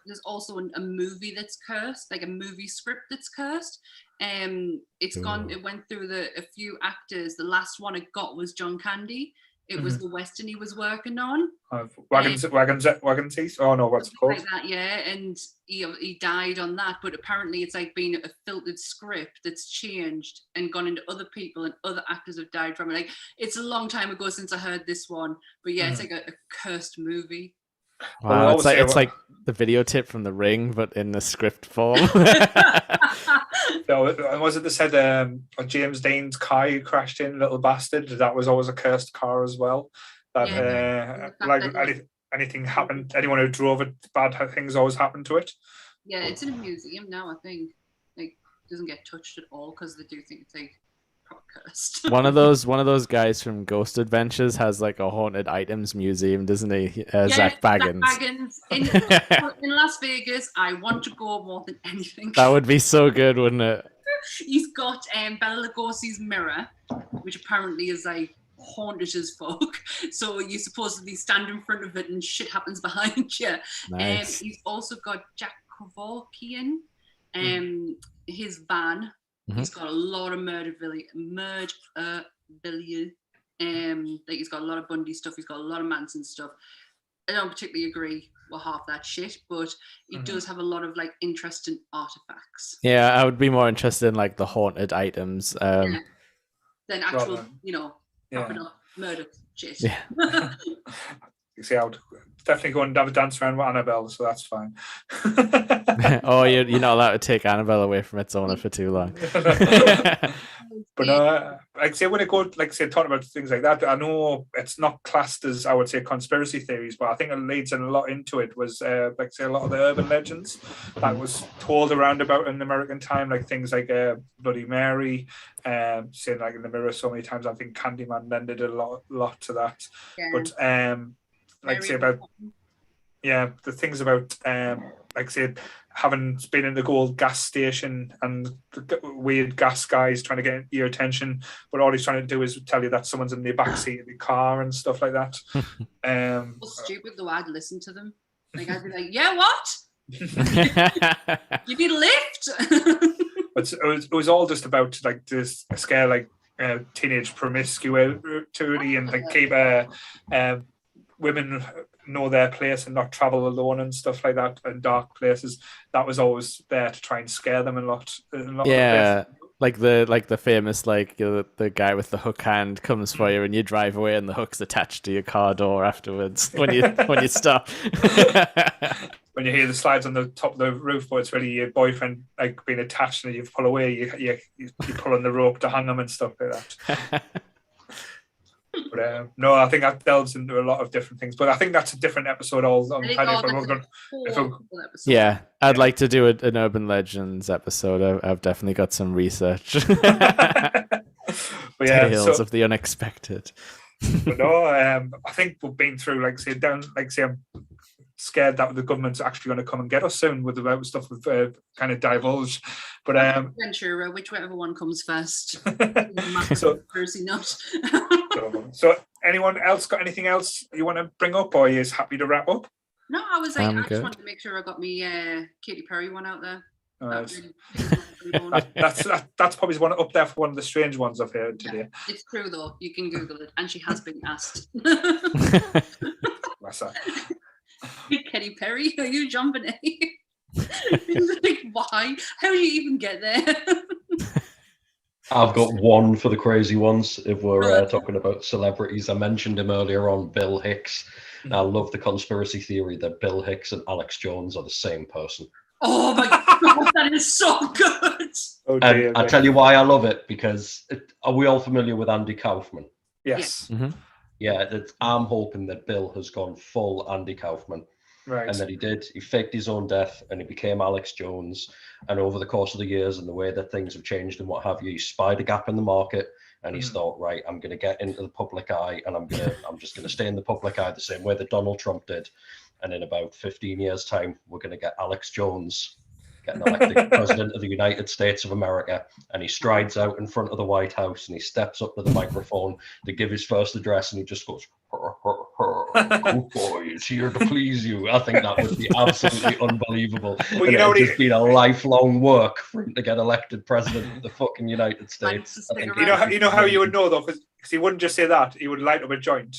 Speaker 2: There's also a movie that's cursed, like a movie script that's cursed. It went through a few actors. The last one it got was John Candy. It was the Western he was working on.
Speaker 1: Wagon Teeth? Oh no, what's it called?
Speaker 2: Like that, yeah. And he died on that. But apparently it's like been a filtered script that's changed and gone into other people, and other actors have died from it. Like, it's a long time ago since I heard this one. But yeah, it's like a cursed movie.
Speaker 3: Wow, it's like the videotape from The Ring, but in the script form.
Speaker 1: No, was it that said James Dean's car he crashed in, Little Bastard? That was always a cursed car as well. That anything happened, anyone who drove it, bad things always happened to it.
Speaker 2: Yeah, it's in a museum now, I think. Like, it doesn't get touched at all because they do think it's like cursed.
Speaker 3: One of those guys from Ghost Adventures has like a haunted items museum, doesn't he? Zach Baggins.
Speaker 2: Zach Baggins in Las Vegas. I want to go more than anything.
Speaker 3: That would be so good, wouldn't it?
Speaker 2: He's got Bela Lugosi's mirror, which apparently is like haunted as fuck. So you supposedly stand in front of it and shit happens behind you.
Speaker 3: Nice.
Speaker 2: He's also got Jack Kevorkian, his van. He's got a lot of murderabilia. Like, he's got a lot of Bundy stuff. He's got a lot of Manson stuff. I don't particularly agree with half that shit, but he does have a lot of like interesting artifacts.
Speaker 3: Yeah, I would be more interested in like the haunted items
Speaker 2: than actual, popping up murder shit.
Speaker 3: Yeah.
Speaker 1: You see, I would definitely go and have a dance around with Annabelle, so that's fine.
Speaker 3: Oh, you're not allowed to take Annabelle away from its owner for too long.
Speaker 1: But like say when it goes, like say talking about things like that, I know it's not classed as, I would say, conspiracy theories, but I think it leads in a lot into it was like say a lot of the urban legends that was told around about in American time, like things like Bloody Mary, saying like in the mirror so many times. I think Candyman lended a lot to that. Yeah. But like say about the things about like say having been in the gold gas station and the weird gas guys trying to get your attention, but all he's trying to do is tell you that someone's in the back seat of the car and stuff like that.
Speaker 2: Well, stupid though, I'd listen to them. Like, I'd be like, yeah, what? You need a lift?
Speaker 1: But it was all just about like this scare like teenage promiscuity and like keep women know their place and not travel alone and stuff like that in dark places. That was always there to try and scare them a lot.
Speaker 3: Yeah, like the famous the guy with the hook hand comes for you and you drive away and the hook's attached to your car door afterwards when you stop.
Speaker 1: When you hear the slides on the top of the roof, but it's really your boyfriend like being attached and you pull away, you pull on the rope to hang them and stuff like that. But no, I think that delves into a lot of different things. But I think that's a different episode.
Speaker 3: Yeah, I'd like to do an urban legends episode. I've definitely got some research. Tales of the unexpected.
Speaker 1: But no, I think we've been through, I'm scared that the government's actually going to come and get us soon with the stuff we've kind of divulged. But
Speaker 2: Ventura, whichever one comes first.
Speaker 1: So anyone else got anything else you want to bring up, or are you happy to wrap up?
Speaker 2: No, I just wanted to make sure I got me Katy Perry one out there.
Speaker 1: That's probably one up there for one of the strange ones I've heard today.
Speaker 2: Yeah, it's true though. You can Google it, and she has been asked. Katy Perry, are you jumping in? Like, why? How do you even get there?
Speaker 4: I've got one for the crazy ones. If we're talking about celebrities, I mentioned him earlier on, Bill Hicks. I love the conspiracy theory that Bill Hicks and Alex Jones are the same person.
Speaker 2: Oh my God, that is so good.
Speaker 1: Oh,
Speaker 4: and I tell you why I love it, because are we all familiar with Andy Kaufman?
Speaker 1: Yes.
Speaker 3: Mm-hmm.
Speaker 4: Yeah, I'm hoping that Bill has gone full Andy Kaufman.
Speaker 1: Right.
Speaker 4: And that he faked his own death and he became Alex Jones. And over the course of the years and the way that things have changed and what have you, he spied a gap in the market and he's thought, right, I'm going to get into the public eye and I'm just going to stay in the public eye the same way that Donald Trump did. And in about 15 years' time, we're going to get Alex Jones getting elected president of the United States of America. And he strides out in front of the White House and he steps up to the microphone to give his first address and he just goes, good boy is here to please you. I think that would be absolutely unbelievable. Well, you know, it's just been a lifelong work for him to get elected president of the fucking United States. I think
Speaker 1: you know how you would know though, because he wouldn't just say that; he would light up a joint.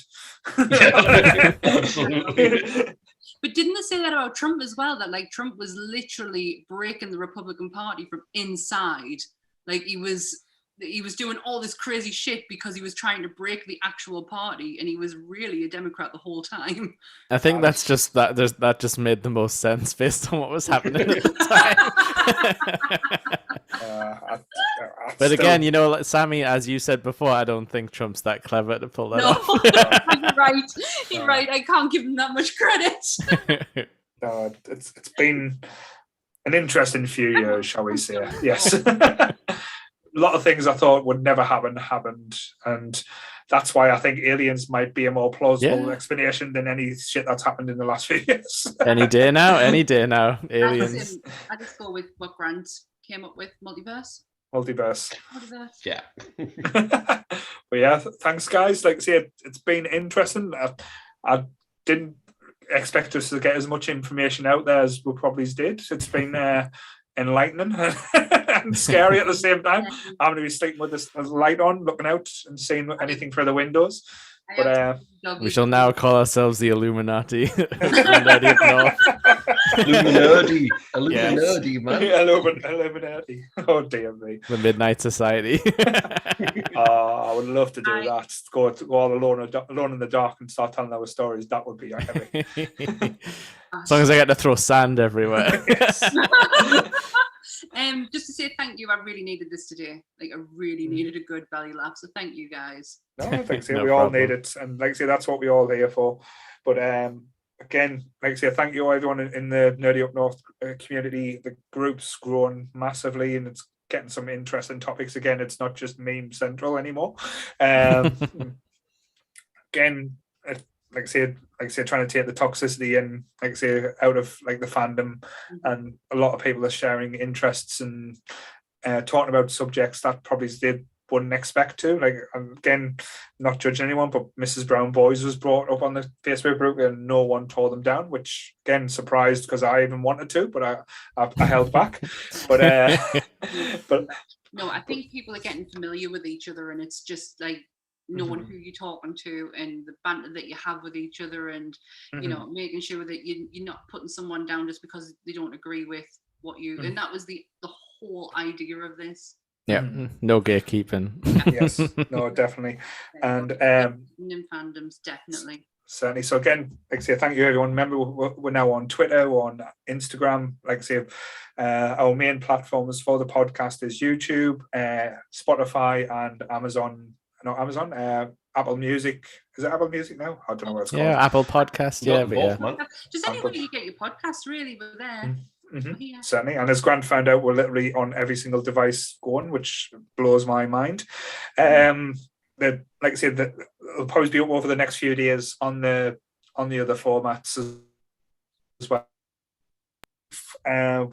Speaker 4: Yeah, absolutely.
Speaker 2: But didn't they say that about Trump as well? That like Trump was literally breaking the Republican Party from inside. Like he was doing all this crazy shit because he was trying to break the actual party, and he was really a Democrat the whole time.
Speaker 3: I think that's just that just made the most sense based on what was happening at the time. But again, you know, Sammy, as you said before, I don't think Trump's that clever to pull that off.
Speaker 2: You're right. You're right. I can't give him that much credit.
Speaker 1: No, it's been an interesting few years, shall we say? Yes. A lot of things I thought would never happen happened, and that's why I think aliens might be a more plausible explanation than any shit that's happened in the last few years. Any day now,
Speaker 3: aliens.
Speaker 2: I just go with what Grant came up with, multiverse.
Speaker 4: Yeah.
Speaker 1: But yeah, thanks guys. Like I say, it's been interesting. I didn't expect us to get as much information out there as we probably did. It's been enlightening and scary at the same time. I'm going to be sleeping with this light on, looking out and seeing anything through the windows. But
Speaker 3: we shall now call ourselves the Illuminati.
Speaker 4: Illuminati, man.
Speaker 1: Illuminati. Oh dear me.
Speaker 3: The Midnight Society.
Speaker 1: I would love to do that. Go all alone in the dark and start telling our stories. That would be epic.
Speaker 3: As long as I get to throw sand everywhere.
Speaker 2: Just to say thank you. I really needed this today. Like I really needed a good belly laugh. So thank you guys.
Speaker 1: No, thanks. We all need it, and like I say, that's what we're all here for. But again, like I say, thank you everyone in the Nerdy Up North community. The group's grown massively, and it's getting some interesting topics. Again, it's not just meme central anymore. Again, like I say, trying to take the toxicity and like I say out of like the fandom, and a lot of people are sharing interests and talking about subjects that probably wouldn't expect to. Like, again, not judging anyone, but Mrs. Brown Boys was brought up on the Facebook group and no one tore them down, which again surprised because I even wanted to, but I held back. But
Speaker 2: no, I think people are getting familiar with each other, and it's just like knowing who you're talking to and the banter that you have with each other, and you know, making sure that you're not putting someone down just because they don't agree with what you. And that was the whole idea of this.
Speaker 3: Yeah, no gatekeeping.
Speaker 1: Yes, no, definitely. And
Speaker 2: fandoms, definitely.
Speaker 1: Certainly. So again, like I say, thank you everyone. Remember, we're now on Twitter, we're on Instagram. Like I say, our main platforms for the podcast is YouTube, Spotify, and Amazon. Not Amazon. Apple Music. Is it Apple Music now? I don't know what it's called.
Speaker 3: Yeah, Apple Podcast. Yeah, but yeah.
Speaker 2: Just anywhere you get your podcast, really, we're there.
Speaker 1: Yeah. Certainly. And as Grant found out, we're literally on every single device going, which blows my mind. Like I said, it'll probably be up over the next few days on the other formats as well.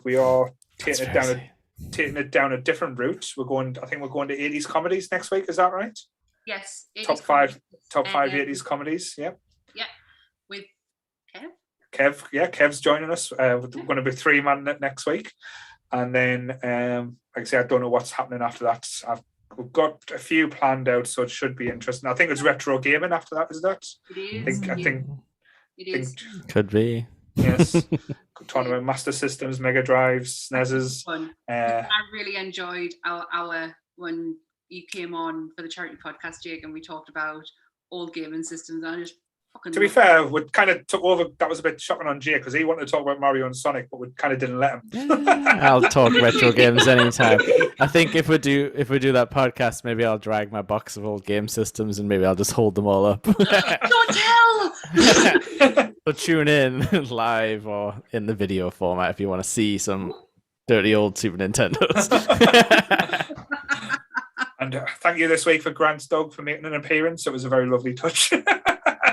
Speaker 1: We are taking it down a different route. I think we're going to 80s comedies next week. Is that right?
Speaker 2: Yes.
Speaker 1: Top five 80s comedies. Yeah.
Speaker 2: Yeah. With
Speaker 1: Kev. Kev's joining us. We're going to be 3-man next week. And then, like I say, I don't know what's happening after that. We've got a few planned out, so it should be interesting. I think it's retro gaming after that, is that?
Speaker 2: It is.
Speaker 1: I think
Speaker 2: it is.
Speaker 3: Could be.
Speaker 1: Yes. Talking about Master Systems, Mega Drives, SNESes.
Speaker 2: I really enjoyed our when you came on for the charity podcast, Jake, and we talked about old gaming systems. I just
Speaker 1: to be fair, we kind of took over. That was a bit shocking on Jake because he wanted to talk about Mario and Sonic, but we kind of didn't let him.
Speaker 3: I'll talk retro games anytime. I think if we do that podcast, maybe I'll drag my box of old game systems and maybe I'll just hold them all up.
Speaker 2: Don't tell.
Speaker 3: So tune in live or in the video format if you want to see some dirty old Super Nintendos.
Speaker 1: And thank you this week for Grant's dog for making an appearance. It was a very lovely touch.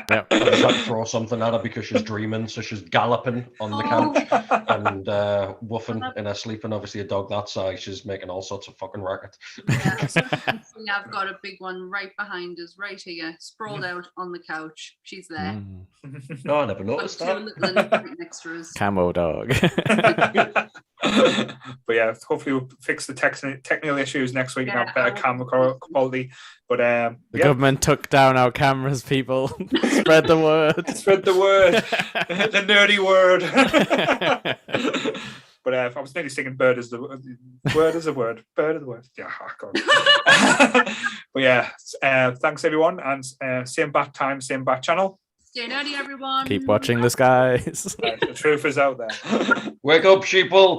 Speaker 3: Yeah.
Speaker 4: I just had to throw something at her because she's dreaming, so she's galloping on the couch and woofing in her sleep. And obviously, a dog that size, she's making all sorts of fucking racket.
Speaker 2: Yeah, so I've got a big one right behind us, right here, sprawled out on the couch. She's there.
Speaker 4: No, I never noticed that.
Speaker 2: Right next to us.
Speaker 3: Camo dog.
Speaker 1: But yeah, hopefully we'll fix the technical issues next week and have better camera quality. But
Speaker 3: the government took down our cameras, people. Spread the word.
Speaker 1: Spread the word. The nerdy word. But I was nearly singing "Bird is the word is a word, bird is the word." Yeah, God. But yeah, thanks everyone, and same bat time, same bat channel.
Speaker 2: Stay nerdy, everyone.
Speaker 3: Keep watching the skies.
Speaker 1: The truth is out there.
Speaker 4: Wake up, sheeple.